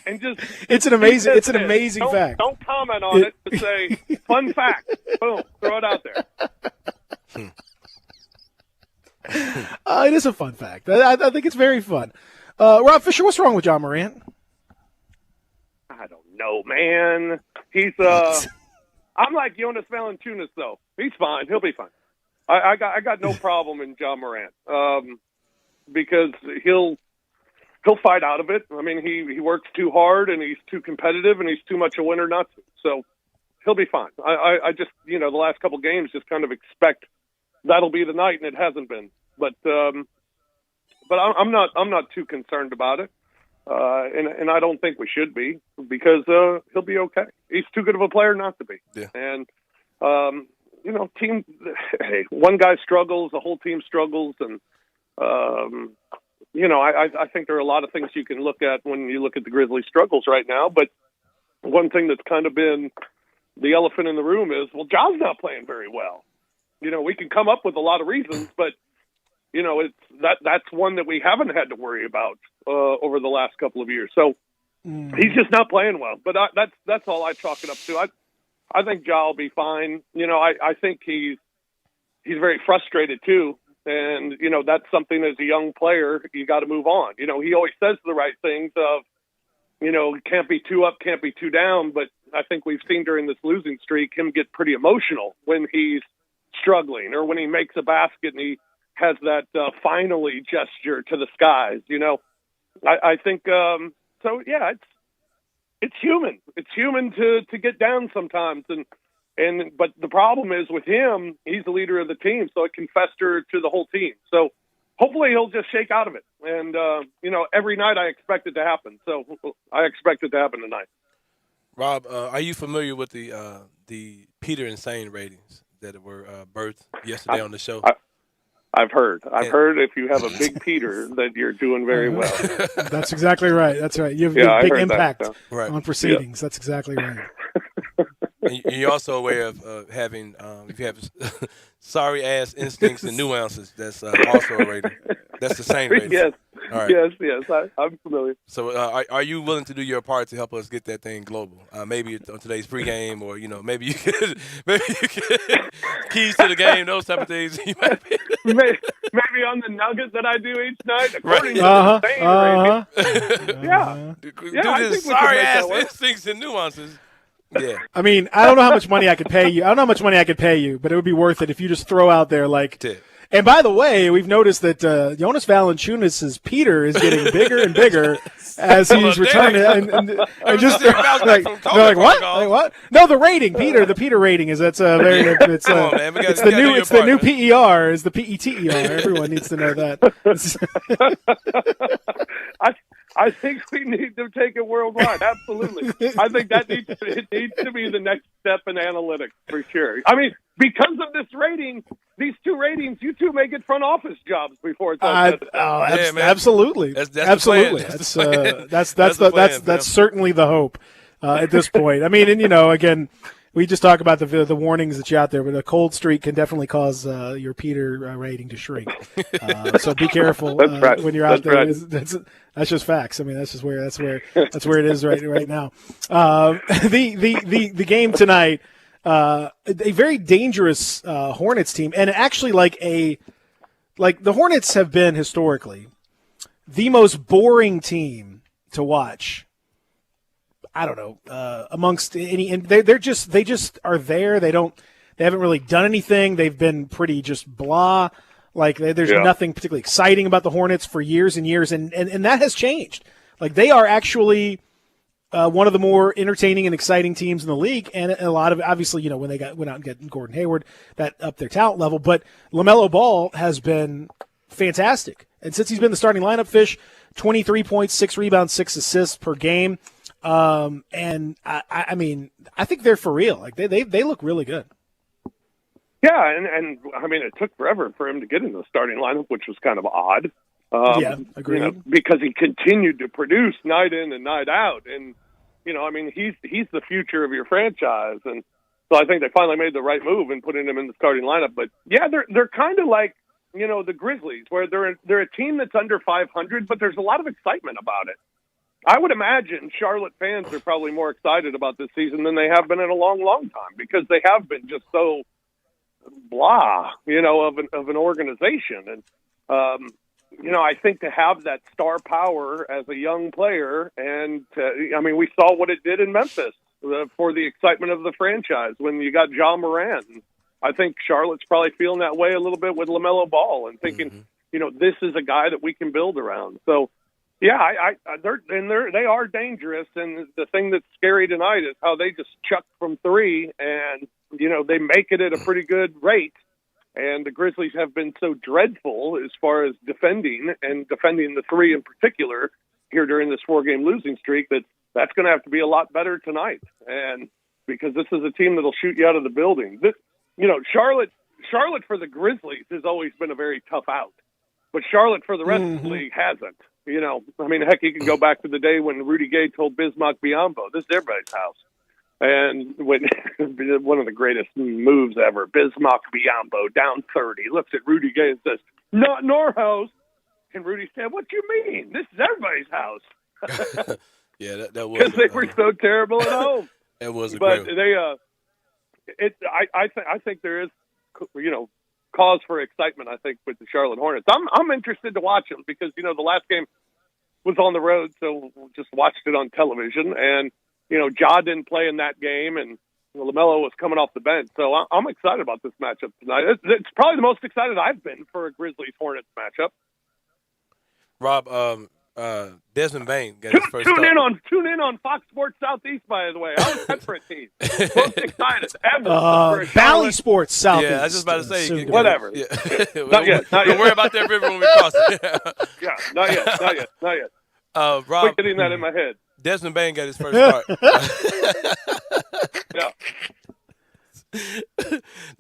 And just it's an amazing fact. Don't comment on it. Just say fun fact. Boom. Throw it out there. It is a fun fact. I think it's very fun. Rob Fisher, what's wrong with John Morant? I don't know, man. He's I'm like Jonas Valanciunas, though. He's fine. He'll be fine. I got no problem in John Morant because he'll fight out of it. I mean, he works too hard and he's too competitive and he's too much a winner not to. So he'll be fine. I just the last couple games just kind of expect that'll be the night, and it hasn't been. But I'm not too concerned about it. And I don't think we should be because he'll be okay. He's too good of a player not to be. Yeah. And team. Hey, one guy struggles, the whole team struggles, and I think there are a lot of things you can look at when you look at the Grizzlies' struggles right now. But one thing that's kind of been the elephant in the room is, well, John's not playing very well. We can come up with a lot of reasons, but it's that's one that we haven't had to worry about over the last couple of years. So he's just not playing well. But that's all I chalk it up to. I think Ja will be fine. I think he's very frustrated too, and that's something as a young player you got to move on. He always says the right things of can't be too up, can't be too down. But I think we've seen during this losing streak him get pretty emotional when he's struggling or when he makes a basket and he has that finally gesture to the skies. I think so. Yeah, it's human. It's human to get down sometimes, but the problem is with him, he's the leader of the team, so it can fester to the whole team. So hopefully he'll just shake out of it. And every night I expect it to happen. So I expect it to happen tonight. Rob, are you familiar with the Peter Insane ratings? that were birthed yesterday on the show. I've heard. I've heard if you have a big Peter that you're doing very well. That's exactly right. That's right. You have a big impact on proceedings. That's exactly right. And you're also aware of having, if you have sorry ass instincts and nuances, that's also a rating. That's the same rating. Yes. All right. Yes. I'm familiar. So are you willing to do your part to help us get that thing global? Maybe on today's pregame, or maybe you could keys to the game, those type of things. You might be. Maybe on the nugget that I do each night, according to the same rating. Yeah. Do this sorry ass instincts and nuances. Yeah. I mean, I don't know how much money I could pay you. I don't know how much money I could pay you, but it would be worth it if you just throw out there like Tip. And by the way, we've noticed that Jonas Valanciunas' Peter is getting bigger and bigger as he's returning. And just they're like, what? Like, what? No, the rating, Peter. The Peter rating is it's a very it's the new PER is the PETER. Everyone needs to know that. I think we need to take it worldwide. Absolutely. I think that needs to be the next step in analytics for sure. I mean, because of this rating, these two ratings, you two may get front office jobs before it's all said. Absolutely. That's absolutely. That's certainly the hope at this point. I mean, and again, we just talk about the warnings that you out there, but a cold streak can definitely cause your Peter rating to shrink. So be careful when you're out there. That's just facts. I mean, that's where it is right now. The game tonight, a very dangerous Hornets team, and actually like the Hornets have been historically the most boring team to watch. I don't know, amongst any, and they just are there. They haven't really done anything. They've been pretty just blah. Like there's nothing particularly exciting about the Hornets for years and years, and that has changed. Like they are actually one of the more entertaining and exciting teams in the league, and a lot of obviously when they went out and got Gordon Hayward, that upped their talent level. But LaMelo Ball has been fantastic, and since he's been the starting lineup, Fish 23 points, 6 rebounds, 6 assists per game. And I mean, I think they're for real. Like they look really good. Yeah, and I mean, it took forever for him to get in the starting lineup, which was kind of odd. Agreed. Because he continued to produce night in and night out, and I mean, he's the future of your franchise, and so I think they finally made the right move in putting him in the starting lineup. But yeah, they're kind of like the Grizzlies, where they're a team that's under 500, but there's a lot of excitement about it. I would imagine Charlotte fans are probably more excited about this season than they have been in a long, long time, because they have been just so blah, of an organization. And, I think to have that star power as a young player, and we saw what it did in Memphis for the excitement of the franchise when you got Ja Morant. I think Charlotte's probably feeling that way a little bit with LaMelo Ball and thinking, this is a guy that we can build around. So, yeah, they are dangerous, and the thing that's scary tonight is how they just chuck from three, and they make it at a pretty good rate. And the Grizzlies have been so dreadful as far as defending the three in particular here during this 4-game losing streak that's going to have to be a lot better tonight. And because this is a team that'll shoot you out of the building. Charlotte for the Grizzlies has always been a very tough out, but Charlotte for the rest of the league hasn't. Heck, you can go back to the day when Rudy Gay told Bismack Biyombo, this is everybody's house. And when one of the greatest moves ever, Bismack Biyombo, down 30, looks at Rudy Gay and says, not in our house. And Rudy said, what do you mean? This is everybody's house. Yeah, that was. Because they were so terrible at home. It was a but great they, I think there is, cause for excitement, I think, with the Charlotte Hornets. I'm interested to watch them because, the last game was on the road, so just watched it on television. And, Ja didn't play in that game, and LaMelo was coming off the bench. So I'm excited about this matchup tonight. It's probably the most excited I've been for a Grizzlies-Hornets matchup. Rob, Desmond Bain got his first Tune in on Fox Sports Southeast, by the way. I was separate team. Most excited ever. Bally Sports Southeast. Yeah, I was just about to say. Whatever. Yeah. Not yet. Don't worry about that river when we cross it. Yeah, not yet. Rob, quit getting that in my head. Desmond Bain got his first start. Yeah.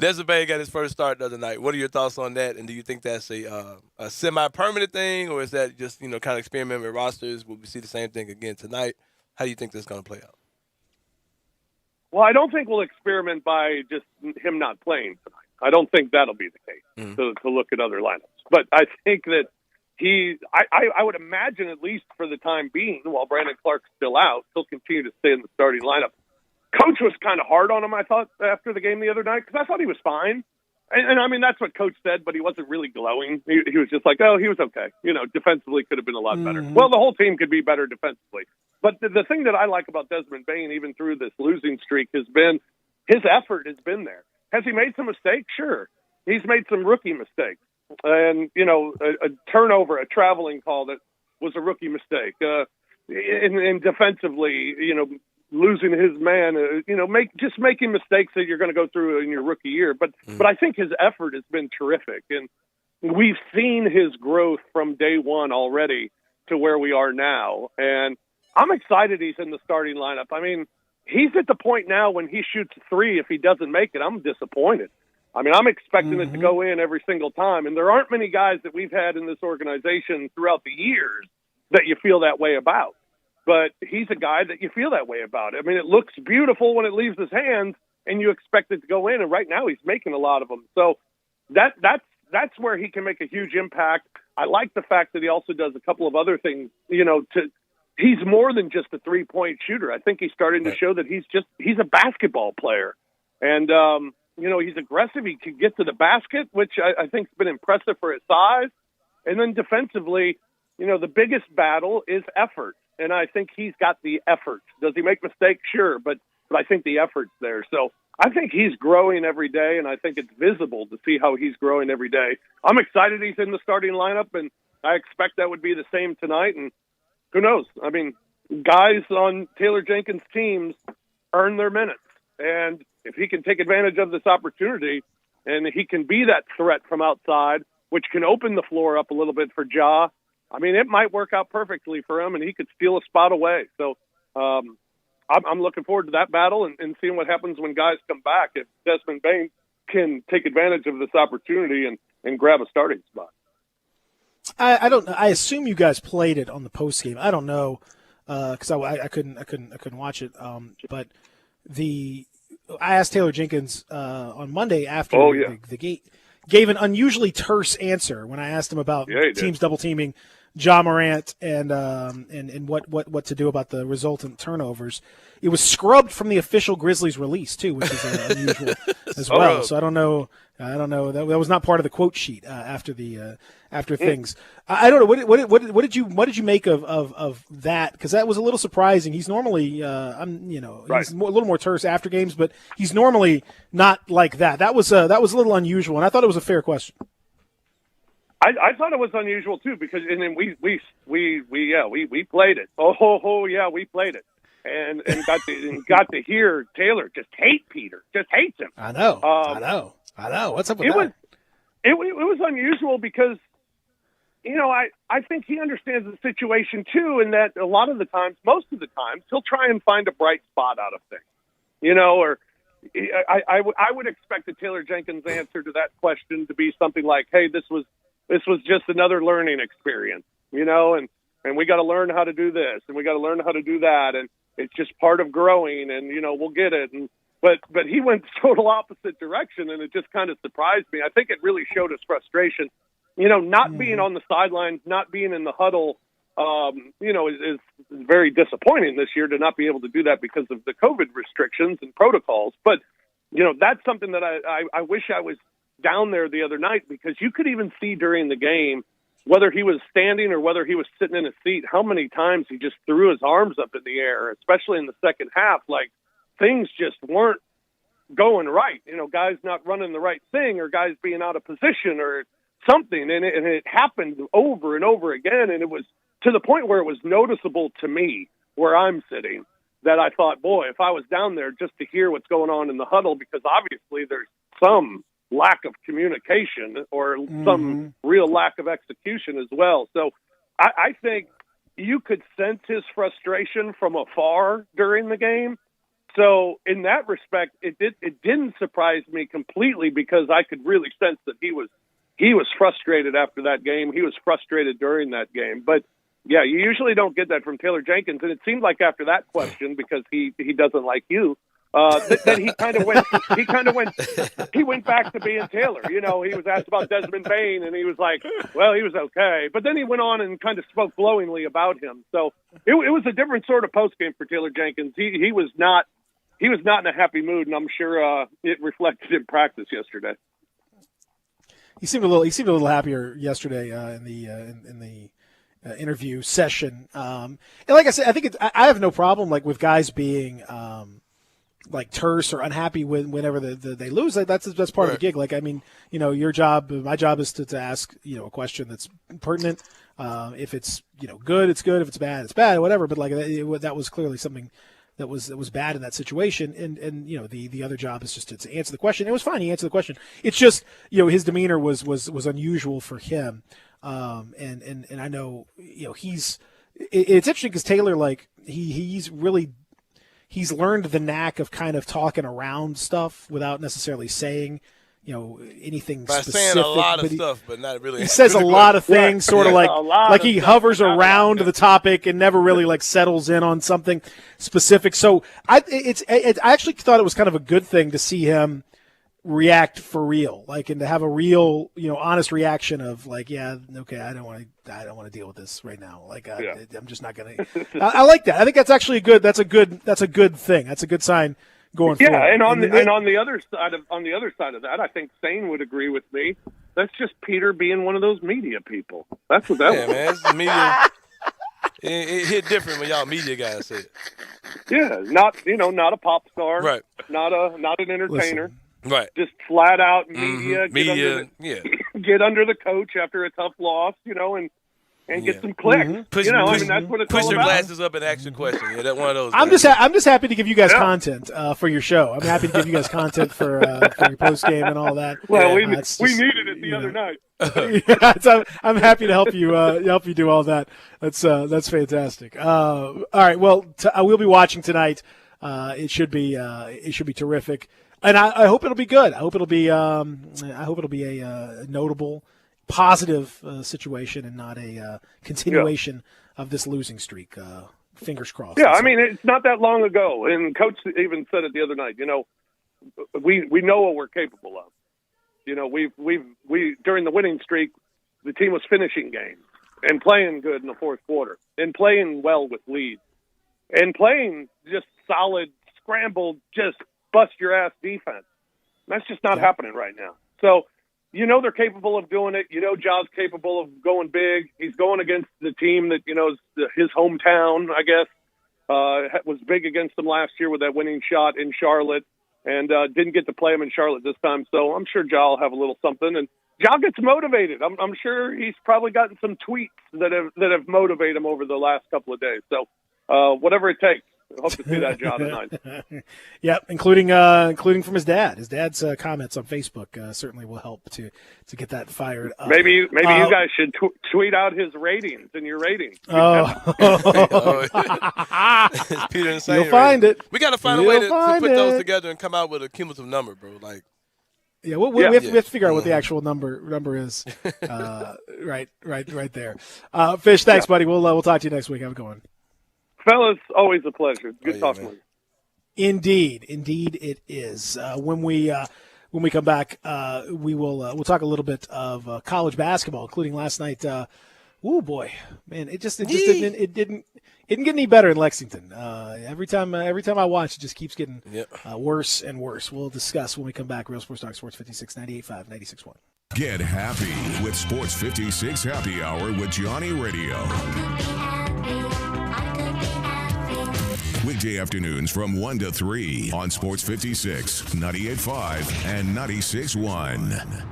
Desmond Bain got his first start the other night. What are your thoughts on that? And do you think that's a semi-permanent thing, or is that just kind of experiment with rosters? Will we see the same thing again tonight? How do you think this is going to play out? Well, I don't think we'll experiment by just him not playing tonight. I don't think that'll be the case to look at other lineups. But I think that I would imagine, at least for the time being, while Brandon Clark's still out, he'll continue to stay in the starting lineup. Coach was kind of hard on him, I thought, after the game the other night, because I thought he was fine. And I mean, that's what Coach said, but he wasn't really glowing. He was just like, oh, he was okay. Defensively could have been a lot better. Well, the whole team could be better defensively. But the thing that I like about Desmond Bain, even through this losing streak, has been his effort has been there. Has he made some mistakes? Sure. He's made some rookie mistakes. And, a turnover, a traveling call that was a rookie mistake. And defensively, losing his man, making mistakes that you're going to go through in your rookie year. But I think his effort has been terrific. And we've seen his growth from day one already to where we are now. And I'm excited he's in the starting lineup. I mean, he's at the point now when he shoots a three, if he doesn't make it, I'm disappointed. I mean, I'm expecting it to go in every single time. And there aren't many guys that we've had in this organization throughout the years that you feel that way about. But he's a guy that you feel that way about. I mean, it looks beautiful when it leaves his hands, and you expect it to go in. And right now he's making a lot of them. So that's where he can make a huge impact. I like the fact that he also does a couple of other things, he's more than just a three-point shooter. I think he's starting to show that he's a basketball player. And, he's aggressive. He can get to the basket, which I think has been impressive for his size. And then defensively, the biggest battle is effort. And I think he's got the effort. Does he make mistakes? Sure. But I think the effort's there. So I think he's growing every day, and I think it's visible to see how he's growing every day. I'm excited he's in the starting lineup, and I expect that would be the same tonight. And who knows? I mean, guys on Taylor Jenkins' teams earn their minutes. And if he can take advantage of this opportunity and he can be that threat from outside, which can open the floor up a little bit for Ja, I mean, it might work out perfectly for him, and he could steal a spot away. So I'm looking forward to that battle and seeing what happens when guys come back. If Desmond Bain can take advantage of this opportunity and grab a starting spot. I assume you guys played it on the post game. I don't know because I couldn't watch it. But I asked Taylor Jenkins on Monday after the game, gave an unusually terse answer when I asked him about teams double teaming Ja Morant and what to do about the resultant turnovers. It was scrubbed from the official Grizzlies release too, which is unusual as well. So I don't know. That was not part of the quote sheet after things. I don't know. What did you make of that? Because that was a little surprising. He's normally he's a little more terse after games, but he's normally not like that. That was a little unusual, and I thought it was a fair question. I thought it was unusual too because we played it. We played it. And got to hear Taylor just hate Peter, just hates him. I know. What's up with that? It was unusual because, I think he understands the situation too, and that a lot of the times, most of the times, he'll try and find a bright spot out of things, or I would expect the Taylor Jenkins answer to that question to be something like, "Hey, this was just another learning experience, and we got to learn how to do this, and we got to learn how to do that, and it's just part of growing, and we'll get it." But he went total opposite direction, and it just kind of surprised me. I think it really showed his frustration. Not being on the sidelines, not being in the huddle, is very disappointing this year to not be able to do that because of the COVID restrictions and protocols. But that's something that I wish I was down there the other night, because you could even see during the game, whether he was standing or whether he was sitting in a seat, how many times he just threw his arms up in the air, especially in the second half. Like, things just weren't going right. Guys not running the right thing, or guys being out of position or something. And it happened over and over again. And it was to the point where it was noticeable to me where I'm sitting that I thought, boy, if I was down there just to hear what's going on in the huddle, because obviously there's some lack of communication or some real lack of execution as well. So I think you could sense his frustration from afar during the game. So in that respect, it didn't surprise me completely because I could really sense that he was frustrated after that game. He was frustrated during that game. But yeah, you usually don't get that from Taylor Jenkins, and it seemed like after that question, because he doesn't like you, that he went back to being Taylor. You know, he was asked about Desmond Bain, and he was like, well, he was okay. But then he went on and kind of spoke glowingly about him. So it was a different sort of postgame for Taylor Jenkins. He was not in a happy mood, and I'm sure it reflected in practice yesterday. He seemed a little happier yesterday in the interview session. And like I said, I think I have no problem like with guys being like terse or unhappy whenever they lose. Like, that's part of the gig. Like, I mean, you know, my job is to ask, you know, a question that's pertinent. If it's, you know, good, it's good. If it's bad, it's bad. Whatever. But like that was clearly something that was bad in that situation. And you know, the other job is just to answer the question. It was fine. He answered the question. It's just, you know, his demeanor was unusual for him. And I know, you know, it's interesting because Taylor, like, he's learned the knack of kind of talking around stuff without necessarily saying, you know, anything by specific. Saying a lot of stuff, but not really. He says a lot of things, sort of like he hovers around the topic and never really like settles in on something specific. So I actually thought it was kind of a good thing to see him react for real, like, and to have a real, you know, honest reaction of like, yeah, okay, I don't want to deal with this right now. Like, I'm just not gonna. I like that. I think that's actually that's a good thing. That's a good sign going forward. Yeah, and on the other side of that, I think Sane would agree with me. That's just Peter being one of those media people. That's what that was. Man, it's media. It hit different when y'all media guys say it. Yeah, not a pop star, right? Not an entertainer. Listen. Right. Just flat out media. Mm-hmm. Get under the coach after a tough loss, you know, and get some clicks. Mm-hmm. I mean, that's what it's push all your about. glasses up and ask a question. Yeah, that's one of those. I'm just happy to give you guys content for your show. I'm happy to give you guys content for your post game and all that. Well, we needed it the other night. Yeah, I'm happy to help you do all that. That's fantastic. All right, well, we'll be watching tonight. It should be terrific. And I hope it'll be good. I hope it'll be a notable, positive situation and not a continuation of this losing streak. Fingers crossed. Yeah, I mean, it's not that long ago, and Coach even said it the other night. You know, we know what we're capable of. You know, we during the winning streak, the team was finishing games and playing good in the fourth quarter and playing well with leads and playing just solid, scrambled, just bust-your-ass defense. That's just not happening right now. So, you know they're capable of doing it. You know Ja's capable of going big. He's going against the team that, you know, is his hometown, I guess. Was big against them last year with that winning shot in Charlotte and didn't get to play him in Charlotte this time. So I'm sure Ja will have a little something. And Ja gets motivated. I'm sure he's probably gotten some tweets that have motivated him over the last couple of days. So whatever it takes. I hope to see that Ja tonight. Yep, including from his dad. His dad's comments on Facebook certainly will help to get that fired up. Maybe you guys should tweet out his ratings and your ratings. Peter and Sane. You'll find it. We got to find a way to put those together and come out with a cumulative number, bro. Like, yeah, we have to figure out what the actual number is. Right there. Fish, thanks, buddy. We'll talk to you next week. Have a good one. Fellas, always a pleasure. Good talking with you. Indeed it is. When we come back, we'll talk a little bit of college basketball, including last night. Oh boy, man! It didn't get any better in Lexington. Every time I watch, it just keeps getting worse and worse. We'll discuss when we come back. Real Sports Talk, Sports 56, 98.5, 96.1. Get happy with Sports 56 Happy Hour with Johnny Radio. Weekday afternoons from 1 to 3 on Sports 56, 98.5, and 96.1.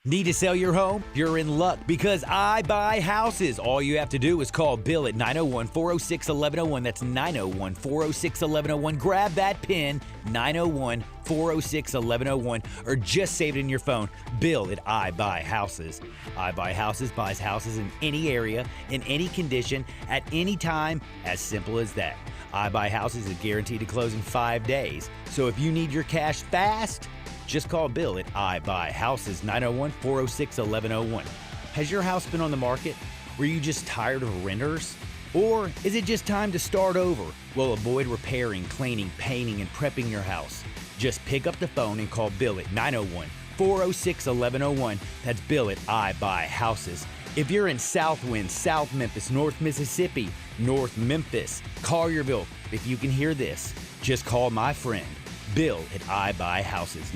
Need to sell your home? You're in luck because I buy houses. All you have to do is call Bill at 901-406-1101. That's 901-406-1101. Grab that PIN, 901-406-1101, or just save it in your phone. Bill at I Buy Houses. I Buy Houses buys houses in any area, in any condition, at any time, as simple as that. iBuyHouses is guaranteed to close in 5 days. So if you need your cash fast, just call Bill at iBuyHouses 901-406-1101. Has your house been on the market? Were you just tired of renters? Or is it just time to start over? Well, avoid repairing, cleaning, painting, and prepping your house. Just pick up the phone and call Bill at 901-406-1101. That's Bill at iBuyHouses. If you're in Southwind, South Memphis, North Mississippi, North Memphis, Collierville, if you can hear this, just call my friend, Bill at iBuyHouses,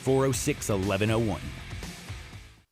901-406-1101.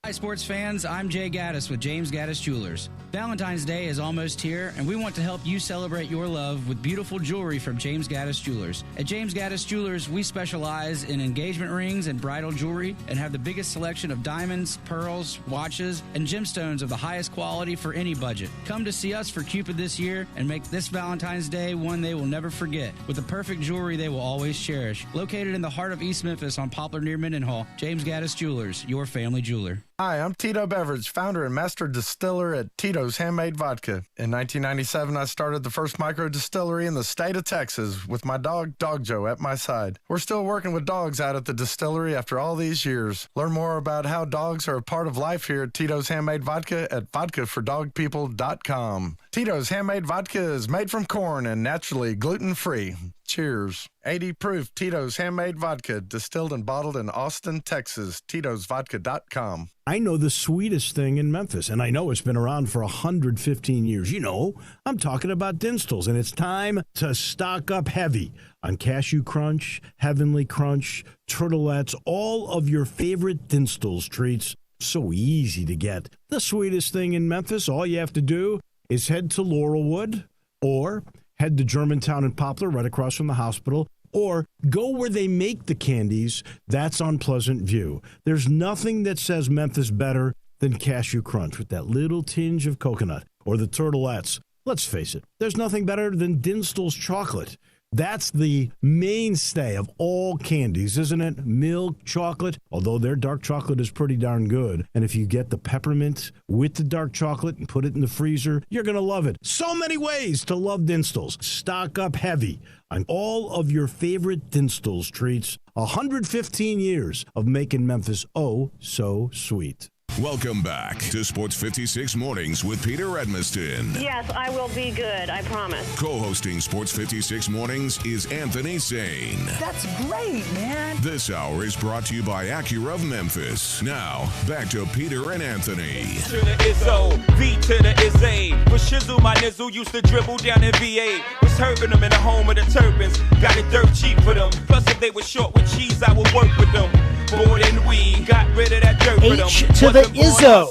Hi, sports fans. I'm Jay Gaddis with James Gaddis Jewelers. Valentine's Day is almost here, and we want to help you celebrate your love with beautiful jewelry from James Gaddis Jewelers. At James Gaddis Jewelers, we specialize in engagement rings and bridal jewelry and have the biggest selection of diamonds, pearls, watches, and gemstones of the highest quality for any budget. Come to see us for Cupid this year and make this Valentine's Day one they will never forget with the perfect jewelry they will always cherish. Located in the heart of East Memphis on Poplar near Mendenhall, James Gaddis Jewelers, your family jeweler. Hi, I'm Tito Beveridge, founder and master distiller at Tito's Handmade Vodka. In 1997, I started the first micro distillery in the state of Texas with my dog, Dog Joe, at my side. We're still working with dogs out at the distillery after all these years. Learn more about how dogs are a part of life here at Tito's Handmade Vodka at vodkafordogpeople.com. Tito's Handmade Vodka is made from corn and naturally gluten-free. Cheers. 80 proof Tito's Handmade Vodka, distilled and bottled in Austin, Texas. Tito'sVodka.com. I know the sweetest thing in Memphis, and I know it's been around for 115 years. You know, I'm talking about Dinstall's, and it's time to stock up heavy on Cashew Crunch, Heavenly Crunch, Turtlettes, all of your favorite Dinstall's treats. So easy to get. The sweetest thing in Memphis, all you have to do is head to Laurelwood or head to Germantown and Poplar right across from the hospital, or go where they make the candies. That's on Pleasant View. There's nothing that says Memphis better than Cashew Crunch with that little tinge of coconut, or the Turtlettes. Let's face it, there's nothing better than Dinstall's chocolate. That's the mainstay of all candies, isn't it? Milk chocolate, although their dark chocolate is pretty darn good. And if you get the peppermint with the dark chocolate and put it in the freezer, you're going to love it. So many ways to love Dinstall's. Stock up heavy on all of your favorite Dinstall's treats. 115 years of making Memphis oh so sweet. Welcome back to Sports 56 Mornings with Peter Edmiston. Yes, I will be good, I promise. Co-hosting Sports 56 Mornings is Anthony Sane. That's great, man. This hour is brought to you by Acura of Memphis. Now, back to Peter and Anthony. To the Izzo, V to the Izzy. With Shizzle, my nizzle used to dribble down in VA. Was hurting them in the home of the Turbans. Got it dirt cheap for them. Plus, if they were short with cheese, I would work with them. More than we got rid of that dirt for them. H to the Izzo.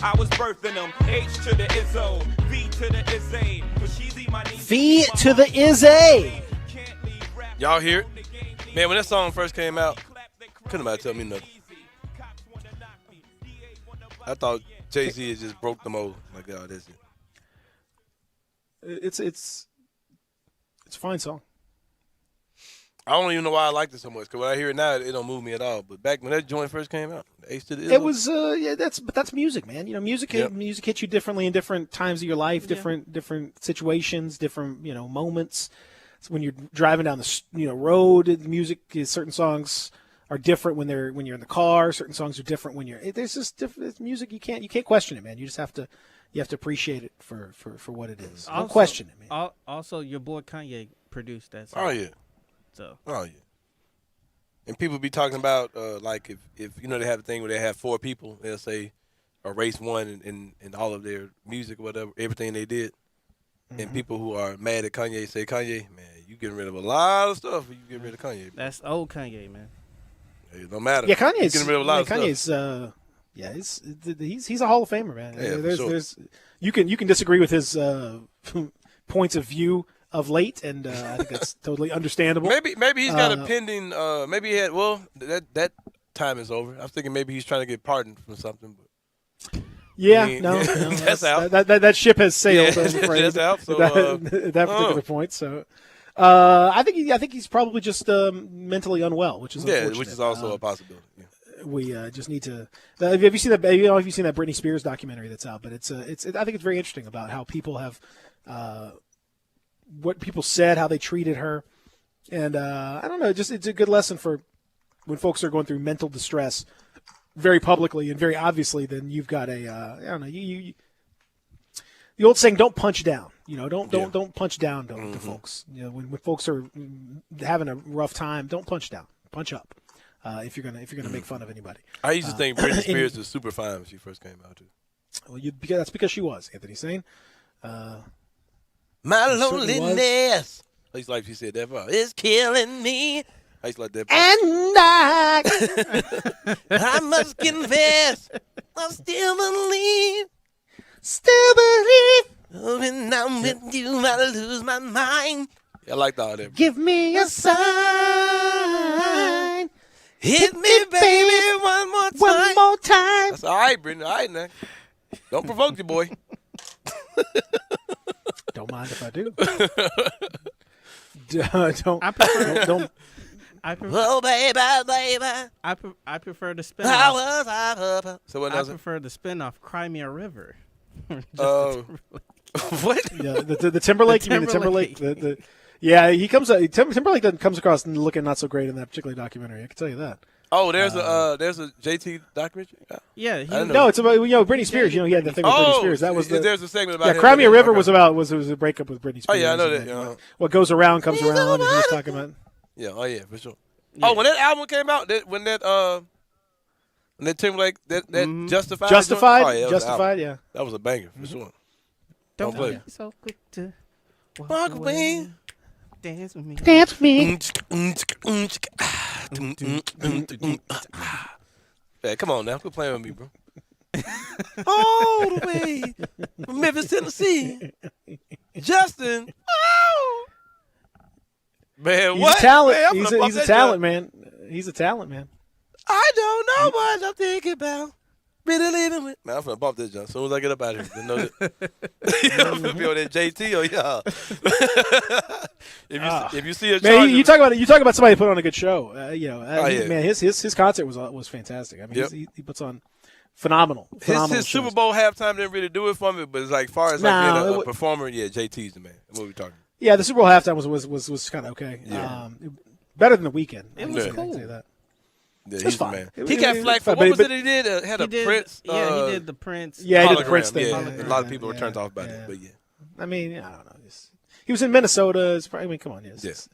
I was birthing them. H to the Izzo, V to the Izzy. V to the Izzy. Y'all hear it? Man, when that song first came out, couldn't nobody tell me nothing. I thought Jay-Z had just broke the mold. Like, oh, that's it. It's a fine song. I don't even know why I liked it so much, because when I hear it now, it don't move me at all. But back when that joint first came out, H to the Izzo. It was, that's music, man. You know, music hits you differently in different times of your life, different situations, different, moments. So when you're driving down the, road, the music, certain songs are different when you're in the car. Certain songs are different when there's just different it's music. You can't question it, man. You just have to appreciate it for what it is. Don't question it, man. Also, your boy Kanye produced that song. Oh, yeah. So. Oh, yeah. And people be talking about, like, if they have a thing where they have 4 people, they'll say, or race one in all of their music or whatever, everything they did. Mm-hmm. And people who are mad at Kanye say, Kanye, man, you getting rid of a lot of stuff when you get rid of Kanye. That's old Kanye, man. It don't matter. Yeah, Kanye's getting rid of a lot of stuff. He's a Hall of Famer, man. Yeah, there's you can disagree with his points of view of late, and I think that's totally understandable. Maybe he's got a pending. Maybe he had. Well, that time is over. I was thinking maybe he's trying to get pardoned from something. But no, that's out. That ship has sailed. Yeah, I'm afraid. That's out. So, at that particular point. So, I think he's probably just mentally unwell, which is unfortunate. Which is also a possibility. Yeah. We just need to. Have you seen that? Have you seen that Britney Spears documentary that's out? But I think it's very interesting about how people have. what people said, how they treated her, and I don't know. Just it's a good lesson for when folks are going through mental distress, very publicly and very obviously. Then you've got a I don't know. You the old saying, don't punch down. Don't punch down to folks. When folks are having a rough time, don't punch down. Punch up. If you're gonna make fun of anybody. I used to think Britney Spears was super fine when she first came out too. Well, that's because she was, Anthony Sane. My loneliness. I used to like she said that part. It's killing me. I used to like that part. And I must confess, I still believe. When I'm with you, I lose my mind. I liked all that. Give me a sign. Hit me, baby, one more time. One more time. That's all right, Brittany. All right, now. Don't provoke you, boy. Don't mind if I do. Don't. Oh, baby. I prefer the spin How off. was I? So what I does it? prefer the spin off Cry Me a River. Oh. What? Yeah, the Timberlake. You mean the Timberlake? Yeah, he comes. Timberlake comes across looking not so great in that particular documentary. I can tell you that. Oh, there's a JT documentary. Yeah, it's about Britney Spears. He had the thing with Britney Spears. That was there's a segment about. Yeah, Cry Me a River was a breakup with Britney Spears. Oh yeah, I know that. What goes around comes around. And he was talking about. Yeah, oh yeah, for sure. Yeah. Oh, when that album came out, when that Timberlake that Justified. Justified. Oh, yeah, Justified. Yeah. That was a banger for sure. Don't play. be so quick to walk away. Dance with me. Dance with me. Yeah, come on now, quit playing with me, bro. All the way from Memphis, Tennessee. Justin. Oh. Man, He's what? a talent. Man, He's a talent, man. He's a talent, man. I don't know what I'm thinking about. Really leaving with. Man, I'm finna bump this, John. As soon as I get up out of here, you know that. I'm finna be on that JT or y'all. if you see a man, you talk about somebody who put on a good show. Yeah. Man, his concert was fantastic. I mean, he puts on phenomenal. His Super Bowl halftime didn't really do it for me, but it's like far as like being a performer, yeah, JT's the man. What are we talking? Yeah, the Super Bowl halftime was kind of okay. Yeah. Better than the weekend. It was I cool. can say that. Yeah, It was he's the fine. man. It He got was flack for fine, what was but- it he did? Had a Prince. He did the Prince. Yeah, he did the hologram. Prince thing. Yeah, Hologram. a lot of people were Yeah, turned off by yeah. that, but yeah. I mean, I don't know. He was in Minnesota. It's probably, I mean, come on. It's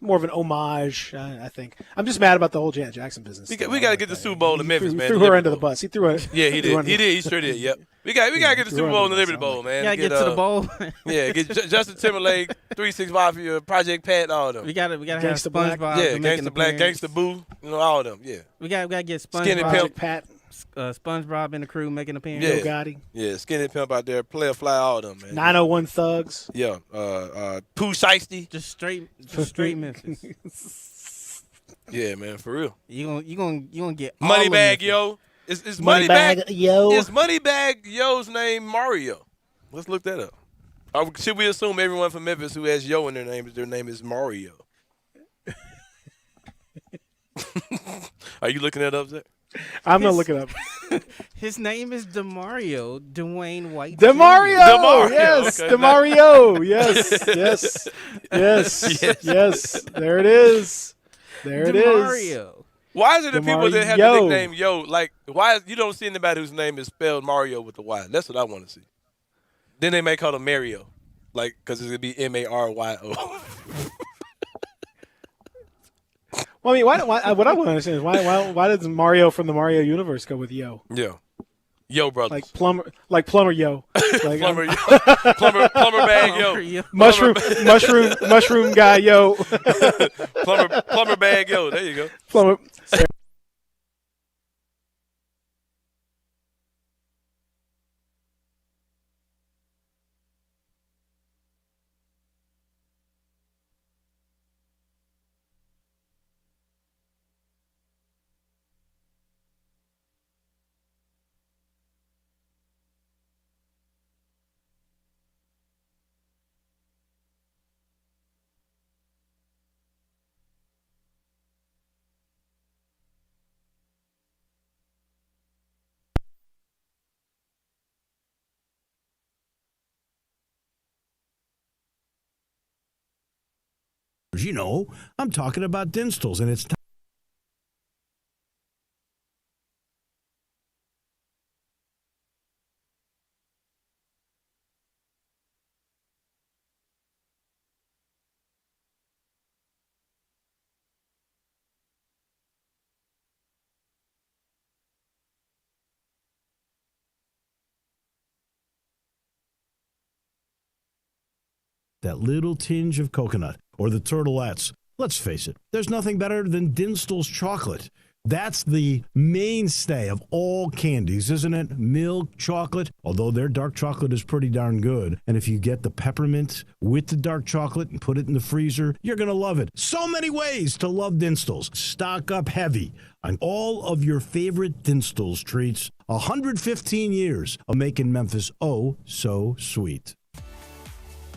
more of an homage, I think. I'm just mad about the whole Janet Jackson business. We got to get the Super Bowl to Memphis, man. Threw her under the bus. He threw her. Yeah, he did. He sure did. Yep. We got to get the Super Bowl and the Liberty Bowl, man. Gotta get to the bowl. Yeah, get Justin Timberlake, 365 for your Project Pat, all of them. We gotta have Gangsta Black. SpongeBob. Yeah, to make an Gangsta Black, appearance. Gangsta Boo, all of them. Yeah. We gotta get SpongeBob. Skinny Pimp. Pat. SpongeBob and the crew making an appearance. Yeah. Yo Gotti. Yeah, Skinny Pimp out there, Player Fly, all of them, man. 901 Thugs. Yeah, Pooh Shiesty. Just straight Memphis. Yeah, man, for real. You gonna get all Money of Bag Memphis. Yo. Is Moneybag Yo. Is Moneybag Yo's name Mario? Let's look that up. Or should we assume everyone from Memphis who has Yo in their name is Mario? Are you looking that up, Zach? I'm going to look it up. His name is Demario Dwayne White. DeMario. DeMario, Yes. okay. DeMario. Yes. There it is. There it is. Demario. Why is it the people that have the Demario. nickname Yo, like, why you don't see anybody whose name is spelled Mario with the Y? That's what I want to see. Then they may call him Mario, like, because it's going to be Maryo. Well, I mean, what I want to understand is why does Mario from the Mario universe go with Yo? Yeah. Yo brothers. Like plumber Yo. Like, plumber bag Yo. Mushroom guy Yo. plumber bag Yo. There you go. Plumber. You know, I'm talking about Dinstall's, and it's time. That little tinge of coconut or the turtlettes. Let's face it, there's nothing better than Dinstall's chocolate. That's the mainstay of all candies, isn't it? Milk chocolate, although their dark chocolate is pretty darn good. And if you get the peppermint with the dark chocolate and put it in the freezer, you're going to love it. So many ways to love Dinstall's. Stock up heavy on all of your favorite Dinstall's treats. 115 years of making Memphis oh so sweet.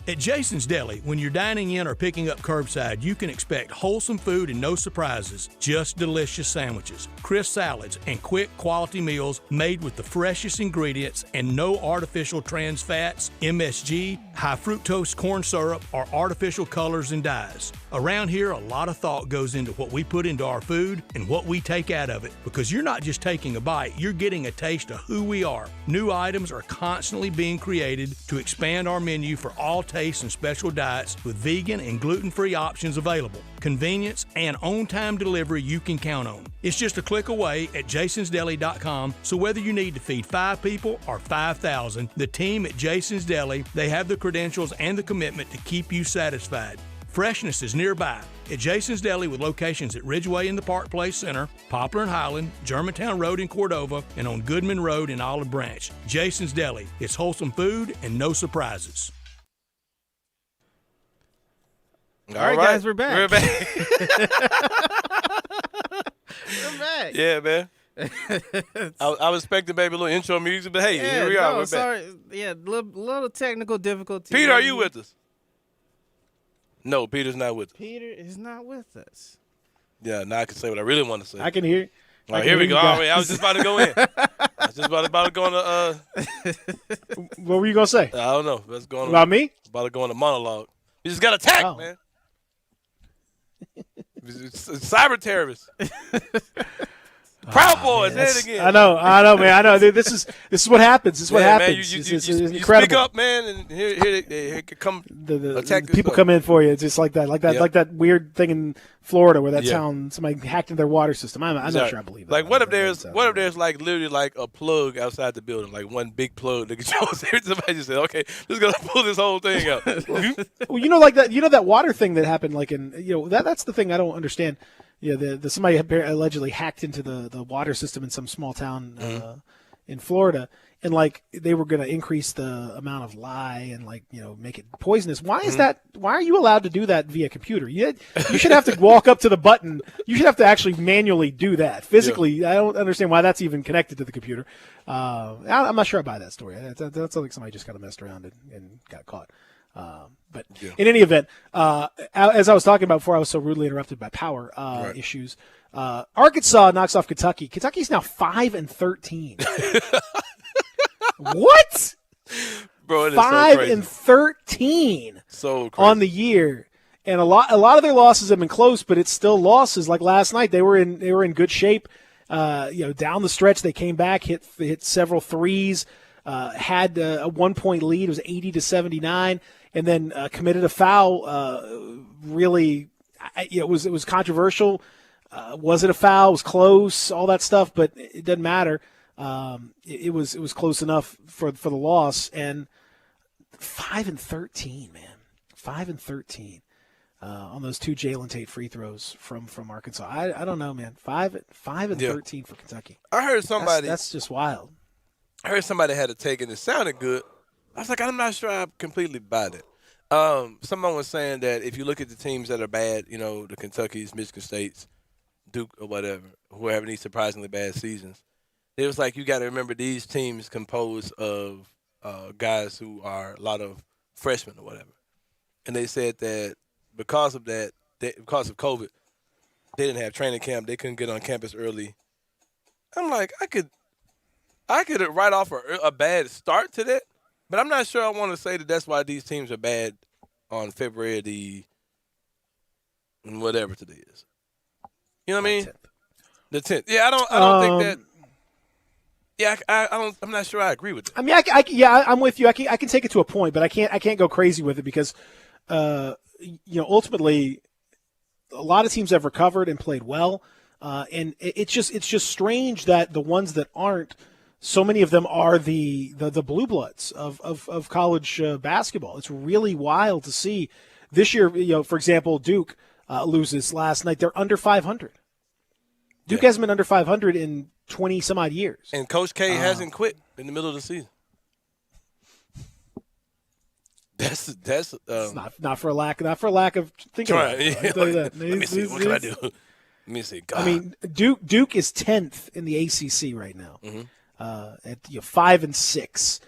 At Jason's Deli, when you're dining in or picking up curbside, you can expect wholesome food and no surprises, just delicious sandwiches, crisp salads, and quick quality meals made with the freshest ingredients and no artificial trans fats, MSG, high fructose corn syrup, or artificial colors and dyes. Around here, a lot of thought goes into what we put into our food and what we take out of it, because you're not just taking a bite, you're getting a taste of who we are. New items are constantly being created to expand our menu for all tastes and special diets with vegan and gluten-free options available. Convenience and on-time delivery you can count on. It's just a click away at jasonsdeli.com, so whether you need to feed 5 people or 5,000, the team at Jason's Deli, they have the credentials and the commitment to keep you satisfied. Freshness is nearby at Jason's Deli with locations at Ridgeway in the Park Place Center, Poplar and Highland, Germantown Road in Cordova, and on Goodman Road in Olive Branch. Jason's Deli. It's wholesome food and no surprises. All right, guys, we're back. We're back. We're back. Yeah, man. I was expecting maybe a little intro music, but hey, here we are. We're sorry. back. Yeah, little technical difficulty. Peter, are you with us? No, Peter's not with us. Peter is not with us. Yeah, now I can say what I really want to say. I can hear. All right, here we go. All right, I was just about to go in. I was just about to go on What were you gonna say? I don't know. Let's go on. About me? About to go on a monologue. You just got attacked, man. It's cyber terrorists. Proud Boys, say it again. I know, man. I know. This is what happens. This is what happens. Man, it's you incredible. speak up, man, and here come attack. People come in for you. It's just like that, like that weird thing in Florida where that town somebody hacked into their water system. I'm not sure I believe that. Like, what if there's like literally like a plug outside the building, like one big plug that controls everything? Somebody just said, okay, just gonna pull this whole thing out. Well, like that. That water thing that happened, like in that's the thing I don't understand. Yeah, somebody allegedly hacked into the water system in some small town in Florida, and like they were going to increase the amount of lye and make it poisonous. Why is that? Why are you allowed to do that via computer? You should have to walk up to the button. You should have to actually manually do that physically. Yeah. I don't understand why that's even connected to the computer. I'm not sure I buy that story. That's like somebody just kind of messed around and got caught. But in any event, as I was talking about before, I was so rudely interrupted by power issues. Arkansas knocks off Kentucky. Kentucky's now 5-13. What? Bro, it is 5-13 so crazy on the year, and a lot of their losses have been close, but it's still losses. Like last night, they were in good shape. Down the stretch, they came back, hit several threes. Had a 1-point lead. It was 80-79, and then committed a foul. Really, it was controversial. Was it a foul? It was close. All that stuff, but it doesn't matter. It was close enough for the loss. And 5-13, man, 5-13 on those 2 Jalen Tate free throws from Arkansas. I don't know, man. 5-13 for Kentucky. I heard somebody. That's just wild. I heard somebody had a take and it sounded good. I was like, I'm not sure I completely buy that. Someone was saying that if you look at the teams that are bad, the Kentuckys, Michigan States, Duke or whatever, who are having these surprisingly bad seasons, it was like you got to remember these teams composed of guys who are a lot of freshmen or whatever. And they said that because of COVID, they didn't have training camp. They couldn't get on campus early. I'm like, I could write off a bad start to that, but I'm not sure I want to say that that's why these teams are bad on February the whatever today is. You know what I mean? The 10th. Yeah, I don't think that. Yeah, I'm not sure I agree with that. I mean, I'm with you. I can take it to a point, but I can't go crazy with it because, ultimately, a lot of teams have recovered and played well, and it's just strange that the ones that aren't, so many of them are the blue bloods of college basketball. It's really wild to see. This year, for example, Duke loses last night. They're under 500. Duke hasn't been under 500 in 20 some odd years. And Coach K hasn't quit in the middle of the season. That's it's not for a lack of thinking. Trying, about it. yeah. Let me see. What can I do? Let me see. God. I mean, Duke is 10th in the ACC right now, at 5-6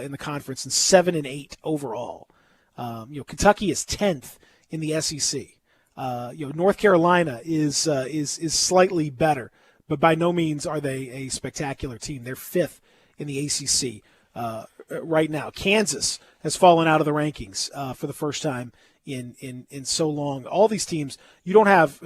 in the conference and 7-8 overall. Kentucky is 10th in the SEC. North Carolina is slightly better, but by no means are they a spectacular team. They're 5th in the ACC right now. Kansas has fallen out of the rankings for the first time in so long. All these teams, you don't have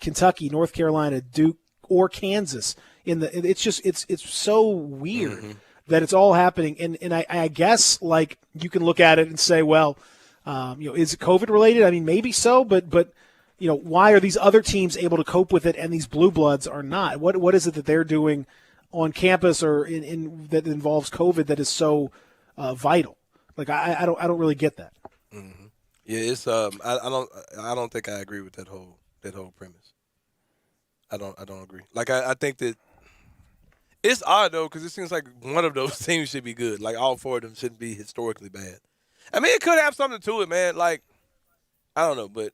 Kentucky, North Carolina, Duke, or Kansas in the. It's so weird that it's all happening. And I guess like you can look at it and say, well, is it COVID related? I mean, maybe so, but why are these other teams able to cope with it and these blue bloods are not? What is it that they're doing on campus or in that involves COVID that is so vital? Like I don't really get that. Mm-hmm. Yeah, it's I don't think I agree with that whole premise. I don't agree. Like I think that it's odd though because it seems like one of those teams should be good. Like all four of them shouldn't be historically bad. I mean, it could have something to it, man. Like I don't know, but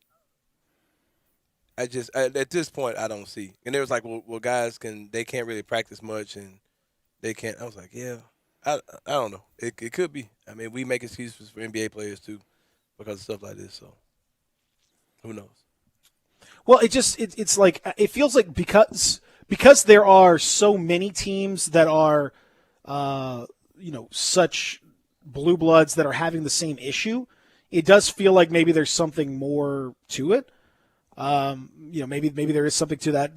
I just at this point I don't see. And it was like, well, guys can't really practice much and they can't. I was like, yeah, I don't know. It could be. I mean, we make excuses for NBA players too because of stuff like this. So who knows? Well, it's like it feels like because there are so many teams that are such blue bloods that are having the same issue. It does feel like maybe there's something more to it. Maybe there is something to that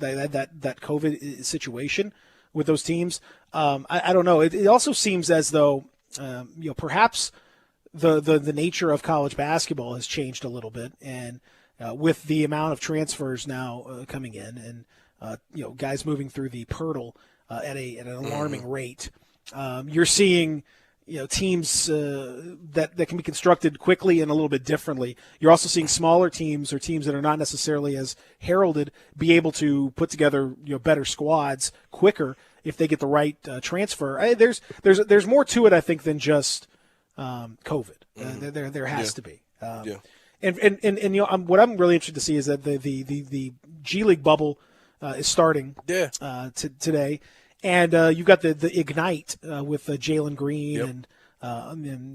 COVID situation with those teams. I don't know. It also seems as though perhaps the nature of college basketball has changed a little bit, and with the amount of transfers now coming in, and guys moving through the portal at an alarming rate, you're seeing teams that can be constructed quickly and a little bit differently. You're also seeing smaller teams or teams that are not necessarily as heralded be able to put together better squads quicker if they get the right transfer. There's more to it, I think, than just COVID. There has to be. And what I'm really interested to see is that the G League bubble is starting today. And you've got the Ignite with Jalen Green and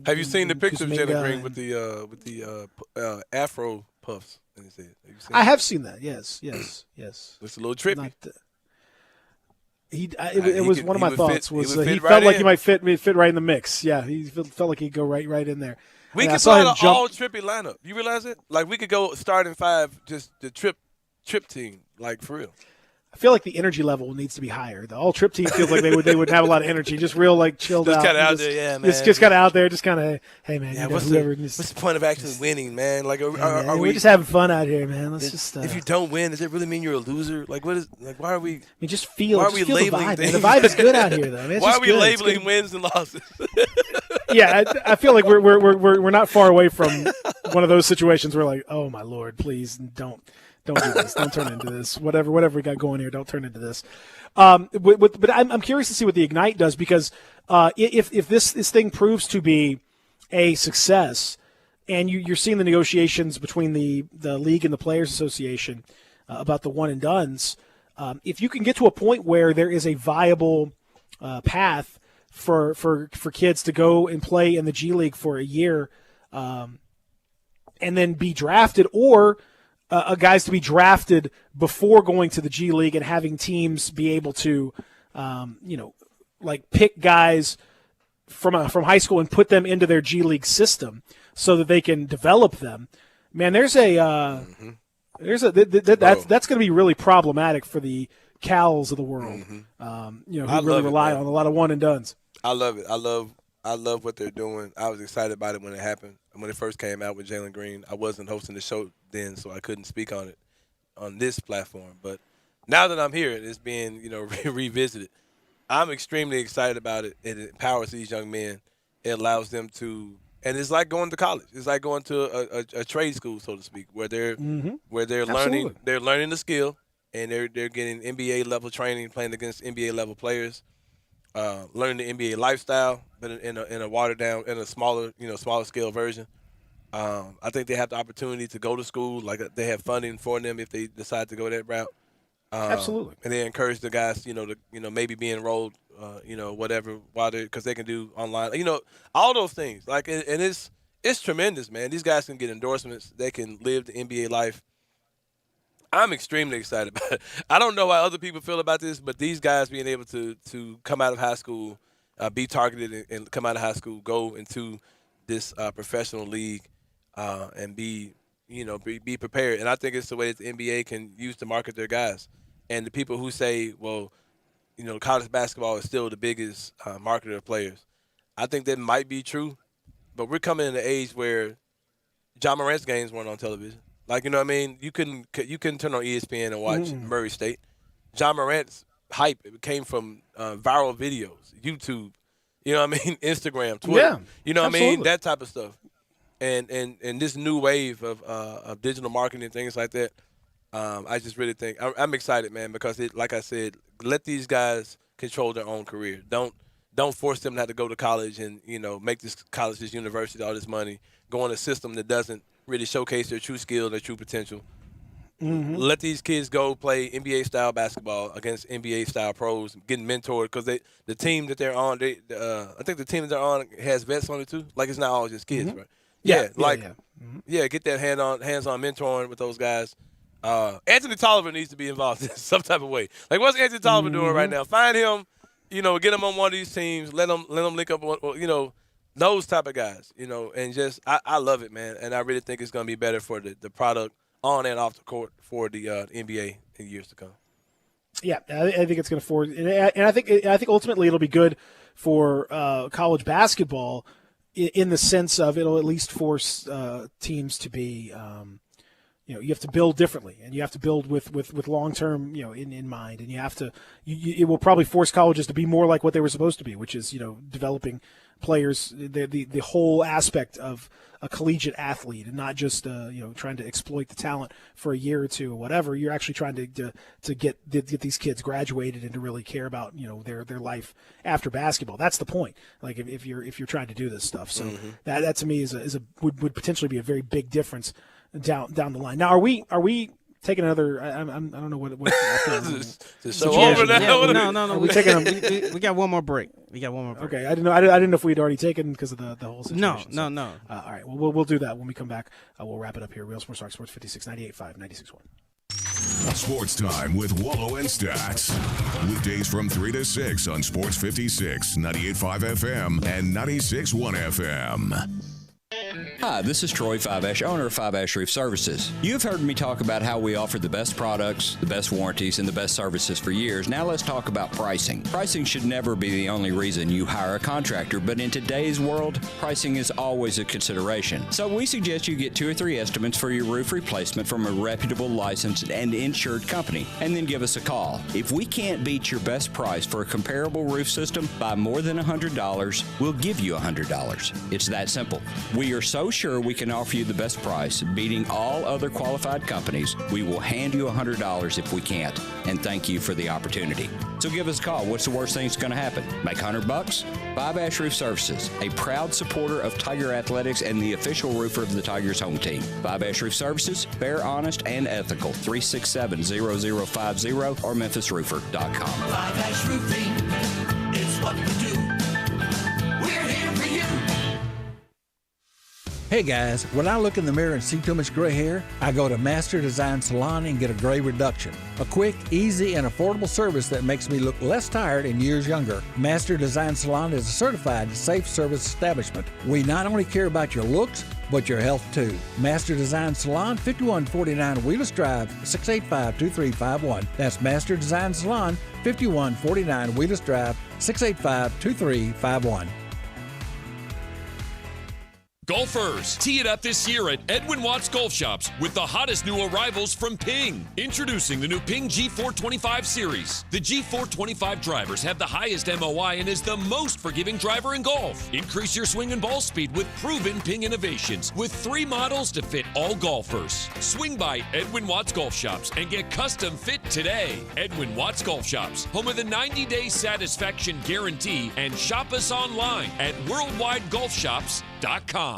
have you seen the picture of Jalen Green with the Afro puffs? I have seen that. Yes. It's a little trippy. It was one of my thoughts. He felt like he might fit right in the mix. Yeah, he felt like he'd go right in there. We could play an all trippy lineup. You realize it? Like we could go starting five, just the trip team, like for real. I feel like the energy level needs to be higher. The all trip team feels like they would have a lot of energy, just real like chilled just out. Kind of out there, yeah, man. Just kind of out there, just kind of hey man, yeah, what's the point of actually winning, man? Like, are we're just having fun out here, man. Let's just. If you don't win, does it really mean you're a loser? Like, what is like? Why are we? I mean, just feel. Why are we labeling the vibe? things? The vibe is good out here, though. I mean, why are we labeling wins and losses? Yeah, I feel like we're not far away from one of those situations where like, oh my lord, please don't do this. Don't turn into this. Whatever we got going here, don't turn into this. But I'm curious to see what the Ignite does because if this thing proves to be a success, and you're seeing the negotiations between the league and the Players Association about the one and dones, if you can get to a point where there is a viable path for kids to go and play in the G League for a year, and then be drafted, or guys to be drafted before going to the G League and having teams be able to, like pick guys from high school and put them into their G League system so that they can develop them. Man, there's That's going to be really problematic for the Cals of the world. Who really rely on a lot of one and dones. I love it. I love what they're doing. I was excited about it when it happened. When it first came out with Jalen Green, I wasn't hosting the show then, so I couldn't speak on it on this platform. But now that I'm here, it's being revisited. I'm extremely excited about it. It empowers these young men. It allows them to, and it's like going to college. It's like going to a trade school, so to speak, where they're learning. They're learning the skill, and they're getting NBA level training, playing against NBA level players, learning the NBA lifestyle, but in a watered down, in a smaller scale version. I think they have the opportunity to go to school, like they have funding for them if they decide to go that route. Absolutely. And they encourage the guys, to maybe be enrolled, whatever, because they can do online, all those things. Like, and it's tremendous, man. These guys can get endorsements. They can live the NBA life. I'm extremely excited about it. I don't know how other people feel about this, but these guys being able to come out of high school, be targeted and come out of high school, go into this professional league, and be prepared. And I think it's the way that the NBA can use to market their guys. And the people who say, well, college basketball is still the biggest marketer of players, I think that might be true. But we're coming in an age where John Morant's games weren't on television. Like, you know what I mean? You couldn't turn on ESPN and watch Murray State. John Morant's hype came from viral videos, YouTube, Instagram, Twitter. Yeah, you know what I absolutely. mean? That type of stuff. And this new wave of digital marketing and things like that, I just really think I'm excited, man, because like I said, let these guys control their own career. Don't force them to have to go to college and make this college, this university, all this money, go in a system that doesn't really showcase their true skill, their true potential. Let these kids go play NBA style basketball against NBA style pros, getting mentored, because the team that they're on, I think the team that they're on has vets on it too. Like, it's not all just kids, right? Get that hands-on mentoring with those guys. Anthony Tolliver needs to be involved in some type of way. Like, what's Anthony Tolliver doing right now? Find him, get him on one of these teams, let him link up with, those type of guys, and just I love it, man. And I really think it's going to be better for the product on and off the court for the NBA in years to come. Yeah, I think it's going to force, and I think ultimately it'll be good for college basketball in the sense of it'll at least force teams to be, you have to build differently, and you have to build with long term, in mind, and you have to. It will probably force colleges to be more like what they were supposed to be, which is developing players, the whole aspect of a collegiate athlete, and not just trying to exploit the talent for a year or two or whatever. You're actually trying to get these kids graduated and to really care about their life after basketball. That's the point. Like, if you're trying to do this stuff, so that to me would potentially be a very big difference down the line. Now, are we taking another? I don't know what. So over now. No. We taking we got one more break. Okay, I didn't know if we'd already taken because of the whole situation. No. All right, well, we'll do that when we come back. We'll wrap it up here. Real Sports Talk, Sports 56, 98.5, 96.1. Sports Time with Wallow and Stats. Weekdays from 3 to 6 on Sports 56, 98.5 FM, and 96.1 FM. Hi, this is Troy Fiveash, owner of Fiveash Roof Services. You've heard me talk about how we offer the best products, the best warranties, and the best services for years. Now let's talk about pricing. Pricing should never be the only reason you hire a contractor, but in today's world, pricing is always a consideration. So we suggest you get 2 or 3 estimates for your roof replacement from a reputable, licensed, and insured company, and then give us a call. If we can't beat your best price for a comparable roof system by more than $100, we'll give you $100. It's that simple. We are so sure we can offer you the best price, beating all other qualified companies. We will hand you $100 if we can't, and thank you for the opportunity. So give us a call. What's the worst thing that's going to happen? Make $100? Fiveash Roof Services, a proud supporter of Tiger Athletics and the official roofer of the Tigers home team. Fiveash Roof Services, fair, honest, and ethical. 367-0050 or memphisroofer.com. Fiveash Roofing, it's what we do. We're here for you. Hey guys, when I look in the mirror and see too much gray hair, I go to Master Design Salon and get a gray reduction. A quick, easy, and affordable service that makes me look less tired and years younger. Master Design Salon is a certified, safe service establishment. We not only care about your looks, but your health too. Master Design Salon, 5149 Wheelers Drive, 685-2351. That's Master Design Salon, 5149 Wheelers Drive, 685-2351. Golfers, tee it up this year at Edwin Watts Golf Shops with the hottest new arrivals from Ping. Introducing the new Ping G425 series. The G425 drivers have the highest MOI and is the most forgiving driver in golf. Increase your swing and ball speed with proven Ping innovations with 3 models to fit all golfers. Swing by Edwin Watts Golf Shops and get custom fit today. Edwin Watts Golf Shops, home of the 90-day satisfaction guarantee, and shop us online at worldwidegolfshops.com.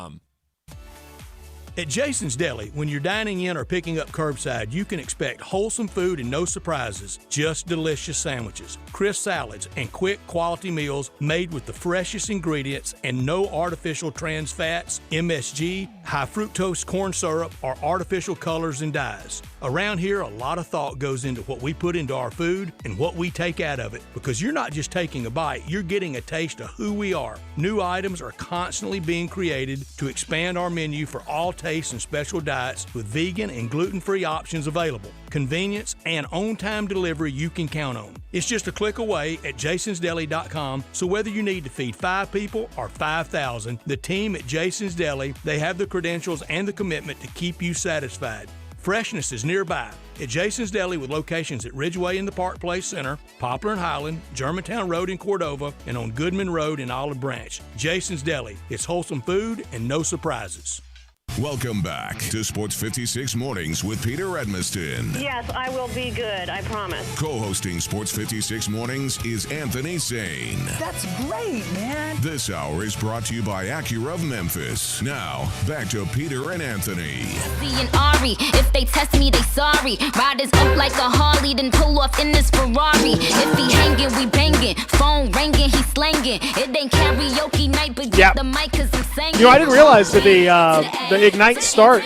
At Jason's Deli, when you're dining in or picking up curbside, you can expect wholesome food and no surprises, just delicious sandwiches, crisp salads, and quick quality meals made with the freshest ingredients and no artificial trans fats, MSG, high fructose corn syrup, or artificial colors and dyes. Around here, a lot of thought goes into what we put into our food and what we take out of it, because you're not just taking a bite, you're getting a taste of who we are. New items are constantly being created to expand our menu for all tastes and special diets with vegan and gluten-free options available. Convenience and on-time delivery you can count on. It's just a click away at jasonsdeli.com, so whether you need to feed 5 people or 5,000, the team at Jason's Deli, they have the credentials and the commitment to keep you satisfied. Freshness is nearby at Jason's Deli with locations at Ridgeway in the Park Place Center, Poplar and Highland, Germantown Road in Cordova, and on Goodman Road in Olive Branch. Jason's Deli. It's wholesome food and no surprises. Welcome back to Sports 56 Mornings with Peter Edmiston. Yes, I will be good, I promise. Co-hosting Sports 56 Mornings is Anthony Sane. That's great, man. This hour is brought to you by Acura of Memphis. Now, back to Peter and Anthony. And Ari, if they test me, they sorry. Riders up like a Harley, then pull off in this Ferrari. If he hanging, we banging. Phone ringing, he slanging. It ain't karaoke night, but get the mic 'cause I'm singing. You know, I didn't realize that the Ignite start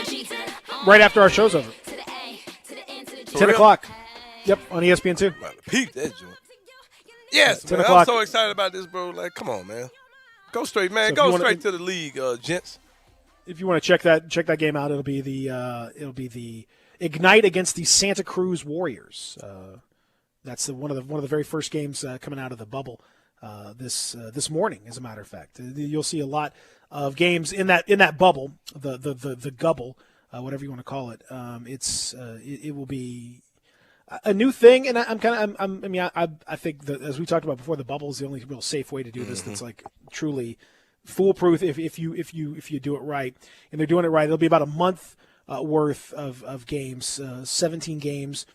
right after our show's over. 10 o'clock. Yep, on ESPN2. Peep that joint. Yes, 10 man. o'clock. I'm so excited about this, bro. Like, come on, man. Go straight, man. So Go straight to the league, gents. If you want to check that game out, it'll be the Ignite against the Santa Cruz Warriors. That's one of the very first games coming out of the bubble this morning. As a matter of fact, you'll see a lot of games in that bubble, the gubble, whatever you want to call it. It will be a new thing, and I think that, as we talked about before, the bubble is the only real safe way to do this. That's like truly foolproof if you do it right, and they're doing it right. It'll be about a month worth of games, 17 games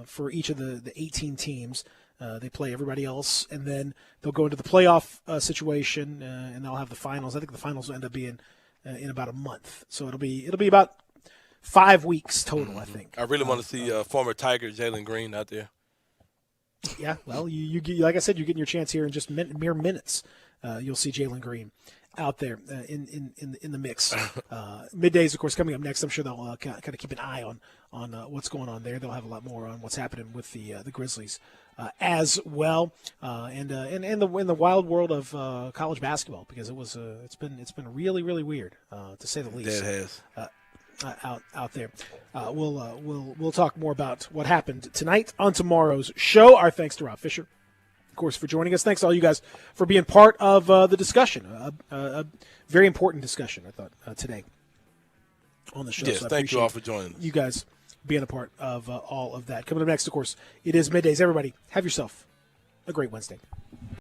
for each of the 18 teams. They play everybody else, and then they'll go into the playoff situation, and they'll have the finals. I think the finals will end up being in about a month, so it'll be about 5 weeks total. I think. I really want to see former Tiger Jalen Green out there. Yeah, well, you like I said, you're getting your chance here in just mere minutes. You'll see Jalen Green out there in the mix. Middays, of course, coming up next. I'm sure they'll kind of keep an eye on what's going on there. They'll have a lot more on what's happening with the Grizzlies as well, and in the wild world of college basketball, because it's been really, really weird to say the least. That has. Out there. We'll talk more about what happened tonight on tomorrow's show. Our thanks to Rob Fisher, of course, for joining us. Thanks to all you guys for being part of the discussion. A very important discussion, I thought, today on the show. Yes, so thank you all for joining us. You guys being a part of all of that. Coming up next, of course, it is Middays. Everybody, have yourself a great Wednesday.